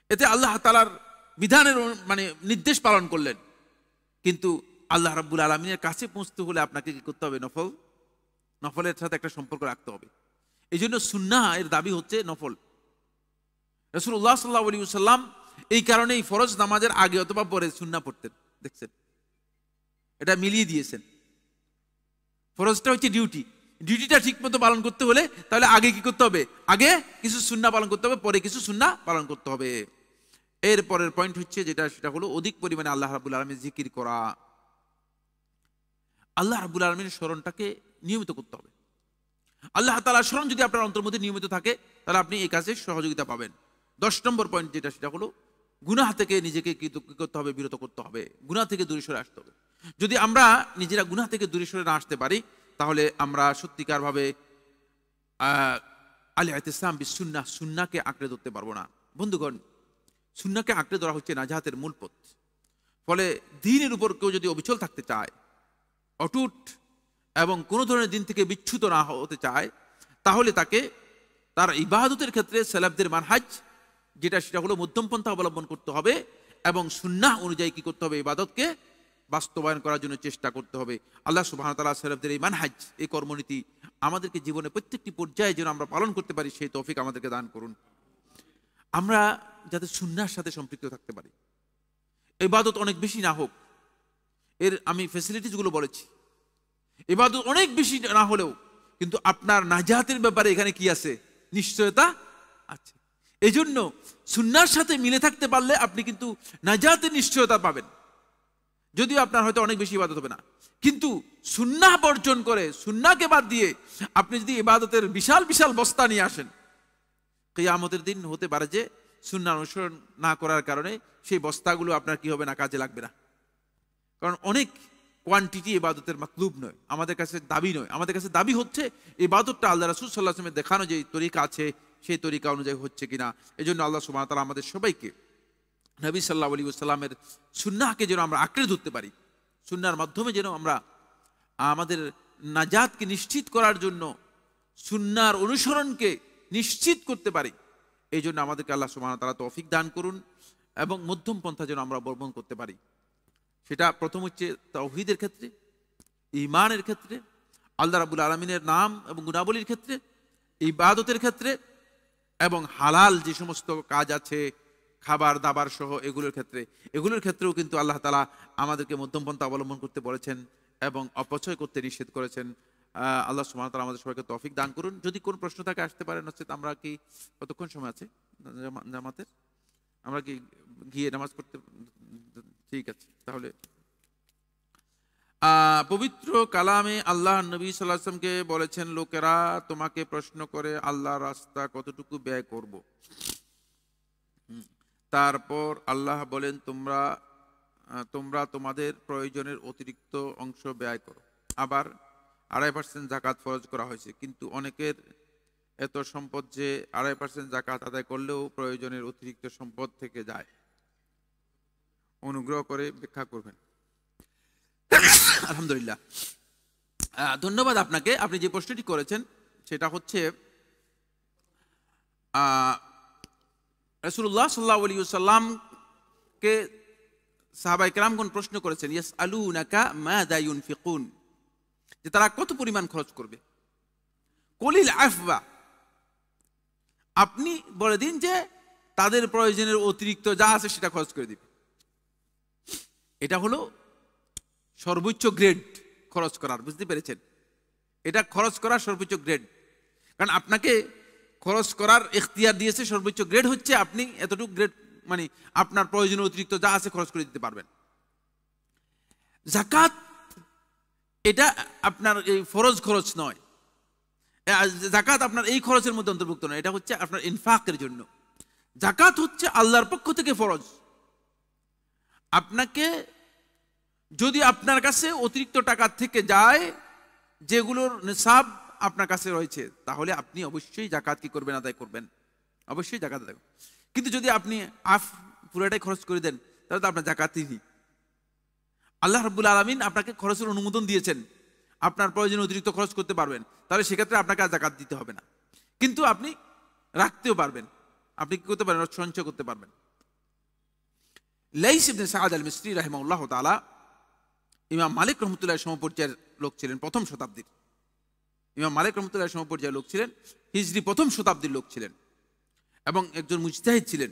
এতে আল্লাহ তাআলার বিধানের মানে নির্দেশ পালন করলেন, কিন্তু আল্লাহ রাব্বুল আলামিনের কাছে পৌঁছতে হলে আপনাকে কি করতে হবে? নফলের সাথে একটা সম্পর্ক রাখতে হবে। এই জন্য সুন্নাহ এর দাবি হচ্ছে নফল। রাসূলুল্লাহ সাল্লাল্লাহু আলাইহি ওয়াসাল্লাম এই কারণেই ফরজ নামাজের আগে অথবা পরে সুন্নাহ পড়তেন। দেখছেন, এটা মিলিয়ে দিয়েছেন। ফরজটা হচ্ছে ডিউটি, ডিউটিটা ঠিক মতো পালন করতে হলে তাহলে আগে কি করতে হবে? আগে কিছু সুন্নাহ পালন করতে হবে, পরে কিছু সুন্নাহ পালন করতে হবে। এর পরের পয়েন্ট হচ্ছে সেটা হলো অধিক পরিমাণে আল্লাহ রাব্বুল আলামিনের জিকির করা। আল্লাহ রাব্বুল আলামিনের স্মরণটাকে নিয়মিত করতে হবে। আল্লাহ তাআলার স্মরণ যদি আপনার অন্তরের মধ্যে নিয়মিত থাকে তাহলে আপনি এই কাজে সহযোগিতা পাবেন। 10 নম্বর পয়েন্ট সেটা হলো গুনাহ থেকে নিজেকে কি করতে হবে? বিরত করতে হবে, গুনাহ থেকে দূরে সরে আসতে হবে। যদি আমরা নিজেরা গুনাহ থেকে দূরে সরে না আসতে পারি তাহলে আমরা সত্যিকারভাবে আল ইতিসাম বিস সুন্নাহ, সুন্নাহকে আঁকড়ে ধরতে পারবো না। বন্ধুগণ, সুন্নাহকে আঁকড়ে ধরা হচ্ছে নাজাতের মূল পথ। ফলে দ্বীনের উপর কেউ যদি অবিচল থাকতে চায়, অটুট এবং কোনো ধরনের দিন থেকে বিচ্যুত না হতে চায়, তাহলে তাকে তার ইবাদতের ক্ষেত্রে সালাফদের মানহাজ সেটা হলো মধ্যম পন্থা অবলম্বন করতে হবে এবং সুন্নাহ অনুযায়ী কি করতে হবে? ইবাদতকে বাস্তবায়ন করার জন্য চেষ্টা করতে হবে। আল্লাহ সুবহানাহু ওয়া তাআলা সালাফদের এই মানহাজ, এই কর্মনীতি আমাদেরকে জীবনে প্রত্যেকটি পর্যায়ে যেন আমরা পালন করতে পারি সেই তৌফিক আমাদেরকে দান করুন। আমরা যাতে সুন্নাহর সাথে সম্পৃক্ত থাকতে পারি, ইবাদত অনেক বেশি না হোক, এর আমি ফ্যাসিলিটিসগুলো বলেছি, ইবাদত অনেক বেশি না হলেও কিন্তু আপনার নাজাতের ব্যাপারে এখানে কি আছে? নিশ্চয়তা আছে। এই জন্য সুন্নাহর সাথে মিলে থাকতে পারলে আপনি কিন্তু নাজাতের নিশ্চয়তা পাবেন। যদিও আপনার হয়তো অনেক বেশি ইবাদত হবে না, কিন্তু সুন্নাহ বর্জন করে, সুন্নাহকে বাদ দিয়ে আপনি যদি ইবাদতের বিশাল বিশাল বস্তা নিয়ে আসেন, কিয়ামতের দিন হতে পারে যে সুন্নাহ অনুসরণ না করার কারণে সেই বস্তাগুলো আপনার কি হবে না? কাজে লাগবে না। কারণ অনেক কোয়ান্টিটি ইবাদতের মাতলুব নয়, আমাদের কাছে দাবি নয়। আমাদের কাছে দাবি হচ্ছে ইবাদতটা আল্লাহ রাসূল সাল্লাল্লাহু আলাইহি ওয়াসাল্লামের দেখানো যে তরিকা আছে সেই তরিকা অনুযায়ী হচ্ছে কিনা। এজন্য আল্লাহ সুবহানাহু ওয়া তাআলা আমাদের সবাইকে নবী সাল্লাল্লাহু আলাইহি ওয়াসাল্লামের সুন্নাহকে যেন আমরা আঁকড়ে ধরতে পারি, সুন্নাহর মাধ্যমে যেন আমরা আমাদের নাজাতকে নিশ্চিত করার জন্য সুন্নাহর অনুসরণকে নিশ্চিত করতে পারি। এই জন্য আমাদেরকে আল্লাহ সুবহানাহু ওয়া তাআলা তৌফিক দান করুন এবং মধ্যম পন্থা যেন আমরা অবলম্বন করতে পারি। সেটা প্রথম হচ্ছে তাওহীদের ক্ষেত্রে, ঈমানের ক্ষেত্রে, আল্লাহ রাব্বুল আলামিনের নাম এবং গুণাবলীর ক্ষেত্রে, ইবাদতের ক্ষেত্রে এবং হালাল যে সমস্ত কাজ আছে খাবার দাবার সহ এগুলোর ক্ষেত্রেও কিন্তু আল্লাহ তাআলা আমাদেরকে মধ্যম পন্থা অবলম্বন করতে বলেছেন এবং অপচয় করতে নিষেধ করেছেন। আল্লাহ সুবহানাহু ওয়া তাআলা আমাদের সবাইকে তৌফিক দান করুন। যদি কোনো প্রশ্ন থাকে আসতে পারেন। হচ্ছে আমরা কি কতক্ষণ সময় আছে জামাতের? আমরা কি গিয়ে নামাজ পড়তে? ঠিক আছে, তাহলে পবিত্র কালামে আল্লাহ নবী সাল্লাল্লাহু আলাইহি ওয়াসাল্লামকে বলেছেন, লোকেরা তোমাকে প্রশ্ন করে আল্লাহর রাস্তা কতটুকু ব্যয় করব। তারপর আল্লাহ বলেন, তোমরা তোমাদের প্রয়োজনের অতিরিক্ত অংশ ব্যয় করো। আবার 2.5% যাকাত ফরজ করা হয়েছে, কিন্তু অনেকের এত সম্পদ যে 2.5% যাকাত আদায় করলেও প্রয়োজনের অতিরিক্ত সম্পদ থেকে যায়। অনুগ্রহ করে ব্যাখ্যা করবেন। আলহামদুলিল্লাহ, ধন্যবাদ আপনাকে। আপনি যে প্রশ্নটি করেছেন সেটা হচ্ছে রাসূলুল্লাহ সাল্লাল্লাহু আলাইহি ওয়াসাল্লামকে সাহাবায়ে কেরামগণ প্রশ্ন করেছেন, ইয়াসআলুনাকা মাযা ইউনফিকুন, যে তারা কত পরিমাণ খরচ করবে। কুলিল আফওয়া, আপনি বলে দিন যে তাদের প্রয়োজনের অতিরিক্ত যা আছে সেটা খরচ করে দিবে। এটা হলো সর্বোচ্চ গ্রেড খরচ করার, বুঝতে পেরেছেন? এটা খরচ করার সর্বোচ্চ গ্রেড। কারণ আপনাকে খরচ করার ইখতিয়ার দিয়েছে, সর্বোচ্চ গ্রেড হচ্ছে আপনি এতটুকু গ্রেড, মানে আপনার প্রয়োজনীয় অতিরিক্ত যা আছে খরচ করে দিতে পারবেন। যাকাত এটা আপনার এই ফরজ খরচ নয়, যাকাত আপনার এই খরচের মধ্যে অন্তর্ভুক্ত নয়, এটা হচ্ছে আপনার ইনফাকের জন্য। যাকাত হচ্ছে আল্লাহর পক্ষ থেকে ফরজ। আপনাকে যদি আপনার কাছে অতিরিক্ত টাকা থেকে যায় যেগুলোর নিসাব আপনার কাছে রয়েছে, তাহলে আপনি অবশ্যই যাকাত কি করবেন? আদায় করবেন, অবশ্যই যাকাত আদায় করবেন। কিন্তু যদি আপনি পুরোটাই খরচ করে দেন তাহলে তো আপনার যাকাতই নেই। আল্লাহ রাব্বুল আলামিন আপনাকে খরচের অনুমোদন দিয়েছেন, আপনার প্রয়োজনে অতিরিক্ত খরচ করতে পারবেন, তাহলে সেক্ষেত্রে আপনাকে আর যাকাত দিতে হবে না। কিন্তু আপনি রাখতেও পারবেন, আপনি কি করতে পারেন? সঞ্চয় করতে পারবেন। লাইস ইবনে সাআদ আল মিসরি রাহিমাহুল্লাহ তাআলা ইমাম মালিক রহমতুল্লাহ সমপর্যায়ের লোক ছিলেন, প্রথম শতাব্দীর। ইমাম মালিক রহমতুল্লাহ সমপর্যায়ের লোক ছিলেন, হিজরি প্রথম শতাব্দীর লোক ছিলেন এবং একজন মুজতাহিদ ছিলেন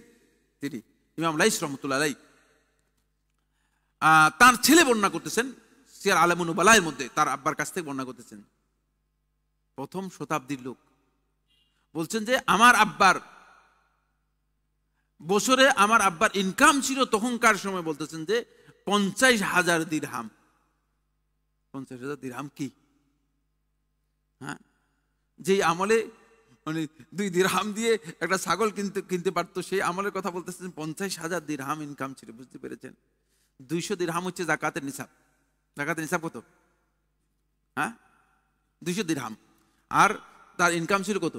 তিনি, ইমাম লাইস রহমতুল্লাহ আলাইহি। তার ছেলে বর্ণনা করতেছেন সিয়ার আলামুন নুবালার মধ্যে, তার আব্বার কাছ থেকে বর্ণনা করতেছেন প্রথম শতাব্দীর লোক বলছেন যে আমার আব্বার বছরে আমার আব্বার ইনকাম ছিল তখনকার সময়, বলতেছেন যে 50,000 দিরহাম। 50,000 দিরহাম কি? হ্যাঁ, যেই আমলে মানে 2 দিরহাম দিয়ে একটা ছাগল কিনতে পারতো, সেই আমলের কথা বলতেছেন। 50,000 দিরহাম ইনকাম ছিল, বুঝতে পেরেছেন? 200 দিরহাম হচ্ছে যাকাতের নিসাব। যাকাতের নিসাব কত? হ্যাঁ, 200 দিরহাম। আর তার ইনকাম ছিল কত?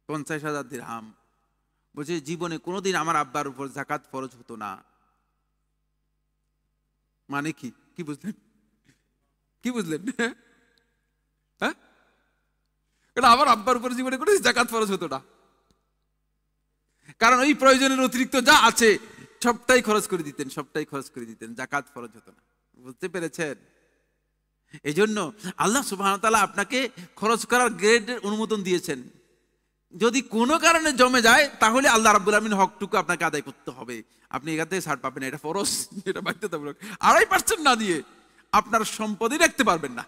50,000 দিরহাম। বলছে জীবনে কোনোদিন আমার আব্বার উপর যাকাত ফরজ হতো না। মানে কি? কি বুঝলেন? কি বুঝলেন? হ্যাঁ, এটা আমার আব্বার উপর জীবনে কোনো যাকাত ফরজ হতো না, কারণ ওই প্রয়োজনের অতিরিক্ত যা আছে সবটাই খরচ করে দিতেন, সবটাই খরচ করে দিতেন, যাকাত ফরজ হতো না। বুঝতে পেরেছেন? এই জন্য আল্লাহ সুবহানাহু ওয়া তাআলা আপনাকে খরচ করার গ্রেডের অনুমোদন দিয়েছেন। যদি কোনো কারণে জমে যায় তাহলে আল্লাহ রাব্বুল আলামিন হকটুকু আপনাকে আদায় করতে হবে। আপনি এখান থেকে ছাড় পাবেন, এটা ফরজ, এটা বাধ্যতামূলক। 2.5% না দিয়ে আপনার সম্পদই রাখতে পারবেন না,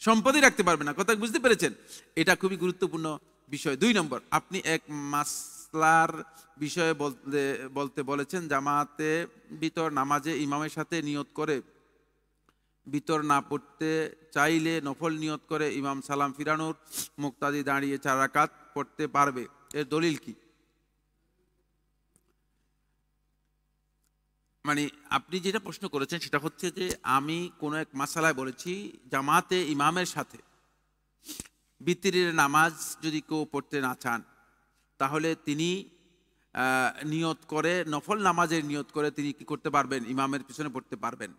সম্পদই রাখতে পারবেন না। কথা বুঝতে পেরেছেন? এটা খুবই গুরুত্বপূর্ণ বিষয়। 2 নম্বর, আপনি এক মাসলার বিষয়ে বলতে বলেছেন। জামাতে ভিতর নামাজে ইমামের সাথে নিয়ত করে ভিতর না পড়তে চাইলে নফল নিয়ত করে ইমাম সালাম ফিরানোর মুক্তাদি দাঁড়িয়ে 4 রাকাত পড়তে পারবে, এর দলিল কি? মানে আপনি যেটা প্রশ্ন করেছেন সেটা হচ্ছে যে আমি কোনো এক মাসালায় বলেছি জামাতে ইমামের সাথে বিতিরের নামাজ যদি কেউ পড়তে না চান তাহলে তিনি নিয়ত করে, নফল নামাজের নিয়ত করে তিনি কি করতে পারবেন? ইমামের পিছনে পড়তে পারবেন।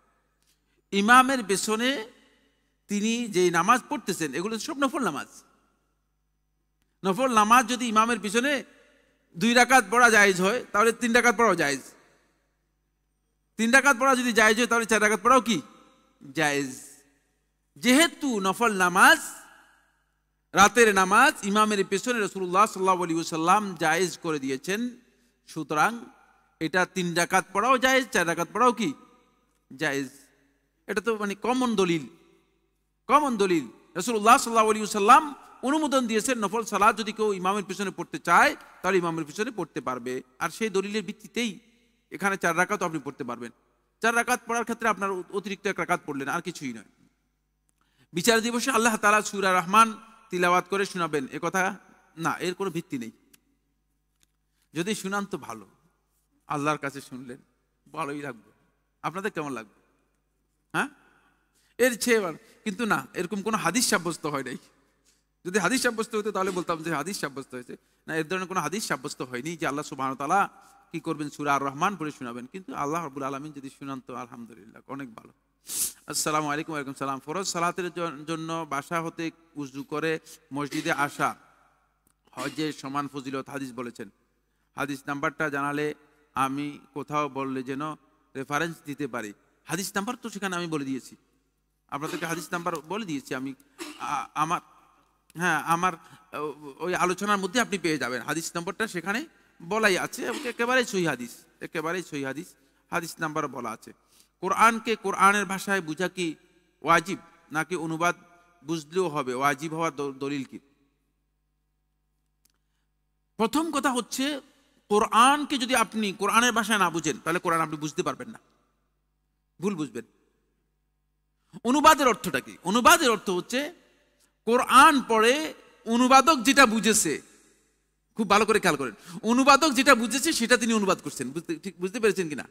ইমামের পেছনে তিনি যে নামাজ পড়তেছেন এগুলো সব নফল নামাজ। নফল নামাজ যদি ইমামের পিছনে 2 রাকাত পড়া জায়েজ হয় তাহলে 3 রাকাত পড়াও জায়েজ। 3 রাকাত পড়া যদি জায়েজ হয় তাহলে 4 রাকাত পড়াও কি জায়েজ। যেহেতু নফল নামাজ, রাতের নামাজ ইমামের পেছনে রাসূলুল্লাহ সাল্লাল্লাহু আলাইহি ওয়াসাল্লাম জায়েজ করে দিয়েছেন, সুতরাং এটা 3 রাকাত পড়াও জায়েজ, 4 রাকাত পড়াও কি জায়েজ। এটা তো মানে কমন দলিল, কমন দলিল। রাসূলুল্লাহ সাল্লাল্লাহু আলাইহি ওয়াসাল্লাম অনুমোদন দিয়েছেন নফল সালাত যদি কেউ ইমামের পিছনে পড়তে চায় তাহলে ইমামের পিছনে পড়তে পারবে। আর সেই দলিলের ভিত্তিতেই এখানে 4 রাকাত আপনি পড়তে পারবেন। 4 রাকাত পড়ার ক্ষেত্রে আপনার অতিরিক্ত 1 রাকাত পড়লেন, আর কিছুই নয়। বিচার দিবসে আল্লাহ তাআলা সূরা রহমান তিলাওয়াত করে শোনাবেন, এ কথা না, এর কোনো ভিত্তি নেই। যদি শুনান তো ভালো, আল্লাহর কাছে শুনলেন ভালোই লাগবে। আপনাদের কেমন লাগবে? হ্যাঁ, এর চেয়ে কিন্তু না, এরকম কোনো হাদিস সাব্যস্ত হয় নাই। যদি হাদিস সাব্যস্ত হতো তাহলে বলতাম যে হাদিস সাব্যস্ত হয়েছে। না, এর ধরনের কোনো হাদিস সাব্যস্ত হয়নি যে আল্লাহ সুবহানাহু ওয়া তাআলা কি করবেন, সূরা আর রহমান পড়ে শোনাবেন। কিন্তু আল্লাহ রাব্বুল আলামিন যদি শুনান তো আলহামদুলিল্লাহ, অনেক ভালো। আসসালামু আলাইকুম। ওয়া আলাইকুম সালাম। ফরজ সালাতের জন্য বাসা হতে উযু করে মসজিদে আসা হজের সমান ফজিলত হাদিস বলেছেন। হাদিস নাম্বারটা জানালে আমি কোথাও বললে যেন রেফারেন্স দিতে পারি। হাদিস নাম্বার তো সেখানে আমি বলে দিয়েছি, আপনাদেরকে হাদিস নাম্বার বলে দিয়েছি আমি। আমার ওই আলোচনার মধ্যে আপনি পেয়ে যাবেন হাদিস নম্বরটা, সেখানে বলাই আছে। একেবারেই সহিহ হাদিস, একেবারেই সহিহ হাদিস, হাদিস নাম্বার বলা আছে। কোরআনকে কোরআনের ভাষায় বোঝা কি ওয়াজিব নাকি অনুবাদ বুঝলেও হবে? ওয়াজিব হওয়ার দলিল কি? প্রথম কথা হচ্ছে, কোরআনকে যদি আপনি কোরআনের ভাষায় না বুঝেন তাহলে কোরআন আপনি বুঝতে পারবেন না, ভুল বুঝবেন। অনুবাদের অর্থটা কি? অনুবাদের অর্থ হচ্ছে কোরআন পড়ে অনুবাদক যেটা বুঝেছে, খুব ভালো করে খেয়াল করেন, অনুবাদক যেটা বুঝেছে সেটা তিনি অনুবাদ করছেন। ঠিক বুঝতে পেরেছেন কিনা?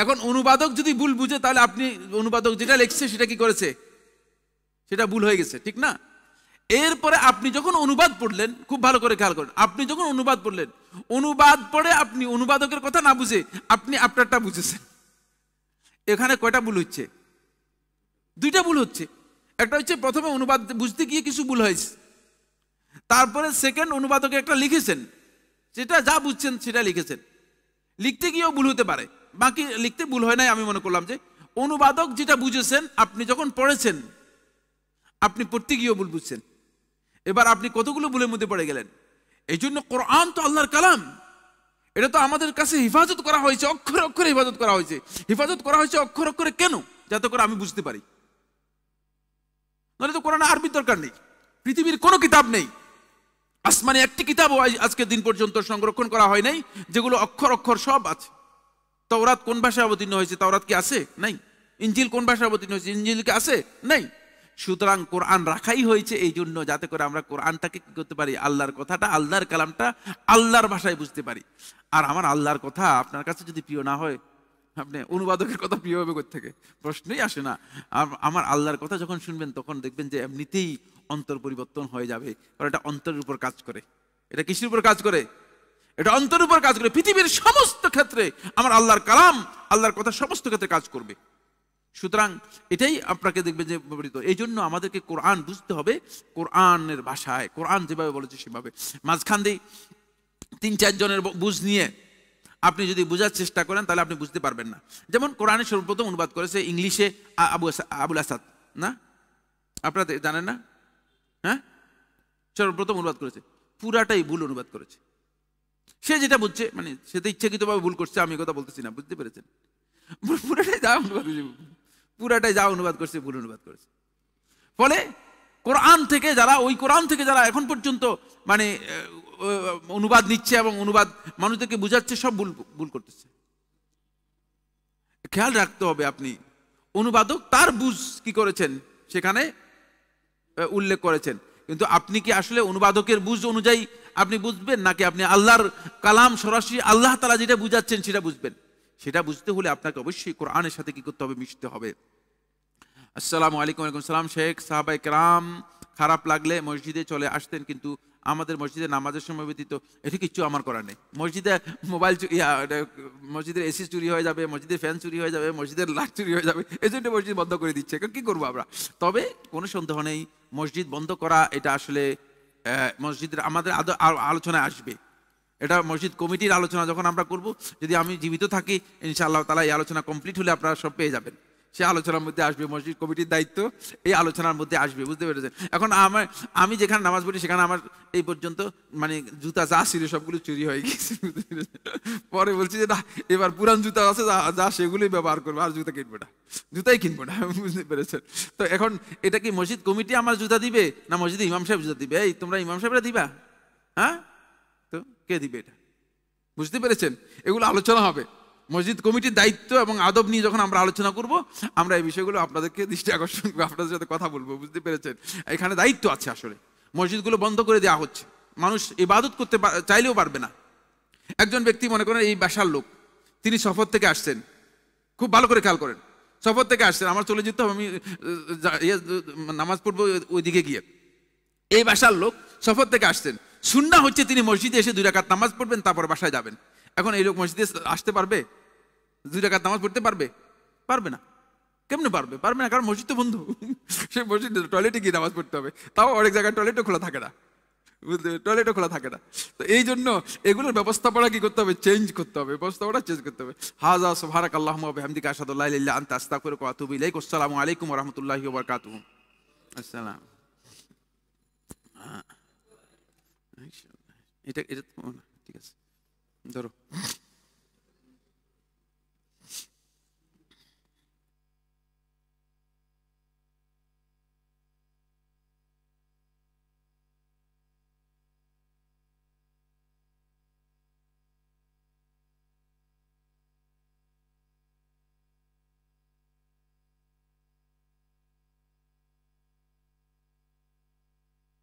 এখন অনুবাদক যদি ভুল বুঝে তাহলে আপনি অনুবাদক যেটা লিখছে সেটা কি করেছে, সেটা ভুল হয়ে গেছে, ঠিক না? এরপরে আপনি যখন অনুবাদ পড়লেন, খুব ভালো করে খেয়াল করেন, আপনি যখন অনুবাদ পড়লেন, অনুবাদ পড়ে আপনি অনুবাদকের কথা না বুঝে আপনি আপনারটা বুঝেছেন। এখানে কয়টা ভুল হচ্ছে? 2টা ভুল হচ্ছে। একটা হচ্ছে প্রথমে অনুবাদ বুঝতে গিয়ে কিছু ভুল হয়েছে, তারপরে সেকেন্ড অনুবাদকে একটা লিখেছেন, যেটা যা বুঝছেন সেটা লিখেছেন, লিখতে গিয়েও ভুল হতে পারে, বাকি লিখতে ভুল হয় নাই। আমি মনে করলাম যে অনুবাদক যেটা বুঝেছেন আপনি যখন পড়েছেন, আপনি পড়তে গিয়েও ভুল বুঝছেন। এবার আপনি কতগুলো ভুলের মধ্যে পড়ে গেলেন। এই জন্য কোরআন তো আল্লাহর কালাম, এটা তো আমাদের কাছে হেফাজত করা হয়েছে, অক্ষরে অক্ষরে হেফাজত করা হয়েছে। হেফাজত করা হয়েছে অক্ষর অক্ষরে কেন? যাতে করে আমি বুঝতে পারি। নাহলে তো কোরআনে আরবির দরকার নেই। পৃথিবীর কোনো কিতাব নেই, আসমানে একটি কিতাবও আজকের দিন পর্যন্ত সংরক্ষণ করা হয় নাই যেগুলো অক্ষর অক্ষর সব আছে। তাওরাত কোন ভাষায় অবতীর্ণ হয়েছে? তাওরাত কি আছে? নাই। ইনজিল কোন ভাষায় অবতীর্ণ হয়েছে? ইনজিল কি আছে? নাই। সুতরাং কোরআন রাখাই হয়েছে এই জন্য যাতে করে আমরা কোরআনটাকে কি করতে পারি, আল্লাহর কথাটা, আল্লাহর কালামটা আল্লাহর ভাষায় বুঝতে পারি। আর আমার আল্লাহর কথা আপনার কাছে যদি প্রিয় না হয়, আপনি অনুবাদকের কথা প্রিয় হবে কোত্থেকে? প্রশ্নই আসে না। আমার আল্লাহর কথা যখন শুনবেন তখন দেখবেন যে এমনিতেই অন্তর পরিবর্তন হয়ে যাবে, কারণ এটা অন্তরের উপর কাজ করে। এটা কিসের উপর কাজ করে? এটা অন্তরের উপর কাজ করে। পৃথিবীর সমস্ত ক্ষেত্রে আমার আল্লাহর কালাম, আল্লাহর কথা সমস্ত ক্ষেত্রে কাজ করবে। সুতরাং এটাই আপনাকে দেখবেন যে ব্যবহৃত। এই জন্য আমাদেরকে কোরআন বুঝতে হবে কোরআনের ভাষায়, কোরআন যেভাবে বলেছে সেভাবে। মাঝখান দিয়ে ৩-৪ জনের বুঝ নিয়ে আপনি যদি বোঝার চেষ্টা করেন তাহলে আপনি বুঝতে পারবেন না। যেমন কোরআনের সর্বপ্রথম অনুবাদ করেছে ইংলিশে আবুল আসাদ, না? আপনারা জানেন না? হ্যাঁ, সর্বপ্রথম অনুবাদ করেছে, পুরাটাই ভুল অনুবাদ করেছে। সে যেটা বুঝছে, মানে সে তো ইচ্ছাকৃতভাবে ভুল করছে, আমি কথা বলতেছি না, বুঝতে পেরেছেন? পুরাটাই যা অনুবাদ করছে, পুরাটাই যা অনুবাদ করছে ভুল অনুবাদ করেছে। ফলে কোরআন থেকে যারা, ওই কোরআন থেকে যারা এখন পর্যন্ত মানে অনুবাদ নিচ্ছে এবং অনুবাদ মানুষদেরকে বুঝাচ্ছে, সব ভুল করতেছে। খেয়াল রাখতে হবে, আপনি অনুবাদক তার বুঝ কি করেছেন সেখানে উল্লেখ করেছেন, কিন্তু আপনি কি আসলে অনুবাদকের বুঝ অনুযায়ী আপনি বুঝবেন, নাকি আপনি আল্লাহর কালাম সরাসরি আল্লাহ তাআলা যেটা বুঝাচ্ছেন সেটা বুঝবেন? সেটা বুঝতে হলে আপনাকে অবশ্যই কোরআনের সাথে কি করতে হবে, মিশতে হবে। আসসালামু আলাইকুম। ওয়ালাইকুম সালাম। শেখ সাহাবায়ে কেরাম খারাপ লাগলে মসজিদে চলে আসতেন, কিন্তু আমাদের মসজিদে নামাজের সময় ব্যতীত এটা কিচ্ছু আমার করার নেই। মসজিদে মোবাইল মসজিদের এসি চুরি হয়ে যাবে, মসজিদের ফ্যান চুরি হয়ে যাবে, মসজিদের লাইট চুরি হয়ে যাবে, এই জন্য মসজিদ বন্ধ করে দিচ্ছে। এখন কি করবো আমরা? তবে কোনো সন্দেহ নেই, মসজিদ বন্ধ করা এটা আসলে মসজিদের আমাদের আলোচনায় আসবে। এটা মসজিদ কমিটির আলোচনা যখন আমরা করব, যদি আমি জীবিত থাকি ইনশাআল্লাহ তাআলা এই আলোচনা কমপ্লিট হলে আপনারা সব পেয়ে যাবেন। সে আলোচনার মধ্যে আসবে, মসজিদ কমিটির দায়িত্ব এই আলোচনার মধ্যে আসবে, বুঝতে পেরেছেন? এখন আমি যেখানে নামাজ পড়ি সেখানে আমার এই পর্যন্ত মানে জুতা যা ছিল সবগুলো চুরি হয়ে গেছে। পরে বলছি যে না, এবার পুরান জুতা আছে যা সেগুলোই ব্যবহার করবো, আর জুতা কিনবো না, জুতাই কিনবো না, বুঝতে পেরেছেন? তো এখন এটা কি মসজিদ কমিটি আমার জুতা দিবে, না মসজিদে ইমাম সাহেব জুতা দিবে? এই তোমরা ইমাম সাহেবরা দিবা? হ্যাঁ, তো কে দিবে এটা? বুঝতে পেরেছেন? এগুলো আলোচনা হবে মসজিদ কমিটির দায়িত্ব এবং আদব নিয়ে যখন আমরা আলোচনা করব, আমরা এই বিষয়গুলো আপনাদেরকে দৃষ্টি আকর্ষণ করবো, আপনাদের সাথে কথা বলবো, বুঝতে পেরেছেন? এখানে দায়িত্ব আছে। আসলে মসজিদগুলো বন্ধ করে দেওয়া হচ্ছে, মানুষ ইবাদত করতে চাইলেও পারবে না। একজন ব্যক্তি মনে করেন এই বাসার লোক, তিনি সফর থেকে আসছেন, খুব ভালো করে খেয়াল করেন, সফর থেকে আসছেন, আমার চলে যেতে হবে, আমি নামাজ পড়বো ওইদিকে গিয়ে। এই বাসার লোক সফর থেকে আসছেন, সুন্নাহ হচ্ছে তিনি মসজিদে এসে 2 রাকাত নামাজ পড়বেন, তারপর বাসায় যাবেন। এখন এই লোক মসজিদে আসতে পারবে? 2 রাকাত নামাজ পড়তে পারবে? পারবে না। কেমনে পারবে? পারবে না, কারণ মসজিদ তো বন্ধ। সে মসজিদ টয়লেটে গিয়ে নামাজ পড়তে হবে, তাও অনেক জায়গায় টয়লেটও খোলা থাকে না, টয়লেটও খোলা থাকে না। তো এই জন্য এগুলোর ব্যবস্থাপনা কি করতে হবে? চেঞ্জ করতে হবে, ব্যবস্থাপনা চেঞ্জ করতে হবে। হাযা সুবহানাকাল্লাহুম্মা ওয়া বিহামদিকা আশহাদু আল্লা ইলাহা ইল্লা আনতা আস্তাগফিরুকা ওয়া আতুবু ইলাইক। আসসালামু আলাইকুম ওয়া রাহমাতুল্লাহি ওয়া বারাকাতুহু। আসসালাম। এটা ঠিক আছে, ধরো।